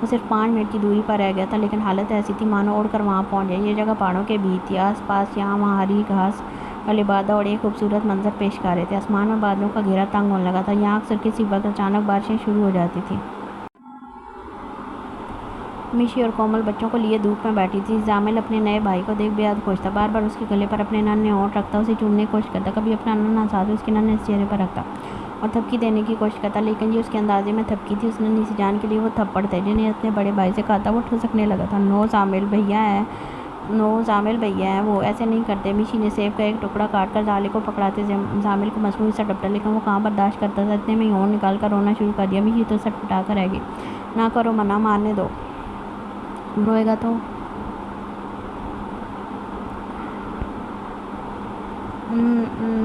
وہ صرف 5 منٹ کی دوری پر رہ گیا تھا، لیکن حالت ایسی تھی مانو اڑ کر وہاں پہنچ جائے۔ یہ جگہ پہاڑوں کے بیچ تھی، آس پاس یہاں وہاں ہری گھاس کا لبادہ اور ایک خوبصورت منظر پیش کر رہے تھے۔ آسمان میں بادلوں کا گھیرا تنگ ہونے لگا تھا، یہاں اکثر کسی وقت اچانک بارشیں شروع ہو جاتی تھیں۔ میشی اور کومل بچوں کو لیے دھوپ میں بیٹھی تھی۔ زامل اپنے نئے بھائی کو دیکھ بے حد خوش تھا، بار بار اس کے گلے پر اپنے ننھے ہونٹ رکھتا، اسے چومنے کی کوشش کرتا، کبھی اپنا ننھا ساتھ اس کے ننھے چہرے پر رکھتا اور تھپکی دینے کی کوشش کرتا، لیکن یہ اس کے اندازے میں تھپکی تھی، اس ننھی سی جان کے لیے وہ تھپڑ تھے جنہیں اپنے بڑے بھائی سے کہا تھا۔ وہ ٹھسکنے لگا تھا۔ نو زامل بھیا ہیں، وہ ایسے نہیں کرتے۔ میشی نے سیب کا ایک ٹکڑا کاٹ کر زالے کو پکڑاتے زامل کو مصنوعی سا ڈپٹا، لیکن وہ کہاں برداشت کرتا تھا، اتنے میں ہی ہونٹ نکال کر رونا شروع کر دیا۔ میشی تو سٹپٹا کر رہ گئی۔ نہ کرو منع، مارنے دو، روئے گا تو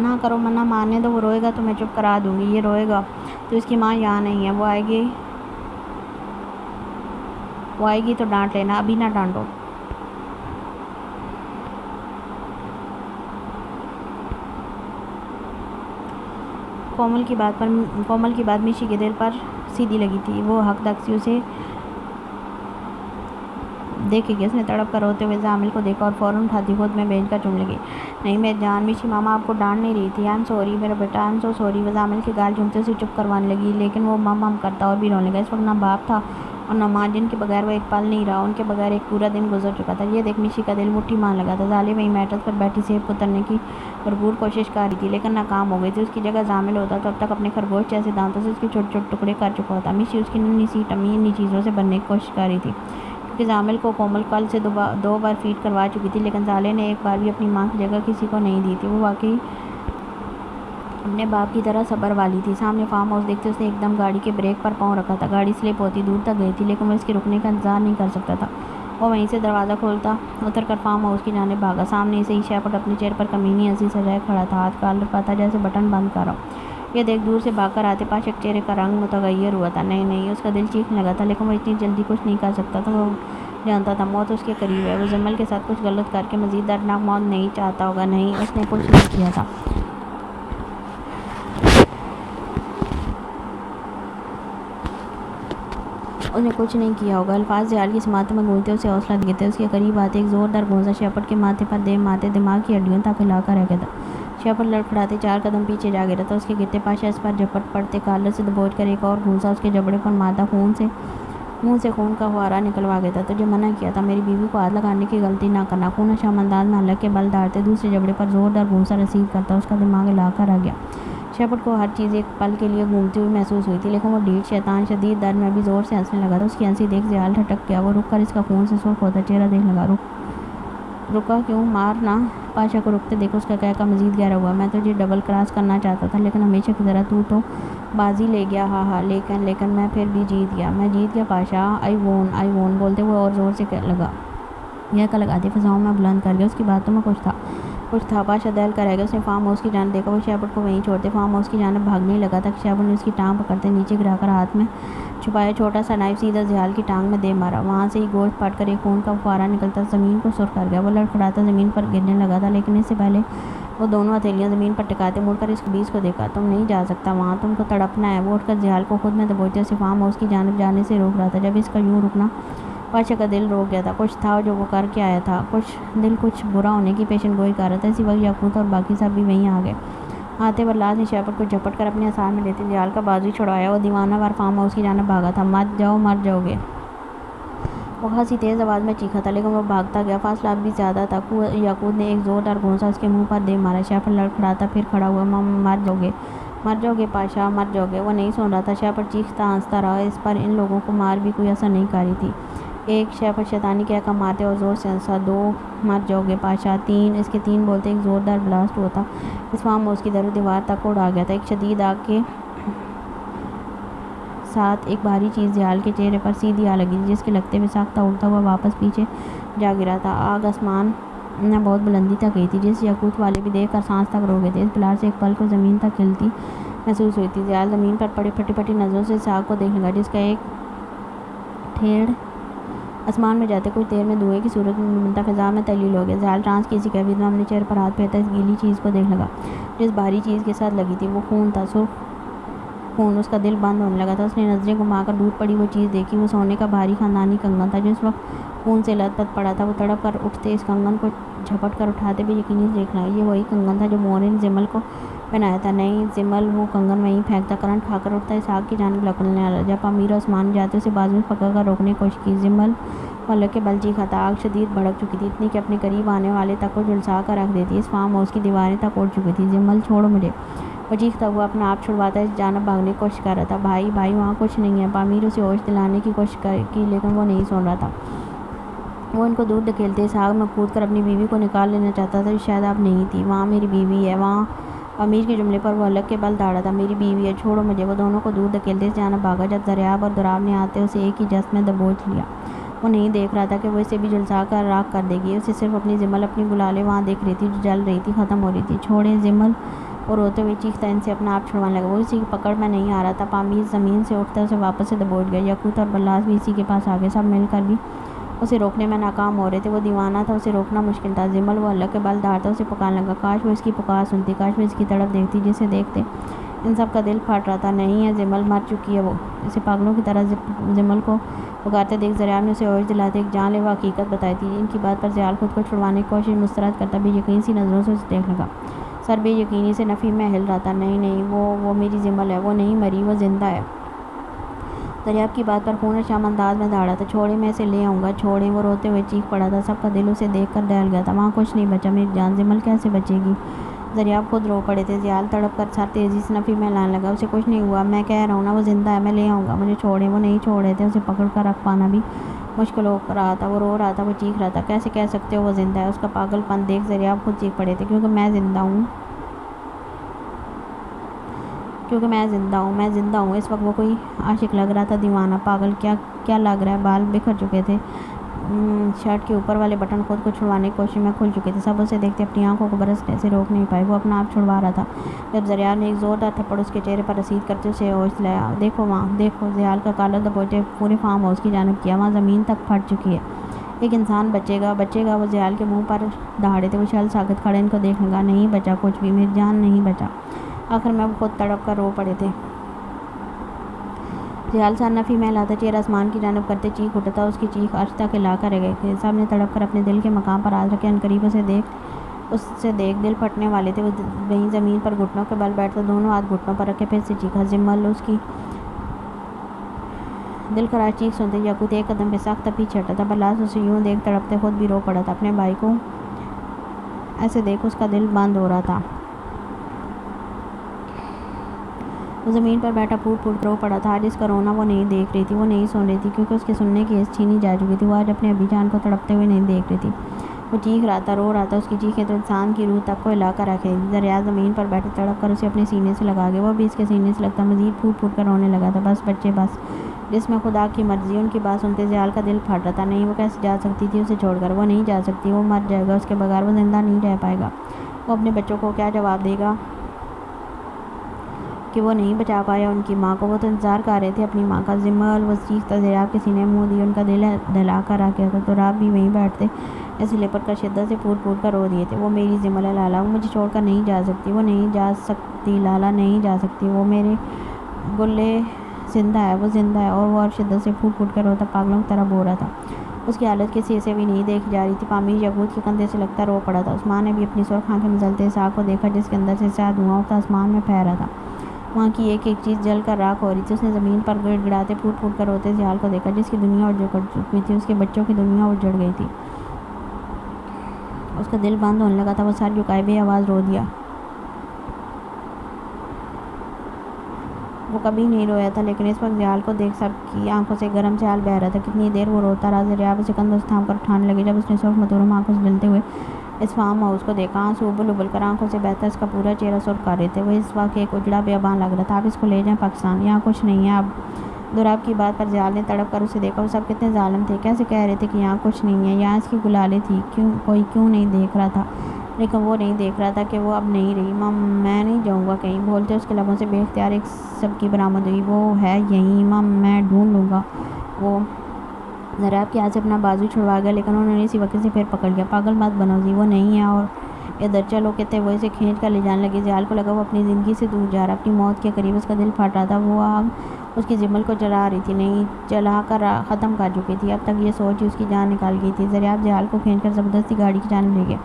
نہ کرو منع، مارنے دو، وہ روئے گا تو میں چپ کرا دوں گی۔ یہ روئے گا تو اس کی ماں یہاں نہیں ہے، وہ آئے گی تو ڈانٹ لینا، ابھی نہ ڈانٹو۔ کومل کی بات میشی کے دل پر سیدھی لگی تھی۔ وہ ہک دک سی اسے دیکھے گی۔ اس نے تڑپ کر روتے ہوئے زامل کو دیکھا اور فوراً اٹھاتی خود میں بھیج کر چومنے لگی۔ نہیں میری جان، میشی ماما آپ کو ڈانٹ نہیں رہی تھی۔ آئی ایم سوری میرا بیٹا، آئی ایم سو سوری۔ وہ زامل کے گال چومتے اسے چپ کروانے لگی، لیکن وہ مم کرتا اور بھی رونے لگا۔ اس وقت نہ باپ تھا اور نہ ماں، جن کے بغیر وہ ایک پل نہیں رہا، ان کے بغیر ایک پورا دن گزر چکا تھا۔ یہ دیکھ میشی کا دل مٹھی مان لگا تھا۔ زالے وہیں میٹس پر بیٹھی سیب کو تلنے کی بھرپور کوشش کر رہی تھی، لیکن ناکام ہو گئی تھی۔ اس کی جگہ زامل ہوتا تو اب تک اپنے خرگوش جیسے دانتوں سے اس کے چھوٹے چھوٹے ٹکڑے کر چکا ہوتا۔ میشی اس کی ننھی سی ٹمی انہی چیزوں سے بھرنے کی کوشش کر رہی تھی، کیونکہ زامل کو کومل کل سے 2 بار فیڈ کروا چکی تھی، لیکن زالے نے ایک بار بھی اپنی ماں کی جگہ کسی کو نہیں دی تھی۔ وہ واقعی اپنے باپ کی طرح صبر والی تھی۔ سامنے فارم ہاؤس دیکھتے اس نے ایک دم گاڑی کے بریک پر پاؤں رکھا تھا۔ گاڑی سلپ ہوتی دور تک گئی تھی، لیکن وہ اس کے رکنے کا انتظار نہیں کر سکتا تھا۔ وہ وہیں سے دروازہ کھولتا اتر کر فارم ہاؤس کی جانب بھاگا۔ سامنے سے ہی شیپرڈ اپنے چہرے پر کمینی ہنسی سجائے کھڑا تھا، ہاتھ کالر پر تھا جیسے بٹن بند کر رہا ہو۔ یہ دیکھ دور سے بھاگ کر آتے پاشک چہرے کا رنگ متغیر ہوا تھا۔ نہیں، اس کا دل چیخنے لگا تھا، لیکن وہ اتنی جلدی کچھ نہیں کر سکتا تھا۔ وہ جانتا تھا موت اس کے قریب ہے۔ وہ زمل کے ساتھ کچھ غلط کر کے مزید دردناک موت نہیں چاہتا ہوگا۔ نہیں، اس نے کچھ نہیں کیا تھا۔ اس نے کچھ نہیں کیا ہوگا۔ الفاظ زیال کی سماعتوں میں گونجتے اسے حوصلہ دیتے۔ اس کے قریب آتے ایک زوردار گونجا شیپرڈ کے ماتھے پر دے مارتے دماغ کی ہڈیوں تک ہلا کر رہ گیا تھا۔ شیپرڈ لڑکھڑاتے 4 قدم پیچھے جا گرا تھا۔ اس کے گرتے پاشا اس پر جھپٹ پڑتے، کالر سے دبوچ کر ایک اور گھونسا اس کے جبڑے پر مارتا، منہ سے خون کا فوارہ نکلوا گیا۔ تجھے منع کیا تھا میری بیوی کو ہاتھ لگانے کی غلطی نہ کرنا۔ خون شام انداز میں حلق کے بل دھاڑتے دوسرے جبڑے پر زوردار گھونسا رسیو کرتا اس کا دماغ ہلا کر رہ گیا۔ شیپرڈ کو ہر چیز ایک پل کے لیے گھومتی ہوئی محسوس ہوئی تھی، لیکن وہ ڈھیٹ شیطان شدید درد میں بھی زور سے ہنسنے لگا تھا۔ اس کی ہنسی دیکھ زیال ٹھٹک گیا۔ وہ رک کر اس کا خون سے سرخ ہوتا چہرہ دیکھنے لگا۔ رکا کیوں؟ مارنا۔ پاشا کو رکتے دیکھ اس کا قہقہ مزید گہرا ہوا۔ میں تجھے ڈبل کراس کرنا چاہتا تھا، لیکن ہمیشہ کی طرح تو بازی لے گیا۔ ہاں، لیکن میں پھر بھی جیت گیا۔ میں جیت گیا پاشا۔ آئی وون بولتے ہوئے اور زور سے لگاتی فضاؤں میں بلند کر گیا۔ اس کی باتوں میں کچھ تھا۔ پاشا دہل کر رہ گیا۔ اس نے فارم ہاؤس کی جانب دیکھا۔ وہ شیپرڈ کو وہیں چھوڑتے فارم ہاؤس کی جانب بھاگنے لگا تھا کہ شیپرڈ نے اس کی ٹانگ پکڑتے نیچے گرا کر ہاتھ میں چھپایا چھوٹا سا نائف سیدھا زیال کی ٹانگ میں دے مارا۔ وہاں سے ہی گوشت پھٹ کر ایک خون کا فوارہ نکلتا زمین کو سرخ کر گیا۔ وہ لڑکھڑاتا زمین پر گرنے لگا تھا، لیکن اس سے پہلے وہ دونوں ہتھیلیاں زمین پر ٹکاتے مڑ کر اس خبیث کو دیکھا۔ تم نہیں جا سکتا وہاں، تم کو تڑپنا ہے۔ وہ اٹھ کر زیال کو خود میں دبوچتے اسے فارم ہاؤس کی جانب جانے سے روک رہا تھا۔ جب اس کا یوں رکنا پاشا کا دل روک گیا تھا۔ کچھ تھا جو وہ کر کے آیا تھا، کچھ برا ہونے کی پیشن گوئی کر رہا تھا۔ اسی وقت یاقوت اور باقی سب بھی وہیں آ گئے۔ آتے برلاس نے شیپرڈ کو جھپٹ کر اپنے آثار میں لیتے زیال کا بازو چھڑوایا۔ وہ دیوانہ وار فارم ہاؤس کی جانب بھاگا تھا۔ مر جاؤ گے، وہ خاصی تیز آواز میں چیخا تھا، لیکن وہ بھاگتا گیا۔ فاصلہ اب بھی زیادہ تھا۔ یاقوت نے ایک زوردار گھونسا اس کے منہ پر دے مارا۔ شیپرڈ لڑکھڑاتا پھر کھڑا ہوا۔ مر جاؤ گے پاشا، مر جاؤ گے۔ وہ نہیں سن رہا تھا۔ شیپرڈ چیختا ہنستا رہا۔ اس پر ان لوگوں کو مار بھی کوئی اثر نہیں کر رہی تھی۔ 1 شیپرڈ شیطانی کہہ کر مارتے اور زور سے ہنسا۔ 2 مر جاؤ گے پاشا۔ 3 اس کے 3 بولتے ایک زوردار بلاسٹ ہوتا اس فارم ہاؤس کی در و دیوار تک اڑ آ گیا تھا۔ ایک شدید آگ کے ساتھ ایک بھاری چیز زیال کے چہرے پر سیدھی آ لگی تھی، جس کے لگتے ہوئے ساختہ اڑتا ہوا واپس پیچھے جا گرا تھا۔ آگ آسمان میں بہت بلندی تک گئی تھی، جس یاقوت والے بھی دیکھ کر سانس تک روک گئے تھے۔ اس بلاسٹ سے ایک پل کو زمین تک ہلتی محسوس ہوئی تھی۔ زیال زمین پر پڑے پھٹی نظروں سے اس آگ کو دیکھنے لگا، جس کا ایک 1.5 آسمان میں جاتے کچھ دیر میں دھوئے کی صورت میں منتخب فضا میں تحلیل ہو گیا۔ زیال ٹرانس کی اسی کیفیت میں اپنے چہرے پر ہاتھ پھیرتا اس گیلی چیز کو دیکھ لگا جس بھاری چیز کے ساتھ لگی تھی۔ وہ خون تھا، سرخ خون۔ اس کا دل بند ہونے لگا تھا۔ اس نے نظریں گھما کر دور پڑی وہ چیز دیکھی۔ وہ سونے کا بھاری خاندانی کنگن تھا جو اس وقت خون سے لت پت پڑا تھا۔ وہ تڑپ کر اٹھتے اس کنگن کو جھپٹ کر اٹھاتے بے یقینی سے دیکھ لگا یہ وہی کنگن تھا جو مور نے زمل کو پہنایا تھا۔ نہیں زمل وہ کنگن وہیں پھینکتا، کرنٹ کھا کر اٹھتا، اس آگ کی جانب لپکنے لگا۔ جب امیر عثمان جاتے اسے بازو میں پکڑ کر روکنے کی کوشش کی، زمل ملک کے بل چیخا تھا۔ آگ شدید بھڑک چکی تھی، اتنی کہ اپنے قریب آنے والے تک کو جھلسا کر رکھ دیتی۔ اس فارم ہاؤس کی دیواریں تک اڑ چکی تھی۔ زمل چھوڑو مجھے، وہ چیختا ہوا اپنا آپ چھڑواتا اس جانب بھاگنے کی کوشش کر رہا تھا۔ بھائی بھائی وہاں کچھ نہیں ہے۔ پامیر اسے ہوش دلانے کی کوشش کی لیکن وہ نہیں سن رہا تھا۔ وہ ان کو دور دھکیلتے اس آگ میں کود کر اپنی بیوی کو نکال لینا چاہتا تھا جو شاید اب نہیں تھی۔ وہاں میری بیوی ہے، وہاں۔ پامیر کے جملے پر وہ حلق کے بل دھاڑا تھا۔ میری بیوی ہے، چھوڑو مجھے۔ وہ دونوں کو دور دھکیلتے اس جانب بھاگا جب دریاب اور دوراب نے آتے اسے ایک ہی جست میں دبوچ لیا۔ وہ نہیں دیکھ رہا تھا کہ وہ اسے بھی جھلسا کر راکھ کر دے گی۔ اسے صرف اپنی زمل، اپنی گلالیں وہاں دیکھ رہی تھی جو جل رہی تھی، ختم ہو رہی تھی۔ چھوڑیں زمل، وہ روتے ہوئے چیختا ان سے اپنا آپ چھڑوانے لگا۔ وہ اسی کی پکڑ میں نہیں آ رہا تھا۔ پامیر زمین سے اٹھتا اسے واپس سے دبوچ گیا۔ یاقوت اور بلاس بھی اسی کے پاس آ گئے۔ سب مل کر بھی اسے روکنے میں ناکام ہو رہے تھے۔ وہ دیوانہ تھا، اسے روکنا مشکل تھا۔ زمل وہ حلق کے بل دھاڑتا اسے پکارنے لگا۔ کاش وہ اس کی پکار سنتی، کاش وہ اس کی تڑپ دیکھتی جسے دیکھتے ان سب کا دل پھٹ رہا تھا۔ نہیں ہے زمل، مر چکی ہے وہ۔ اسے پاگلوں کی طرح زمل کو پکارتے دیکھ زریاب نے اسے ہوش دلاتے ایک جان لیوا حقیقت بتائی تھی۔ ان کی بات پر زیال خود کو چھڑوانے کی کوشش مسترد کرتا بے یقین سی نظروں سے اسے دیکھ لگا۔ سر بے یقینی سے نفی میں ہل رہا تھا۔ نہیں نہیں، وہ میری زمل ہے، وہ نہیں مری، وہ زندہ ہے۔ دریاب کی بات پر خون شام انداز میں دھاڑا تھا۔ چھوڑیں، میں اسے لے آؤں گا، چھوڑیں۔ وہ روتے ہوئے چیخ پڑا تھا۔ سب کا دل اسے دیکھ کر دہل گیا تھا۔ وہاں کچھ نہیں بچا میری جان، زمل کیسے بچے گی؟ دریاب خود رو پڑے تھے۔ زیال تڑپ کر سر تیزی سے نفی میں لانے لگا۔ اسے کچھ نہیں ہوا، میں کہہ رہا ہوں نا، وہ زندہ ہے، میں لے آؤں گا، مجھے چھوڑیں۔ وہ نہیں چھوڑ رہے تھے۔ اسے پکڑ کر رکھ پانا بھی مشکل ہو رہا تھا۔ وہ رو رہا تھا، وہ چیخ رہا تھا۔ کیسے کہہ سکتے ہو وہ زندہ ہے؟ اس کا پاگل پن دیکھ زریاب خود چیخ پڑے تھے۔ کیونکہ میں زندہ ہوں، کیونکہ میں زندہ ہوں، میں زندہ ہوں۔ اس وقت وہ کوئی عاشق لگ رہا تھا، دیوانہ، پاگل، کیا لگ رہا ہے؟ بال بکھر چکے تھے، شرٹ کے اوپر والے بٹن خود کو چھڑوانے کی کوشش میں کھل چکے تھے۔ سب اسے دیکھتے اپنی آنکھوں کو برسنے سے روک نہیں پائے۔ وہ اپنا آپ چھڑوا رہا تھا جب زریاب نے ایک زوردار تھپڑ اس کے چہرے پر رسید کرتے اسے ہوش دلایا۔ دیکھو وہاں، دیکھو۔ زیال کا کالر دبوچے پورے فارم ہاؤس کی جانب کیا۔ وہاں زمین تک پھٹ چکی ہے۔ ایک انسان بچے گا، بچے گا۔ وہ زیال کے منہ پر دہاڑے تھے۔ وہ شل ساکت کھڑے ان کو دیکھ لگا۔ نہیں بچا کچھ بھی، میری جان نہیں بچا۔ آخر میں وہ خود تڑپ کر رو پڑے تھے۔ زیال سر نفی میں ہلاتا، چہرہ آسمان کی جانب کرتے چیخ اٹھتا۔ اس کی چیخ عرش تک ہلا کر رہ گئی تھی۔ سب نے تڑپ کر اپنے دل کے مقام پر ہاتھ رکھے۔ عنقریب اسے دیکھ دل پھٹنے والے تھے۔ وہ وہیں زمین پر گھٹنوں کے بل بیٹھتا، دونوں ہاتھ گھٹنوں پر رکھے، پھر سے چیخا زمل۔ اس کی دل خراش چیخ سنتے یاقوت ایک قدم پہ سخت پیچھے ہٹا تھا۔ بلاس اسے یوں دیکھ تڑپتے خود بھی رو پڑا تھا۔ اپنے بھائی کو ایسے دیکھ اس کا دل بند ہو رہا تھا۔ وہ زمین پر بیٹھا پھوٹ پھوٹ رو پڑا تھا۔ آج اس کا رونا وہ نہیں دیکھ رہی تھی، وہ نہیں سن رہی تھی، کیونکہ اس کے سننے کی حس چھینی جا چکی تھی۔ وہ آج اپنے ابی جان کو تڑپتے ہوئے نہیں دیکھ رہی تھی۔ وہ چیخ رہا تھا، رو رہا تھا۔ اس کی چیخیں تو انسان کی روح تک کو ہلا کر رکھ رہی تھی۔ دریاب زمین پر بیٹھے تڑپ کر اسے اپنے سینے سے لگا گیا۔ وہ بھی اس کے سینے سے لگتا مزید پھوٹ پھوٹ کر رونے لگا تھا۔ بس بچے، بس۔ جس میں خدا کی مرضی۔ ان کی بات سنتے زیال کا دل پھٹ رہا تھا۔ نہیں، وہ کیسے جا سکتی تھی اسے چھوڑ کر؟ وہ نہیں جا سکتی، وہ مر جائے گا اس کے بغیر، وہ زندہ نہیں رہ پائے گا۔ وہ اپنے بچوں کو کیا جواب دے گا کہ وہ نہیں بچا پایا ان کی ماں کو؟ وہ تو انتظار کر رہے تھے اپنی ماں کا۔ زمل، وہ چیختا زریاب کے سینے میں منہ دیے، ان کا دل دہلا کر رکھ گیا تھا۔ تو راب بھی وہیں بیٹھتے ایسے لپٹ کر شدت سے پھوٹ پھوٹ کر رو دیے تھے۔ وہ میری زمل ہے لالا، وہ مجھے چھوڑ کر نہیں جا سکتی، وہ نہیں جا سکتی لالا، نہیں جا سکتی، وہ میرے گلے زندہ ہے، وہ زندہ ہے۔ اور وہ شدت سے پھوٹ پھوٹ کر روتا پاگلوں کی طرح بول رہا تھا۔ اس کی حالت کسی سے بھی نہیں دیکھی جا رہی تھی۔ پامیر یاقوت کے کندھے سے لگتا رو پڑا تھا۔ عثمان نے بھی اپنی سرخ آنکھیں مزلتے اس آگ کو دیکھا جس کے اندر سے سیاہ دھواں اٹھتا آسمان میں پھیل رہا تھا۔ وہاں کی ایک ایک چیز جل کر راکھ ہو رہی تھی۔ اس نے زمین پر گڑ گڑاتے پھوٹ پھوٹ کر روتے زیال کو دیکھا جس کی دنیا اجڑ چکی تھی۔ اس کے بچوں کی دنیا اجڑ گئی تھی۔ اس کا دل بند ہونے لگا تھا۔ وہ سر جھکائے بے آواز رو دیا۔ وہ کبھی نہیں رویا تھا، لیکن اس وقت زیال کو دیکھ سب کی آنکھوں سے گرم سیال بہہ رہا تھا۔ کتنی دیر وہ روتا رہا۔ زریاب اسے کندھوں سے تھام کر اٹھانے لگی۔ جب اس نے سرخ متورم آنکھوں سے جلتے ہوئے اس فارم ہاؤس کو دیکھا، آنسو ابل ابل کر آنکھوں سے بہتا اس کا پورا چہرہ سرخ کر رہے تھے۔ وہ اس وقت ایک اجڑا بیابان لگ رہا تھا۔ آپ اس کو لے جائیں پاکستان، یہاں کچھ نہیں ہے اب۔ دوراب کی بات پر زیال نے تڑپ کر اسے دیکھا۔ وہ سب کتنے ظالم تھے، کیسے کہہ رہے تھے کہ یہاں کچھ نہیں ہے، یہاں اس کی گلالیں تھی، کوئی کیوں نہیں دیکھ رہا تھا؟ لیکن وہ نہیں دیکھ رہا تھا کہ وہ اب نہیں رہی۔ ماں، میں نہیں جاؤں گا کہیں، بولتے اس کے لبوں سے بے اختیار ایک سب کی برآمد ہوئی۔ وہ ہے یہیں، ماں، میں ڈھونڈ لوں گا، وہ ذریاب کے ہاتھ سے اپنا بازو چھڑوا گیا، لیکن انہوں نے اسی وقت سے پھر پکڑ لیا۔ پاگل مت بنو جی، وہ نہیں ہے، اور ادھر چلو کہتے وہ اسے کھینچ کر لے جانے لگے۔ زیال کو لگا وہ اپنی زندگی سے دور جا رہا، اپنی موت کے قریب۔ اس کا دل پھٹ رہا تھا، وہ آگ اس کی جمل کو جلا رہی تھی، نہیں جلا کر ختم کر چکی تھی۔ اب تک یہ سوچ ہی اس کی جان نکال گئی تھی۔ ذریاب زیال کو کھینچ کر زبردستی گاڑی کی جانب لے گیا۔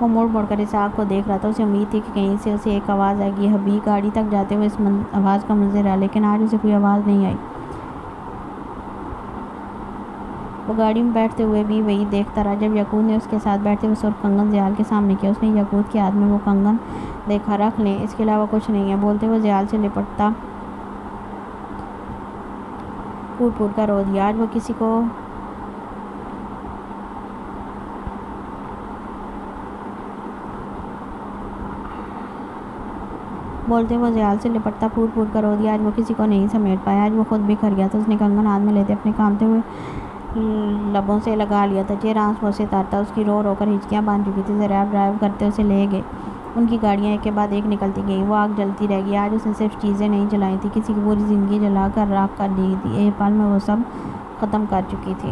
وہ مڑ مڑ کر اس آگ کو دیکھ رہا تھا، اسے امید تھی کہ کہیں سے اسے ایک آواز آئے گی۔ حبیب گاڑی تک جاتے ہوئے اس آواز کا منتظر رہا، لیکن آج اسے کوئی آواز نہیں آئی۔ وہ گاڑی میں بیٹھتے ہوئے بھی وہی دیکھتا رہا۔ جب یعقوب نے اس کے ساتھ بیٹھتے ہوئے سرخ کنگن زیال کے سامنے کیا، اس نے یعقوب کے ہاتھ میں وہ کنگن دیکھا۔ رکھ لیں، اس کے علاوہ کچھ نہیں ہے، بولتے ہوئے زیال سے لپٹتا پھوٹ پھوٹ کر رو دیا۔ آج وہ کسی کو بولتے وہ زیال سے لپٹتا پھوٹ پھوٹ کر رو دیا۔ آج وہ کسی کو نہیں سمیٹ پایا، آج وہ خود بکھر گیا تھا۔ اس نے کنگن ہاتھ میں لیتے اپنے کانپتے ہوئے لبوں سے لگا لیا تھا، چہرہ آنسوؤں سے تر تھا۔ اس کی رو رو کر ہچکیاں باندھ چکی تھی۔ ذریاب ڈرائیو کرتے اسے لے گئے۔ ان کی گاڑیاں ایک کے بعد ایک نکلتی گئیں، وہ آگ جلتی رہ گئی۔ آج اس نے صرف چیزیں نہیں جلائی تھیں، کسی کی پوری زندگی جلا کر راکھ کر دی تھی۔ ایک پل میں وہ سب ختم کر چکی تھی۔